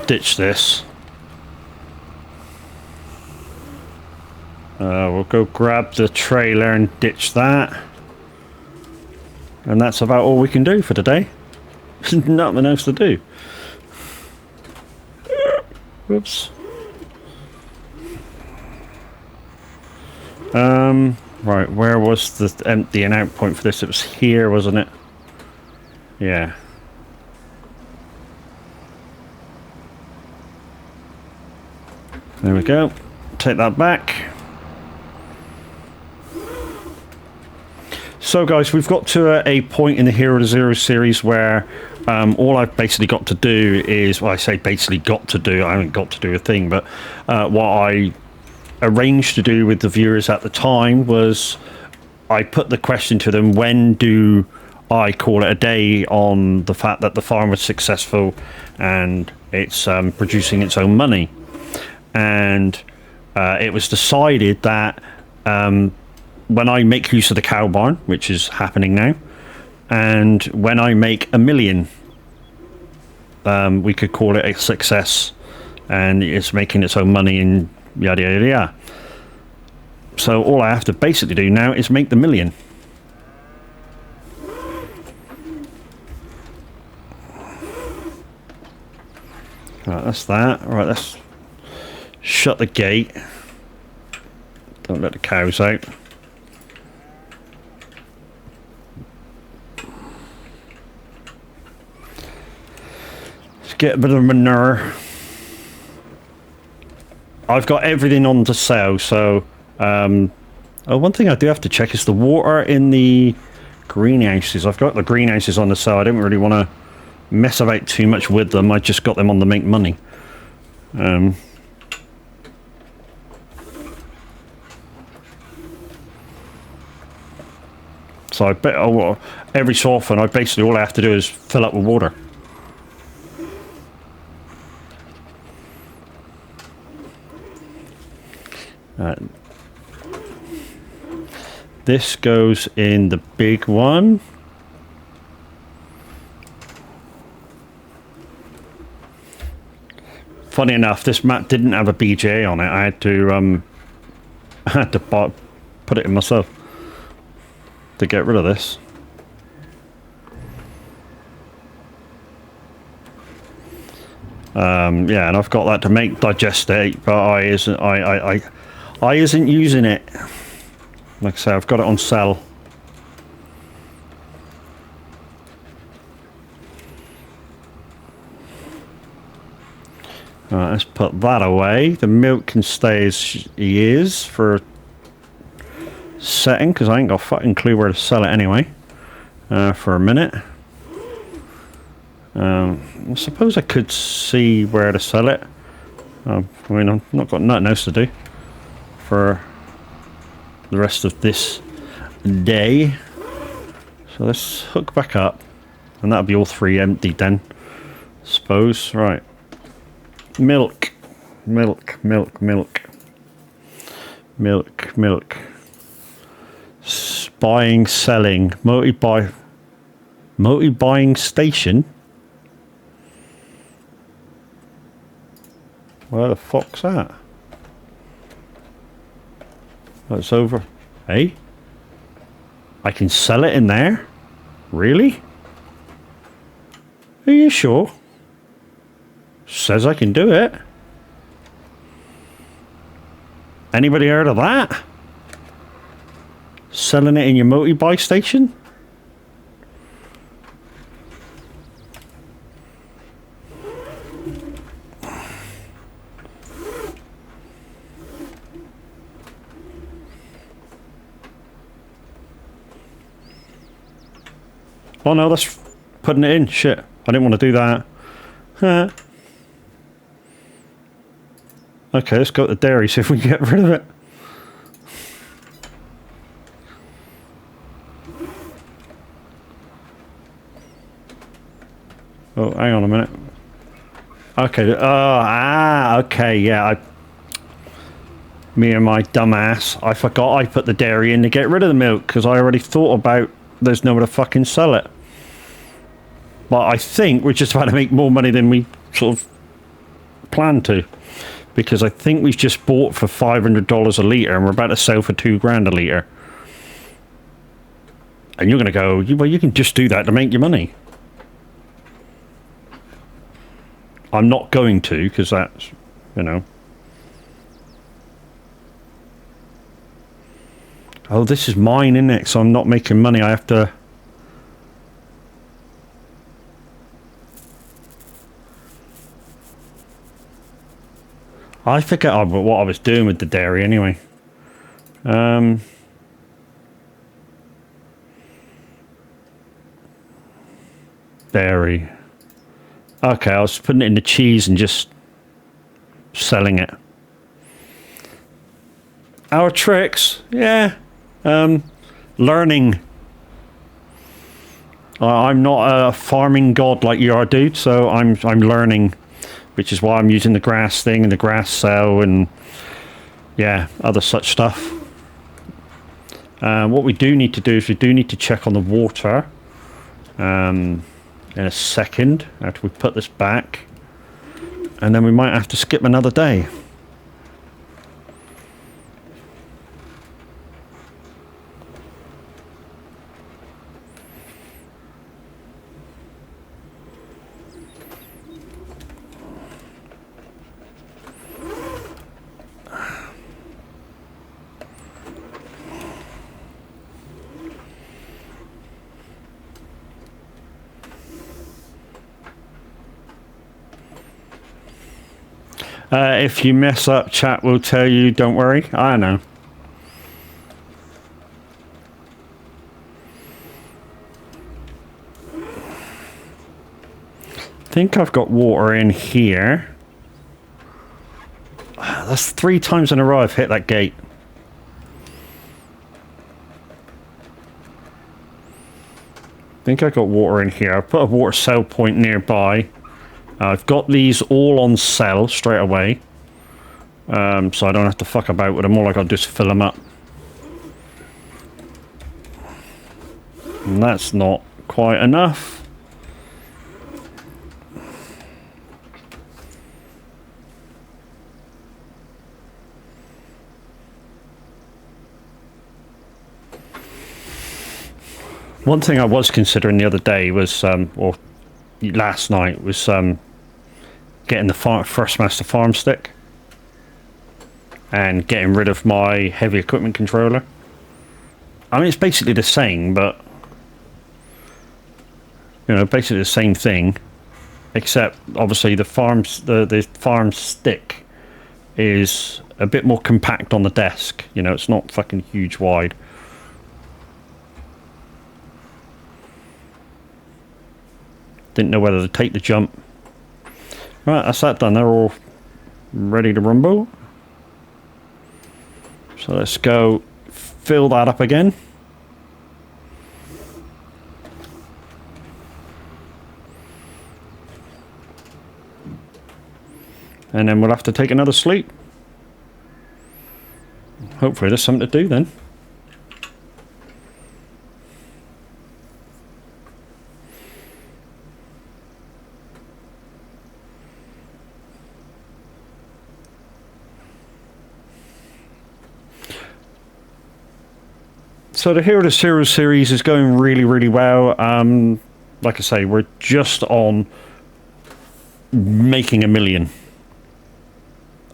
ditch this. We'll go grab the trailer and ditch that. And that's about all we can do for today. Nothing else to do. Whoops. Right, where was the emptying out point for this? It was here, wasn't it? Yeah. There we go. Take that back. So guys, we've got to a point in the Hero to Zero series where all I've basically got to do is, well, I say basically got to do, I haven't got to do a thing, but what I arranged to do with the viewers at the time was I put the question to them, when do I call it a day on the fact that the farm was successful and it's producing its own money? And it was decided that when I make use of the cow barn, which is happening now, and when I make 1 million, we could call it a success, and it's making its own money and yada yada yada. So all I have to basically do now is make the 1 million. Right, that's that. Right, let's shut the gate. Don't let the cows out. Let's get a bit of manure. I've got everything on to sell, so oh, one thing I do have to check is the water in the greenhouses. I've got the greenhouses on the sale. I don't really want to mess about too much with them. I just got them on to make money. So I bet every so often, I basically all I have to do is fill up with water. This goes in the big one. Funny enough, this map didn't have a BGA on it. I had to put it in myself to get rid of this. Yeah, and I've got that to make digestate, but I isn't using it. Like I say, I've got it on sell. Alright, let's put that away. The milk can stay as it is for setting, because I ain't got a fucking clue where to sell it anyway. For a minute. I suppose I could see where to sell it. I mean, I've not got nothing else to do for the rest of this day. So let's hook back up, and that'll be all three empty then, I suppose. Right. Milk. Milk, milk, milk. Milk, milk. Buying, selling. Multi-buying station? Where the fuck's that? Oh, it's over. Hey? I can sell it in there? Really? Are you sure? Says I can do it. Anybody heard of that? Selling it in your motorbike station? Oh no, that's putting it in. Shit. I didn't want to do that. Huh. Okay, let's go to the dairy, see if we can get rid of it. Oh, hang on a minute. Okay, okay, yeah. Me and my dumbass, I forgot I put the dairy in to get rid of the milk, because I already thought about there's nowhere to fucking sell it. But I think we're just about to make more money than we sort of planned to. Because I think we've just bought for $500 a litre and we're about to sell for $2,000 a litre. And you're going to go, well, you can just do that to make your money. I'm not going to, because that's, you know. Oh, this is mine, isn't it? So I'm not making money. I have to... I forget what I was doing with the dairy anyway. Dairy. Okay, I was putting it in the cheese and just selling it. Our tricks, yeah. Learning. I'm not a farming god like you are, dude. So I'm learning, which is why I'm using the grass thing and the grass cell and yeah, other such stuff. What we do need to do is we do need to check on the water. In a second after we put this back, and then we might have to skip another day. If you mess up, chat will tell you, don't worry. I know. I think I've got water in here. That's 3 times in a row I've hit that gate. I think I got water in here. I've put a water cell point nearby. I've got these all on sell straight away. So I don't have to fuck about with them. All I got to do is fill them up. And that's not quite enough. One thing I was considering the other day was, or last night, was getting the First Master farm stick and getting rid of my heavy equipment controller. I mean, it's basically the same, but you know, basically the same thing, except obviously the farm stick is a bit more compact on the desk. You know, it's not fucking huge wide. Didn't know whether to take the jump. Right, that's that done. They're all ready to rumble. So let's go fill that up again. And then we'll have to take another sleep. Hopefully there's something to do then. So the Hero to Zero series is going really, really well. Like I say, we're just on making $1 million.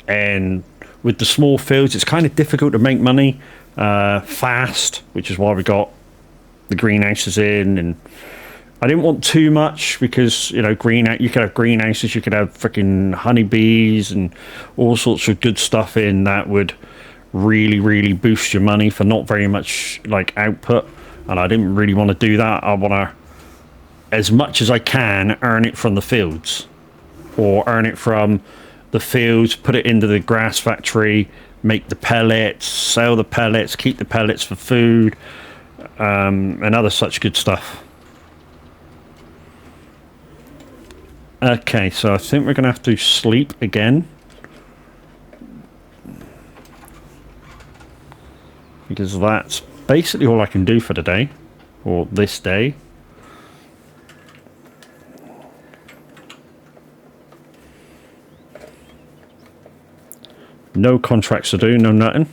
And with the small fields, it's kind of difficult to make money fast, which is why we got the greenhouses in. And I didn't want too much because, you know, you could have greenhouses, you could have freaking honeybees and all sorts of good stuff in that would really, really boost your money for not very much like output. And I didn't really want to do that. I want to, as much as I can, earn it from the fields, or earn it from the fields, put it into the grass factory, make the pellets, sell the pellets, keep the pellets for food, and other such good stuff. Okay, so I think we're going to have to sleep again. Because that's basically all I can do for today. Or this day. No contracts to do, no nothing.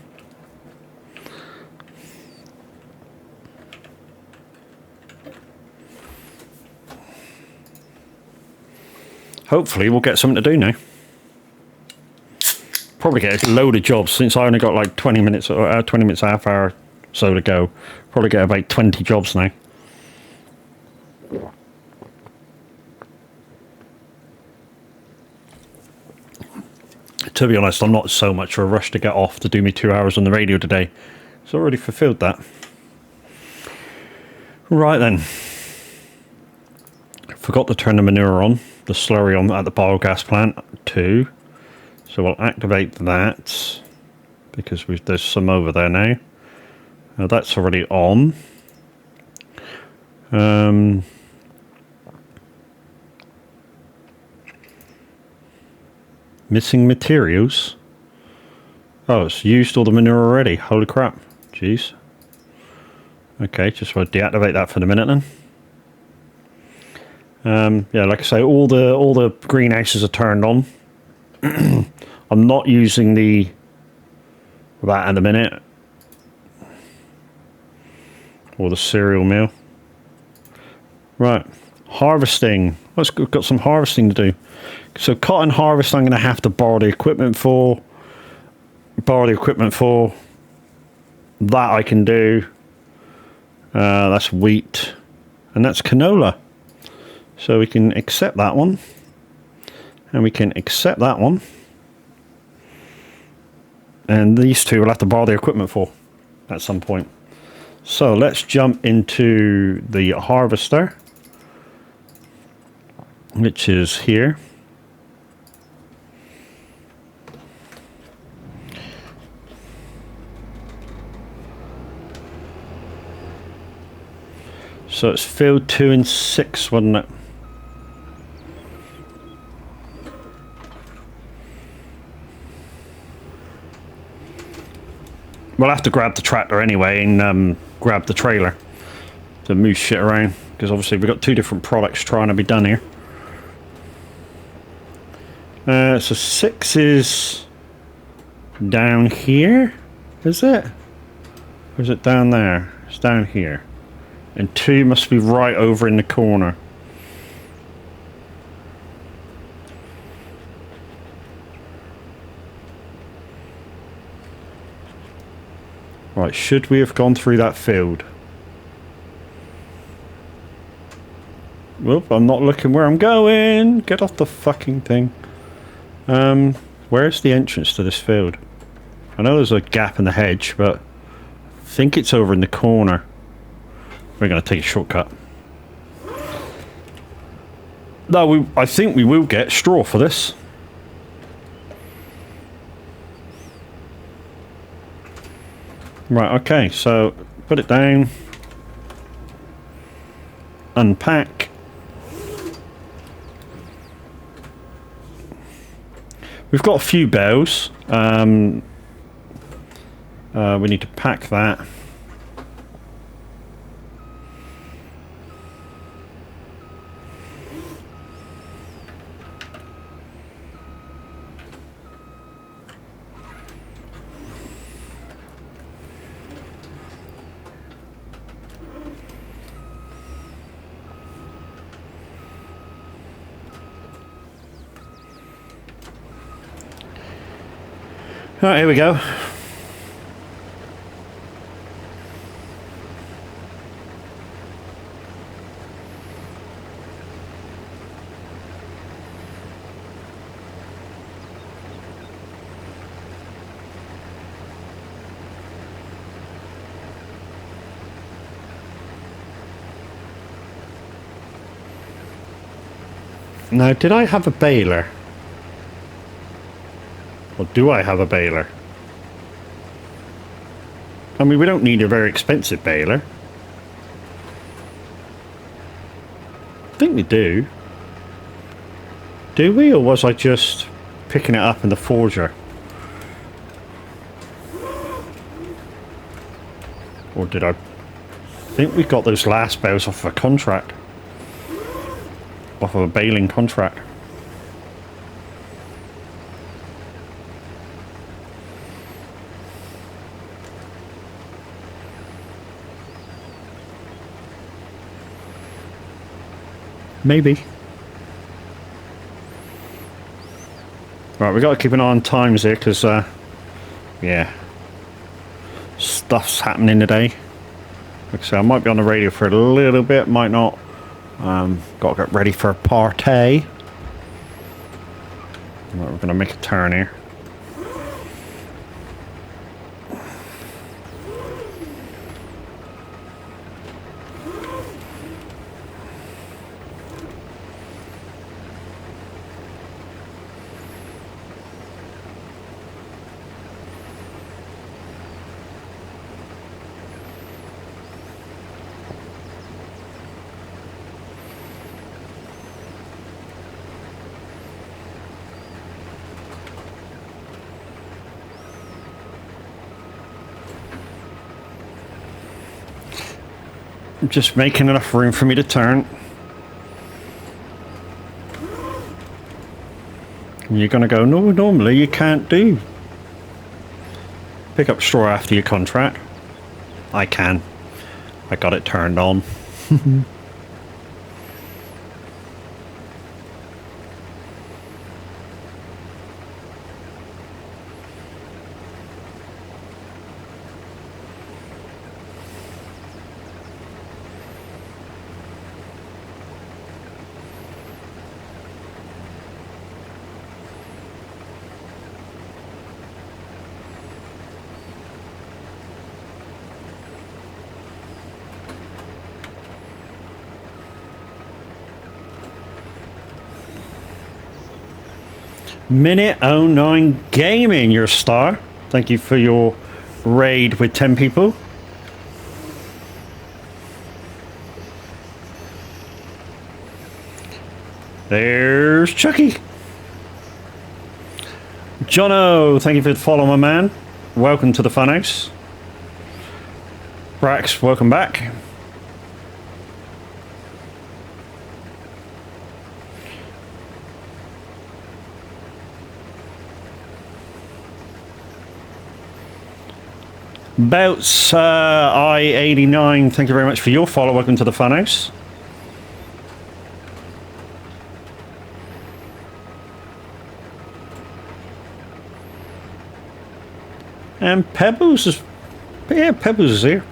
Hopefully we'll get something to do now. Probably get a load of jobs since I only got like 20 minutes, half hour so to go. Probably get about 20 jobs now. To be honest, I'm not so much of a rush to get off to do me 2 hours on the radio today. It's already fulfilled that. Right then. Forgot to turn the manure on, the slurry on at the biogas plant too. So we'll activate that because there's some over there now. Now that's already on. Missing materials. Oh, it's used all the manure already. Holy crap. Jeez. Okay, just want to deactivate that for the minute then. Yeah, like I say, all the greenhouses are turned on. I'm not using that at the minute, or the cereal mill. Right, harvesting. We've got some harvesting to do. So cotton harvest, I'm going to have to borrow the equipment for. That I can do. That's wheat, and that's canola. So we can accept that one. And we can accept that one. And these two we'll have to borrow the equipment for at some point. So let's jump into the harvester, which is here. So it's field 2 and 6, wasn't it? We'll have to grab the tractor anyway and grab the trailer to move shit around, because obviously we've got 2 different products trying to be done here. So 6 is down here, is it? Or is it down there? It's down here. And 2 must be right over in the corner. Right, should we have gone through that field? Whoop, I'm not looking where I'm going. Get off the fucking thing. Where's the entrance to this field? I know there's a gap in the hedge, but I think it's over in the corner. We're going to take a shortcut. No, I think we will get straw for this. Right, okay, so put it down. Unpack. We've got a few bales. We need to pack that. Alright, here we go. Now, did I have a baler? Or do I have a baler? I mean, we don't need a very expensive baler. I think we do. Do we? Or was I just picking it up in the forger? Or did I think we got those last bales off of a contract? Off of a baling contract. Maybe. Right, we got to keep an eye on times here because, yeah, stuff's happening today. Like I say, I might be on the radio for a little bit, might not. Got to get ready for a party. Right, we're going to make a turn here. Just making enough room for me to turn. And you're gonna go, no, normally you can't do. Pick up straw after your contract. I can. I got it turned on. Minute 09 Gaming, your star. Thank you for your raid with 10 people. There's Chucky. Jono, thank you for the follow, my man. Welcome to the funhouse. Brax, welcome back. Bouts I89, thank you very much for your follow. Welcome to the funhouse. And Pebbles is, yeah, Pebbles is here.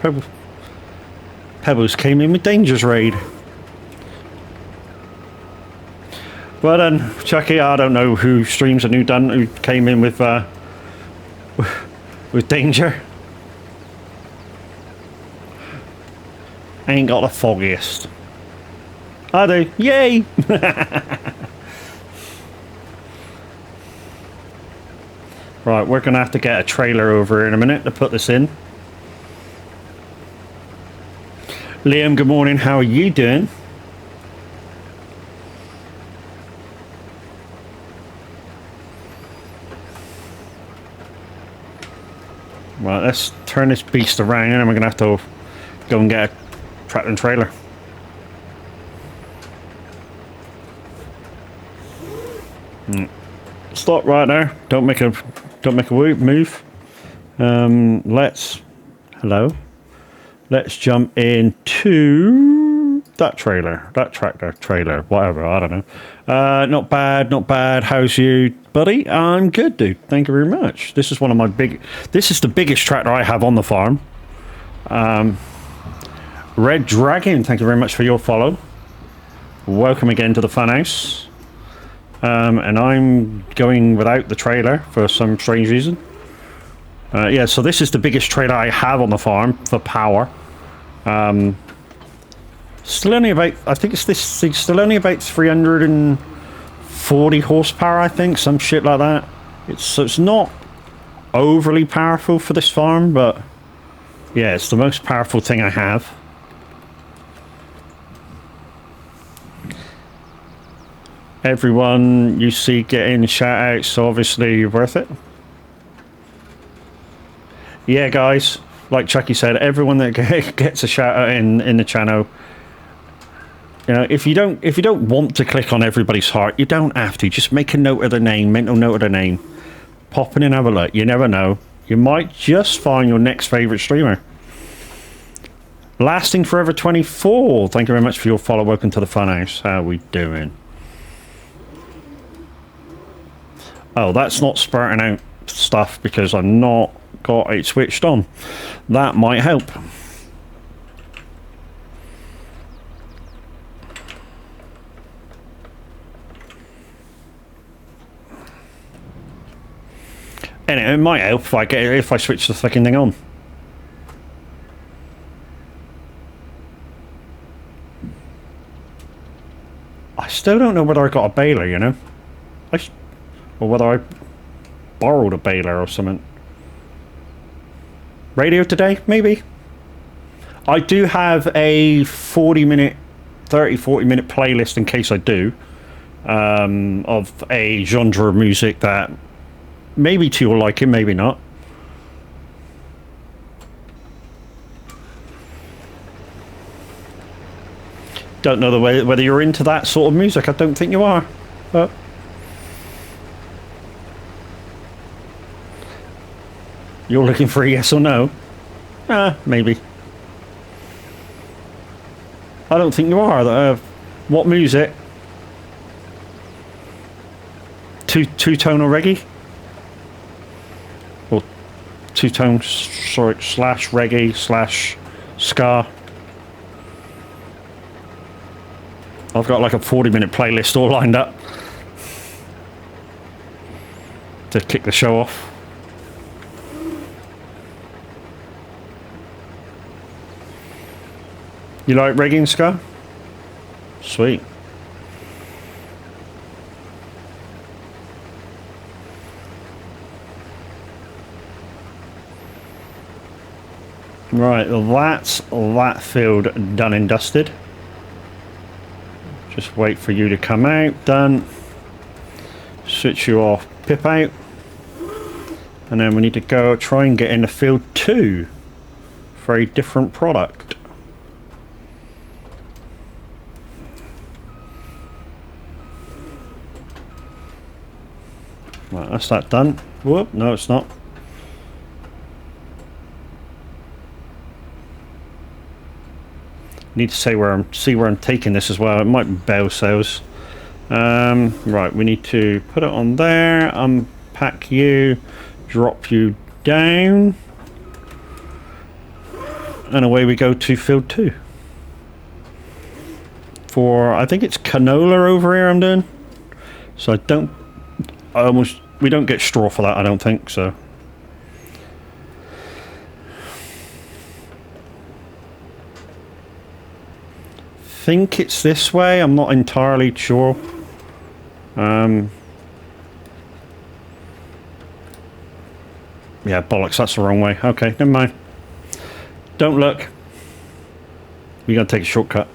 Pebbles came in with Danger's raid. Well done, Chucky. I don't know who streams and who came in with Danger. Ain't got the foggiest. I do. Yay! Right, we're going to have to get a trailer over in a minute to put this in. Liam, good morning. How are you doing? Right, let's turn this beast around and we're going to have to go and get a tractor and trailer. Stop right there. Don't make a move. Let's jump into that trailer, that tractor trailer, whatever, I don't know. Not bad, not bad. How's you, buddy? I'm good, dude. Thank you very much. This is one of my this is the biggest tractor I have on the farm. Red Dragon, thank you very much for your follow. Welcome again to the funhouse. And I'm going without the trailer for some strange reason. Yeah, so this is the biggest trailer I have on the farm for power. Still only about, I think it's this thing, still only about 340 horsepower, I think, some shit like that. It's not overly powerful for this farm, but yeah, it's the most powerful thing I have. Everyone you see getting shout outs, so obviously worth it. Yeah, guys, like Chucky said, everyone that gets a shout out in the channel, you know, if you don't want to click on everybody's heart, you don't have to. Just make a note of their name, mental note of their name. Pop in and have a look. You never know. You might just find your next favourite streamer. Lasting Forever 24. Thank you very much for your follow. Welcome to the funhouse. How are we doing? Oh, that's not spurting out stuff because I've not got it switched on. That might help. And it might help if I switch the fucking thing on. I still don't know whether I got a baler, you know, or whether I borrowed a baler or something. Radio today, maybe. I do have a 40 minute playlist in case I do, of a genre of music that maybe two will like it, maybe not. Don't know whether you're into that sort of music. I don't think you are, but you're looking for a yes or no? Maybe. I don't think you are. What music? Two-tone or reggae? Or two-tone, sorry, slash reggae slash ska. I've got like a 40-minute playlist all lined up to kick the show off. You like reggae and ska? Sweet. Right, well that's that field done and dusted. Just wait for you to come out. Done. Switch you off, pip out. And then we need to go try and get into field 2 for a different product. Right, that's that done. Whoop, no it's not. Need to see where I'm taking this as well. It might be bell sales. Right, we need to put it on there, unpack you, drop you down, and away we go to field 2. For I think it's canola over here I'm doing. So we don't get straw for that, I don't think so. Think it's this way, I'm not entirely sure. Yeah, bollocks, that's the wrong way. Okay, never mind. Don't look. We gotta take a shortcut.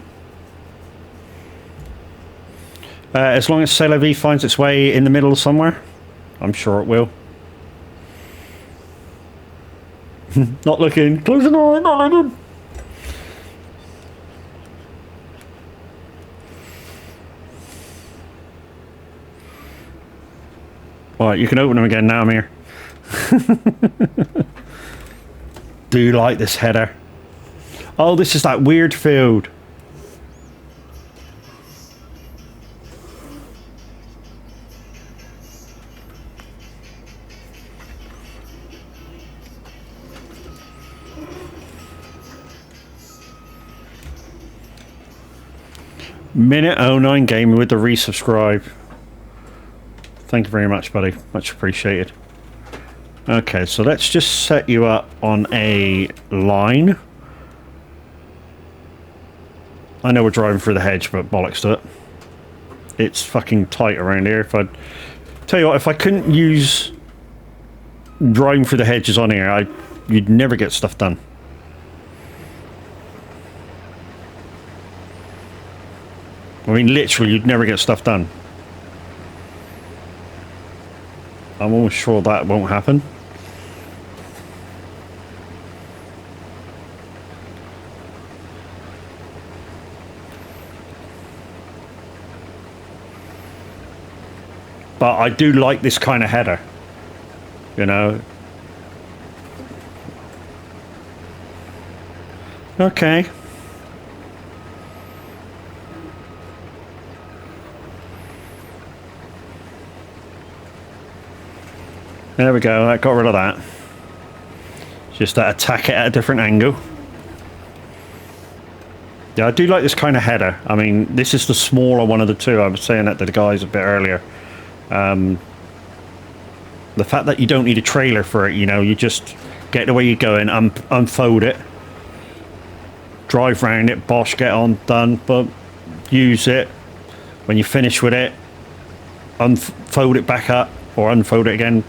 As long as C'est La Vie finds its way in the middle somewhere, I'm sure it will. Not looking. Close an eye, not looking. Alright, you can open them again now, I'm here. Do you like this header? Oh, this is that weird field. Minute 09 Gaming with the resubscribe. Thank you very much, buddy. Much appreciated. Okay, so let's just set you up on a line. I know we're driving through the hedge, but bollocks to it. It's fucking tight around here. If I tell you what, if I couldn't use driving through the hedges on here, you'd never get stuff done. I mean, literally, you'd never get stuff done. I'm almost sure that won't happen. But I do like this kind of header, you know. Okay. There we go, that got rid of that. Just to attack it at a different angle. Yeah, I do like this kind of header. I mean, this is the smaller one of the two. I was saying that to the guys a bit earlier. The fact that you don't need a trailer for it, you know, you just get the way you're going, unfold it, drive round it, bosh, get on, done, but use it. When you finish with it, unfold it back up, or unfold it again,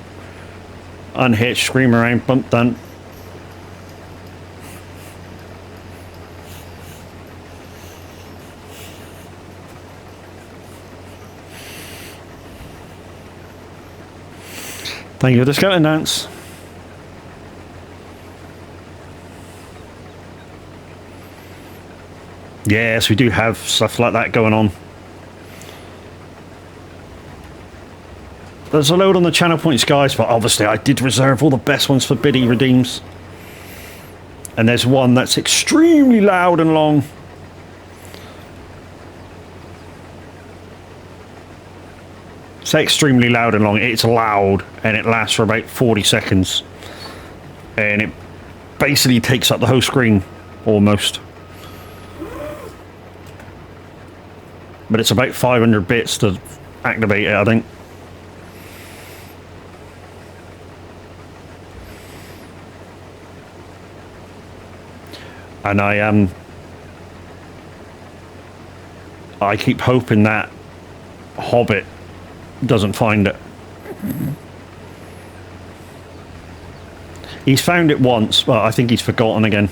unhitch, scream around, bump, done. Thank you for the scouting dance. Yes, we do have stuff like that going on. There's a load on the channel points, guys, but obviously I did reserve all the best ones for Biddy redeems. And there's one that's extremely loud and long. Say extremely loud and long. It's loud and it lasts for about 40 seconds. And it basically takes up the whole screen, almost. But it's about 500 bits to activate it, I think. And I keep hoping that Hobbit doesn't find it. He's found it once, but I think he's forgotten again.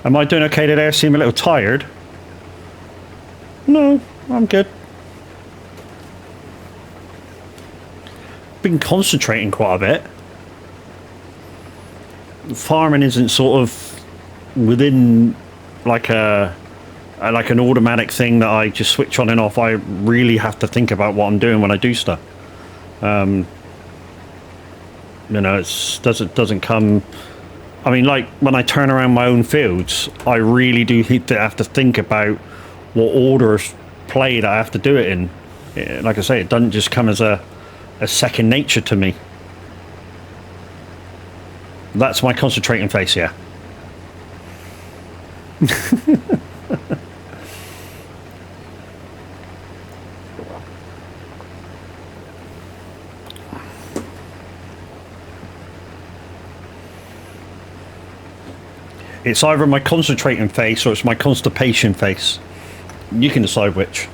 Am I doing okay today? I seem a little tired. No, I'm good. Been concentrating quite a bit. Farming isn't sort of within like an automatic thing that I just switch on and off. I really have to think about what I'm doing when I do stuff. You know, it doesn't come. I mean, like, when I turn around my own fields, I really do have to think about what order of play that I have to do it in. Like I say, it doesn't just come as a second nature to me. That's my concentrating face, yeah. It's either my concentrating face or it's my constipation face. You can decide which.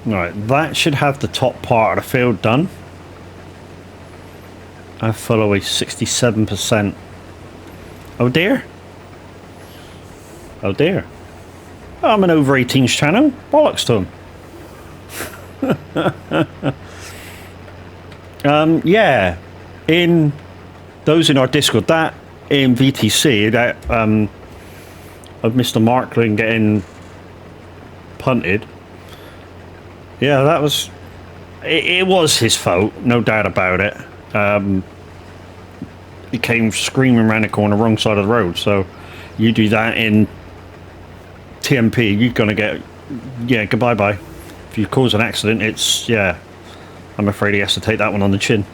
Right, that should have the top part of the field done. I follow a 67%. Oh dear. Oh dear. I'm an over 18s channel. Bollocks to them. Yeah. In those in our Discord, that in VTC, that of Mr. Markland getting punted. Yeah, that was... It was his fault, no doubt about it. He came screaming around the corner, wrong side of the road. So you do that in TMP, you're gonna get... Yeah, goodbye bye. If you cause an accident, it's... Yeah, I'm afraid he has to take that one on the chin.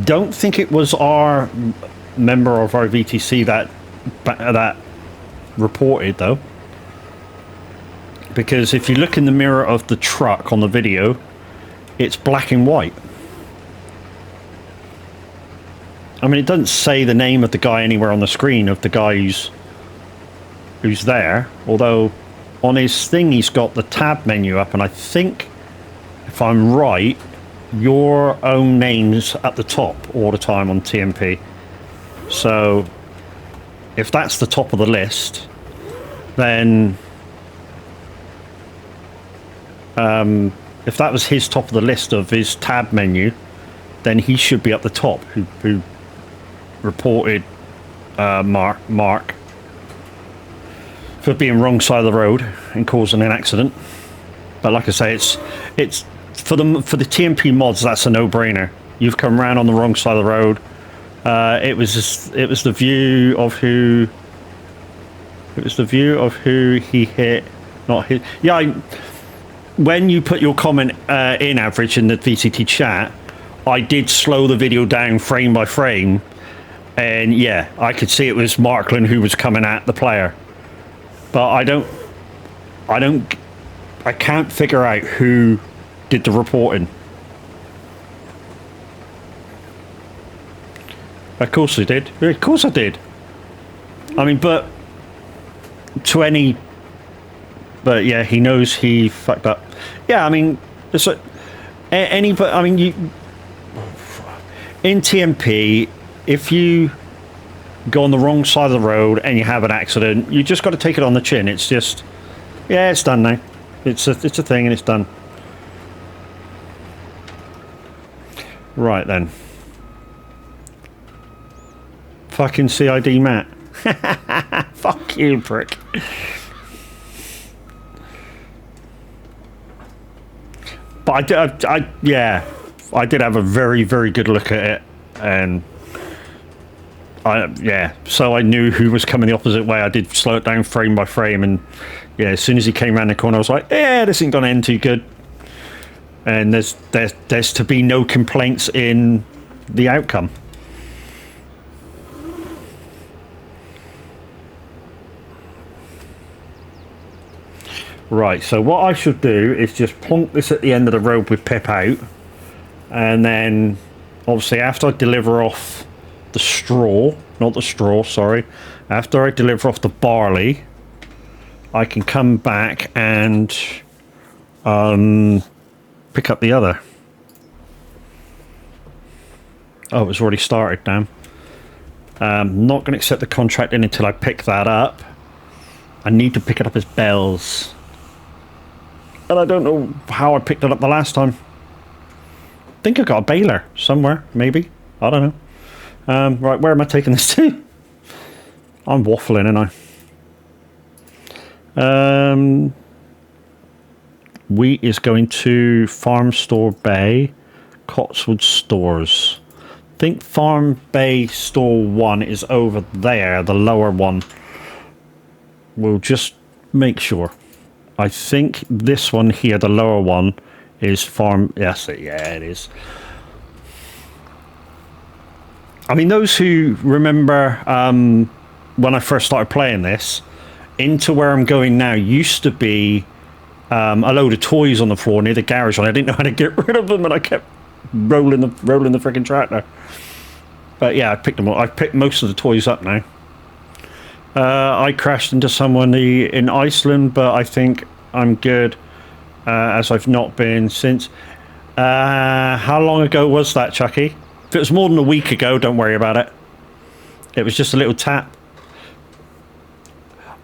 Don't think it was our member of our VTC that reported, though, because if you look in the mirror of the truck on the video, it's black and white. I mean, it doesn't say the name of the guy anywhere on the screen of the guy who's there, although on his thing he's got the tab menu up, and I think, if I'm right, your own name's at the top all the time on TMP. So if that's the top of the list, then if that was his top of the list of his tab menu, then he should be at the top, who reported Mark for being wrong side of the road and causing an accident. But like I say, it's for the TMP mods, that's a no-brainer. You've come around on the wrong side of the road. It was the view of who he hit, not hit. Yeah, when you put your comment in average in the VCT chat, I did slow the video down frame by frame, and yeah, I could see it was Markland who was coming at the player. But I can't figure out who did the reporting. Of course I did. Of course I did. I mean, but yeah, he knows he fucked up. Yeah, I mean, it's like but I mean, you in TMP, if you go on the wrong side of the road and you have an accident, you just got to take it on the chin. It's just, yeah, it's done now. It's a thing and it's done. Right then. Fucking CID Matt. Fuck you, prick. But yeah, I did have a very, very good look at it, and yeah, so I knew who was coming the opposite way. I did slow it down frame by frame, and yeah, as soon as he came around the corner, I was like, yeah, this ain't gonna end too good. And there's to be no complaints in the outcome. Right, so what I should do is just plonk this at the end of the road with Pip out, and then obviously after I deliver off the straw, not the straw, sorry, after I deliver off the barley, I can come back and pick up the other. Oh, it's already started, damn. Not going to accept the contract in until I pick that up. I need to pick it up as bells. And I don't know how I picked it up the last time. I think I got a baler somewhere, maybe. I don't know. Right, where am I taking this to? I'm waffling, aren't I? Wheat is going to Farm Store Bay, Cotswold Stores. I think Farm Bay Store 1 is over there, the lower one. We'll just make sure. I think this one here, the lower one, is Farm... Yes, yeah, it is. I mean, those who remember when I first started playing this, into where I'm going now used to be a load of toys on the floor near the garage, and I didn't know how to get rid of them, and I kept rolling the freaking tractor. But yeah, I picked them up. I've picked most of the toys up now. I crashed into someone in Iceland, but I think I'm good, as I've not been since. How long ago was that, Chucky? If it was more than a week ago, don't worry about it. It was just a little tap.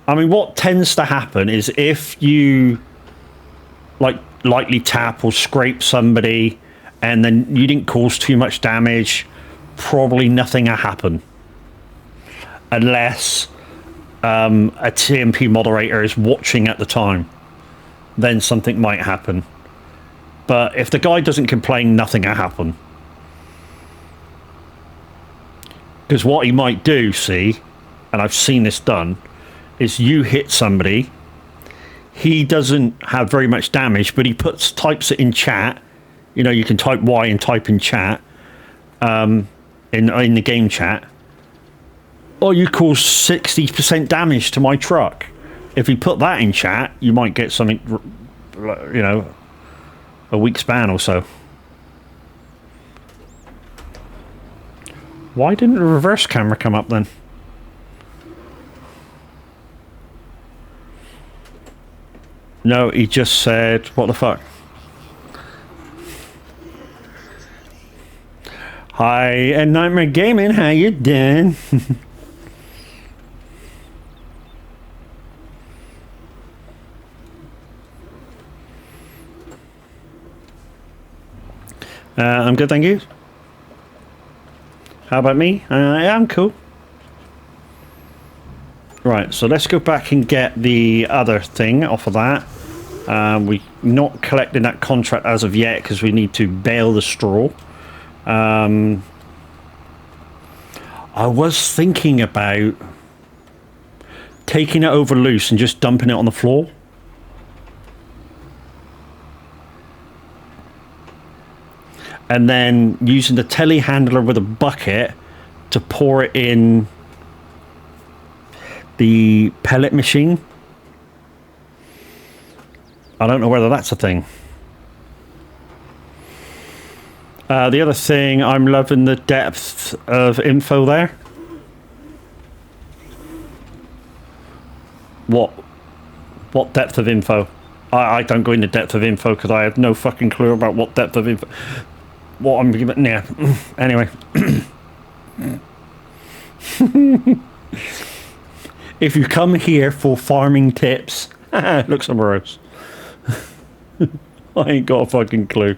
I mean, what tends to happen is if you like lightly tap or scrape somebody and then you didn't cause too much damage, probably nothing will happen. Unless a TMP moderator is watching at the time, then something might happen. But if the guy doesn't complain, nothing will happen. Because what he might do, see, and I've seen this done, is you hit somebody, he doesn't have very much damage, but he types it in chat. You know, you can type Y and type in chat, in the game chat. Oh, you caused 60% damage to my truck. If you put that in chat, you might get something, you know, a week's ban or so. Why didn't the reverse camera come up then? No, he just said, what the fuck? Hi, and Nightmare Gaming, how you doing? I'm good, thank you. How about me? Yeah, I'm cool. Right, so let's go back and get the other thing off of that. We're not collecting that contract as of yet because we need to bale the straw. I was thinking about taking it over loose and just dumping it on the floor. And then using the telehandler with a bucket to pour it in the pellet machine. I don't know whether that's a thing. The other thing, I'm loving the depth of info there. What depth of info? I don't go into depth of info because I have no fucking clue about what depth of info. What I'm giving, yeah. Anyway. If you come here for farming tips, look somewhere else. I ain't got a fucking clue.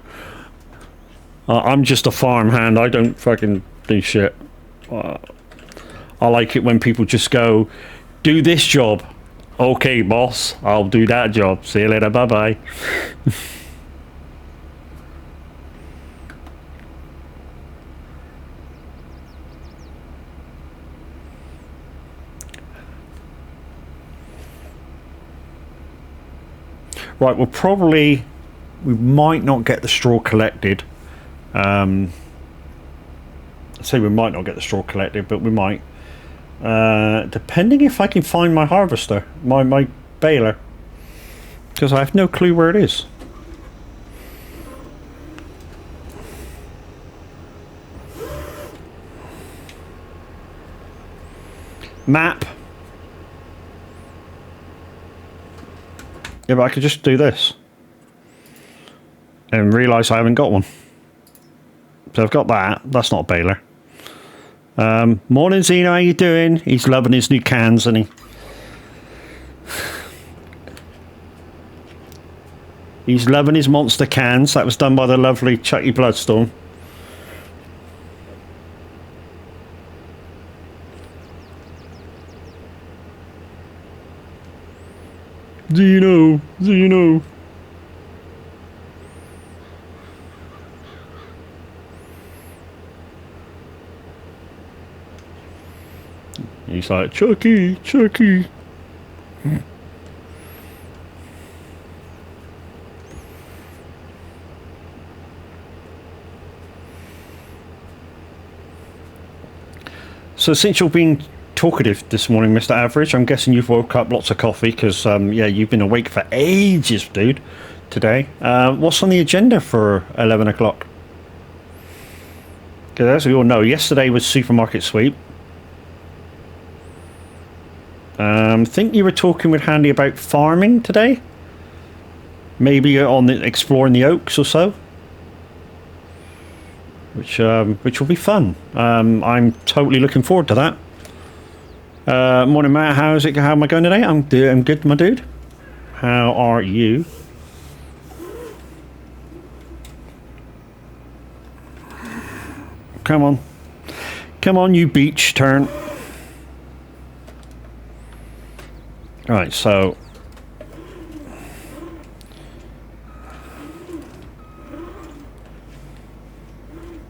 I'm just a farmhand. I don't fucking do shit. I like it when people just go, do this job. Okay, boss, I'll do that job. See you later, bye-bye. Right, we might not get the straw collected. I say we might not get the straw collected, but we might. Depending if I can find my harvester, my baler. Because I have no clue where it is. Map. Yeah, but I could just do this. And realise I haven't got one. So I've got that. That's not a baler. Morning, Zeno. How you doing? He's loving his new cans, isn't he? He's loving his monster cans. That was done by the lovely Chucky Bloodstorm. Zeno. He's like, Chucky. So since you're being talkative this morning, Mr. Average, I'm guessing you've woke up lots of coffee because, yeah, you've been awake for ages, dude, today. What's on the agenda for 11 o'clock? Because as we all know, yesterday was supermarket sweep. Think you were talking with Handy about farming today? Maybe on the, exploring the oaks or so? Which will be fun. I'm totally looking forward to that. Morning, Matt. How am I going today? I'm good, my dude. How are you? Come on. Come on, you beach turn. Right, so...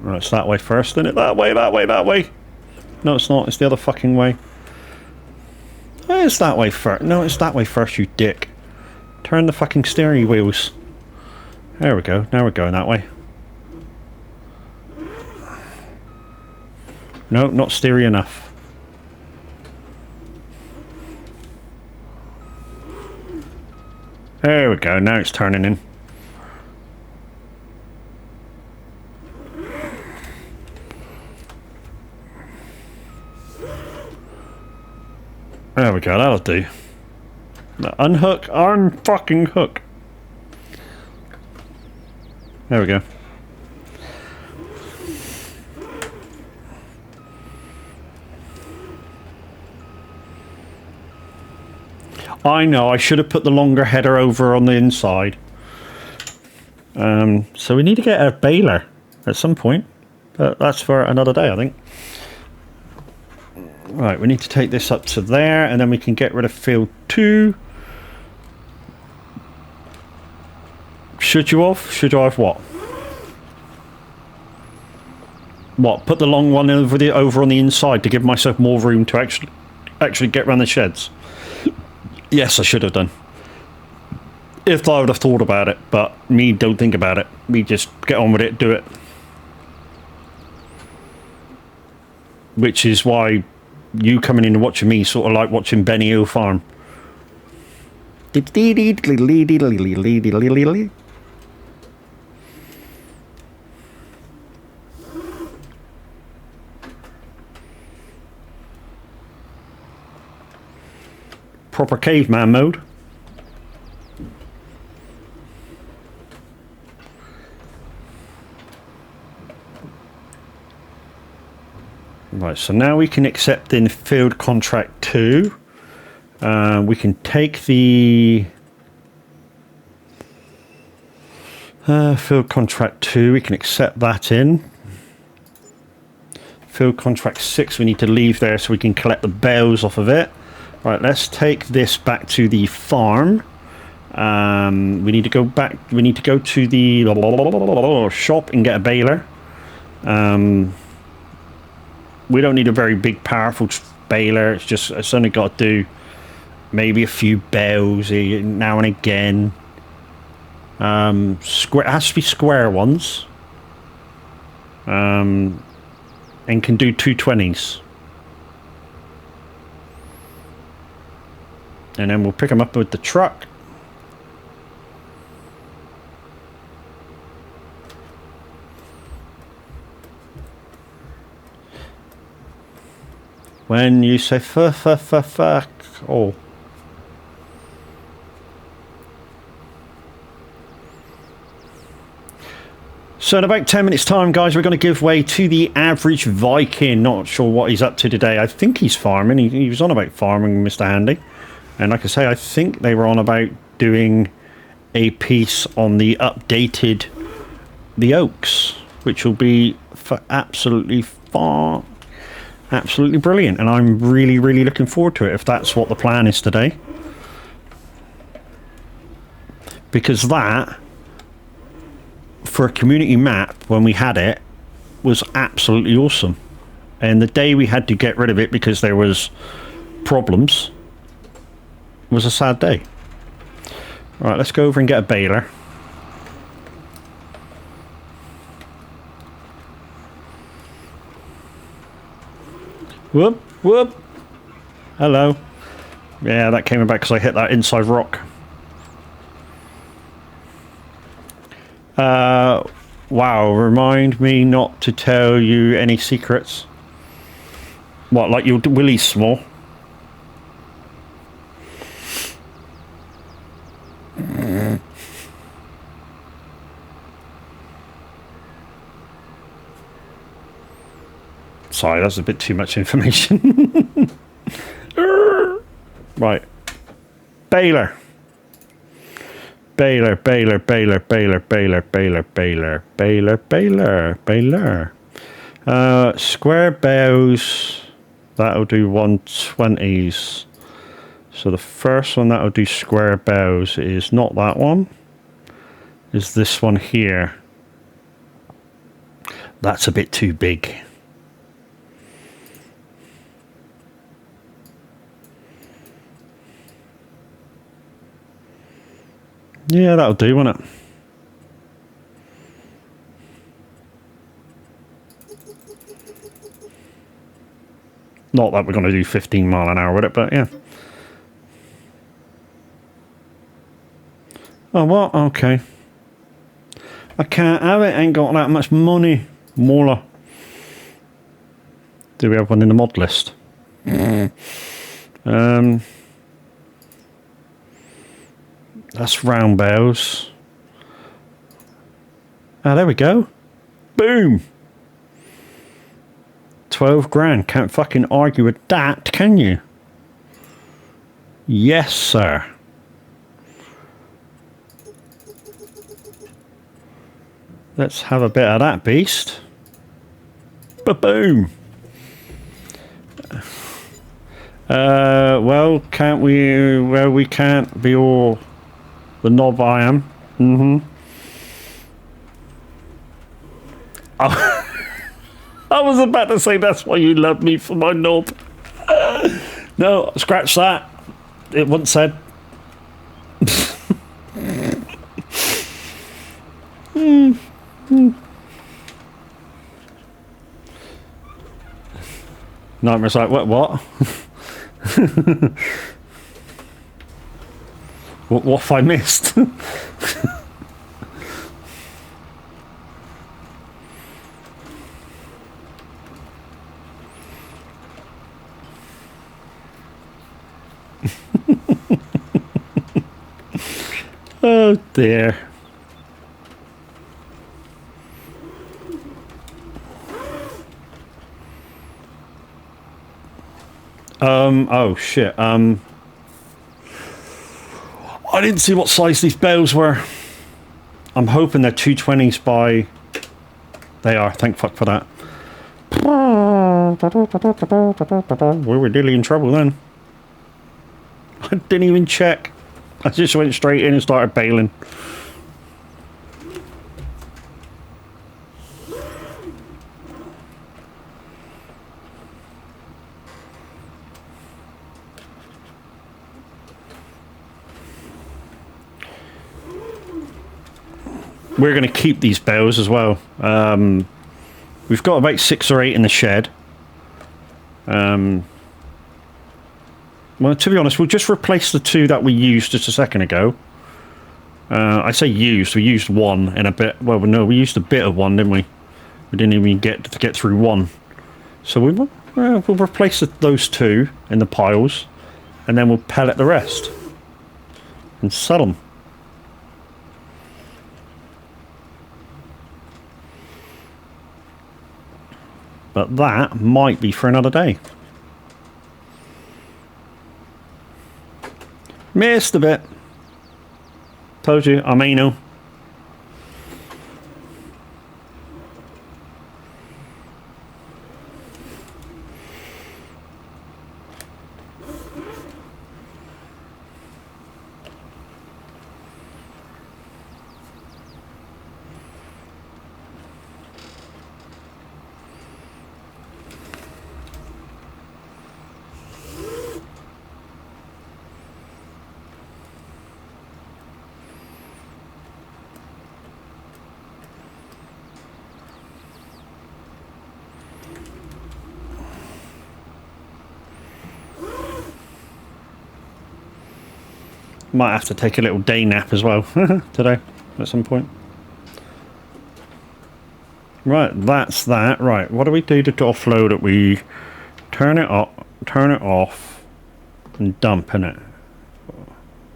Right, it's that way first, isn't it? That way, that way, that way. No, it's not. It's the other fucking way. It's that way first. No, it's that way first, you dick. Turn the fucking steering wheels. There we go. Now we're going that way. No, not steery enough. There we go. Now it's turning in. There we go, that'll do. Now unhook, unfucking hook. There we go. I know, I should have put the longer header over on the inside. So we need to get a baler at some point. But that's for another day, I think. Right, we need to take this up to there, and then we can get rid of field 2. Should you have? Should I have what? What? Put the long one over on the inside to give myself more room to actually get around the sheds. Yes, I should have done. If I would have thought about it, but me don't think about it. Me just get on with it, do it. Which is why you coming in and watching me sort of like watching Benny Hill Farm. Proper caveman mode. Right, so now we can accept in field contract 2. We can take the field contract 2, we can accept that in. Field contract 6 we need to leave there so we can collect the bales off of it. Right, let's take this back to the farm. We need to go back, we need to go to the shop and get a baler. We don't need a very big, powerful baler. It's only got to do maybe a few bales now and again. Square, it has to be square ones. And can do 220s. And then we'll pick them up with the truck. When you say fuck, oh. So in about 10 minutes time, guys, we're going to give way to the average Viking. Not sure what he's up to today. I think he's farming. He was on about farming, Mr. Handy. And like I say, I think they were on about doing a piece on the updated the Oaks, which will be for absolutely brilliant, and I'm really looking forward to it if that's what the plan is today, because that for a community map when we had it was absolutely awesome, and the day we had to get rid of it because there was problems was a sad day. Right, let's go over and get a baler. Whoop, whoop. Hello. Yeah, that came about because I hit that inside rock. Wow, remind me not to tell you any secrets. What, like your Willy's small? Sorry, that's a bit too much information. Right. Baylor. Baylor, Baylor, Baylor, Baylor, Baylor, Baylor, Baylor, Baylor, Baylor, Baylor. Square bows, that'll do 120s. So the first one that'll do square bows is not that one, is this one here. That's a bit too big. Yeah, that'll do, won't it? Not that we're going to do 15 mile an hour with it, but yeah. Oh, what? Okay. I can't have it. Ain't got that much money. Mauler. Do we have one in the mod list? That's round bows. Ah, there we go. Boom. 12 grand. Can't fucking argue with that, can you? Yes, sir. Let's have a bit of that beast. Ba-boom. Well, can't we... Well, we can't be all... The knob I am. Mm-hmm. Oh, I was about to say that's why you love me for my knob. No, scratch that. It wasn't said. Nightmare's like, what? What have I missed? Oh dear. Oh shit. I didn't see what size these bales were. I'm hoping they're 220s by... They are, thank fuck for that. We were really in trouble then. I didn't even check. I just went straight in and started baling. We're going to keep these bales as well. We've got about 6 or 8 in the shed. Well, to be honest, we'll just replace the 2 that we used just a second ago. I say used. We used one in a bit. Well, no, we used a bit of one, didn't we? We didn't even get through one. So we'll replace those 2 in the piles, and then we'll pellet the rest and sell them. But that might be for another day. Missed a bit. Told you, I'm anal. Might have to take a little day nap as well today at some point. Right, that's that. Right, what do we do to offload it? We turn it up, turn it off, and dump in it.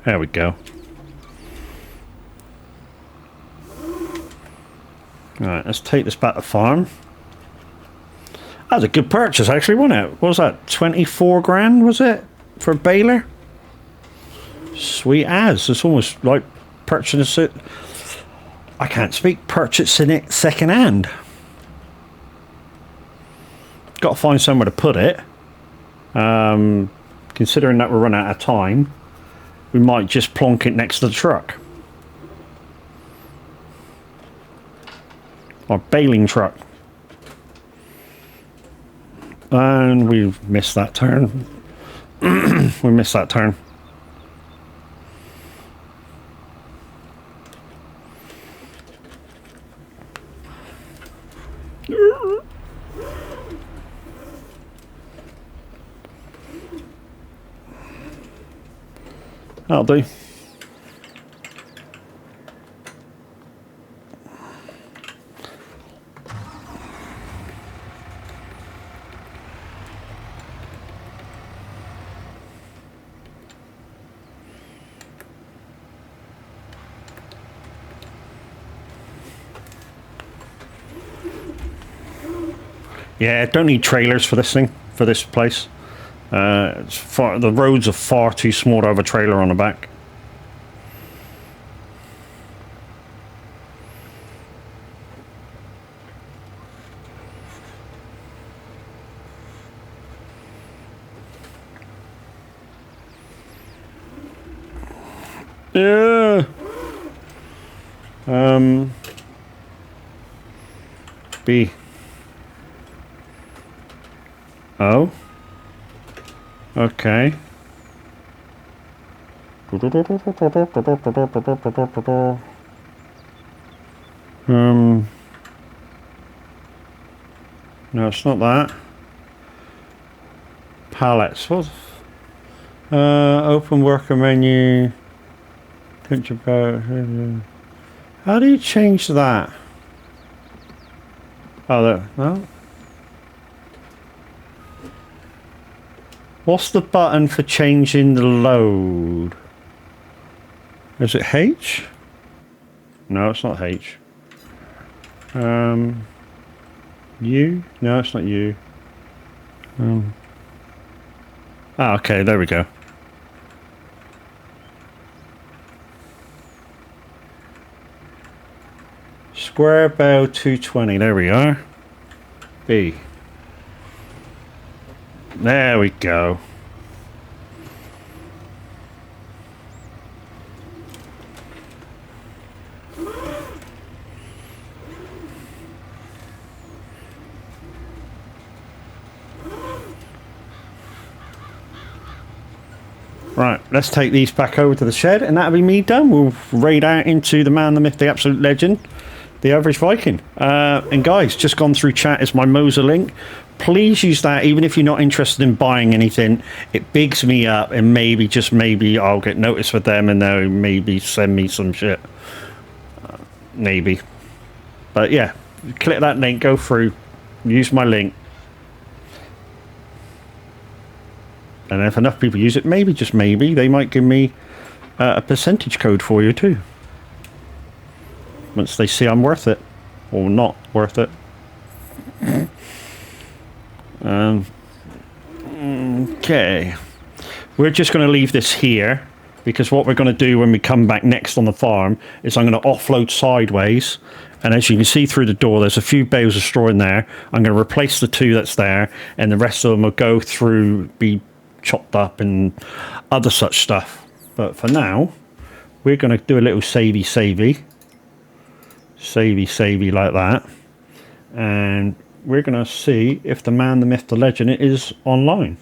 There we go. Alright, let's take this back to farm. That was a good purchase actually, wasn't it? What was that, 24 grand was it? For a baler? Sweet as. It's almost like purchasing it. I can't speak. Purchasing it second hand. Got to find somewhere to put it. Considering that we're running out of time, we might just plonk it next to the truck. Our baling truck. And we've missed that turn. We missed that turn. That'll do. Yeah, don't need trailers for this thing, for this place. The roads are far too small to have a trailer on the back. Yeah. B. Oh. Okay. No, it's not that. Pallets. What? Open worker menu. How do you change that? Oh, there. No. What's the button for changing the load? Is it H? No, it's not H. U? No, it's not U. Okay, there we go. Square bell 220, there we are. B. There we go. Right, let's take these back over to the shed and that'll be me done. We'll raid out into the man, the myth, the absolute legend, the average Viking. And guys, just gone through chat is my Moser link. Please use that even if you're not interested in buying anything. It bigs me up and maybe, just maybe, I'll get noticed with them and they'll maybe send me some shit. Maybe. But yeah, click that link, go through, use my link. And if enough people use it, maybe, just maybe, they might give me a percentage code for you too. Once they see I'm worth it. Or not worth it. Okay. We're just going to leave this here. Because what we're going to do when we come back next on the farm is I'm going to offload sideways. And as you can see through the door, there's a few bales of straw in there. I'm going to replace the two that's there. And the rest of them will go through, be chopped up and other such stuff. But for now, we're going to do a little savey like that. And we're going to see if the man, the myth, the legend is online.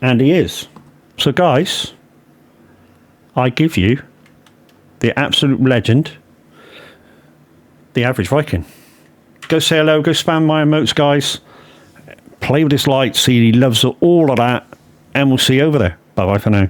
And he is. So guys, I give you the absolute legend, the average Viking. Go say hello, go spam my emotes, guys. Play with his lights, see he loves all of that. And we'll see you over there. Bye bye for now.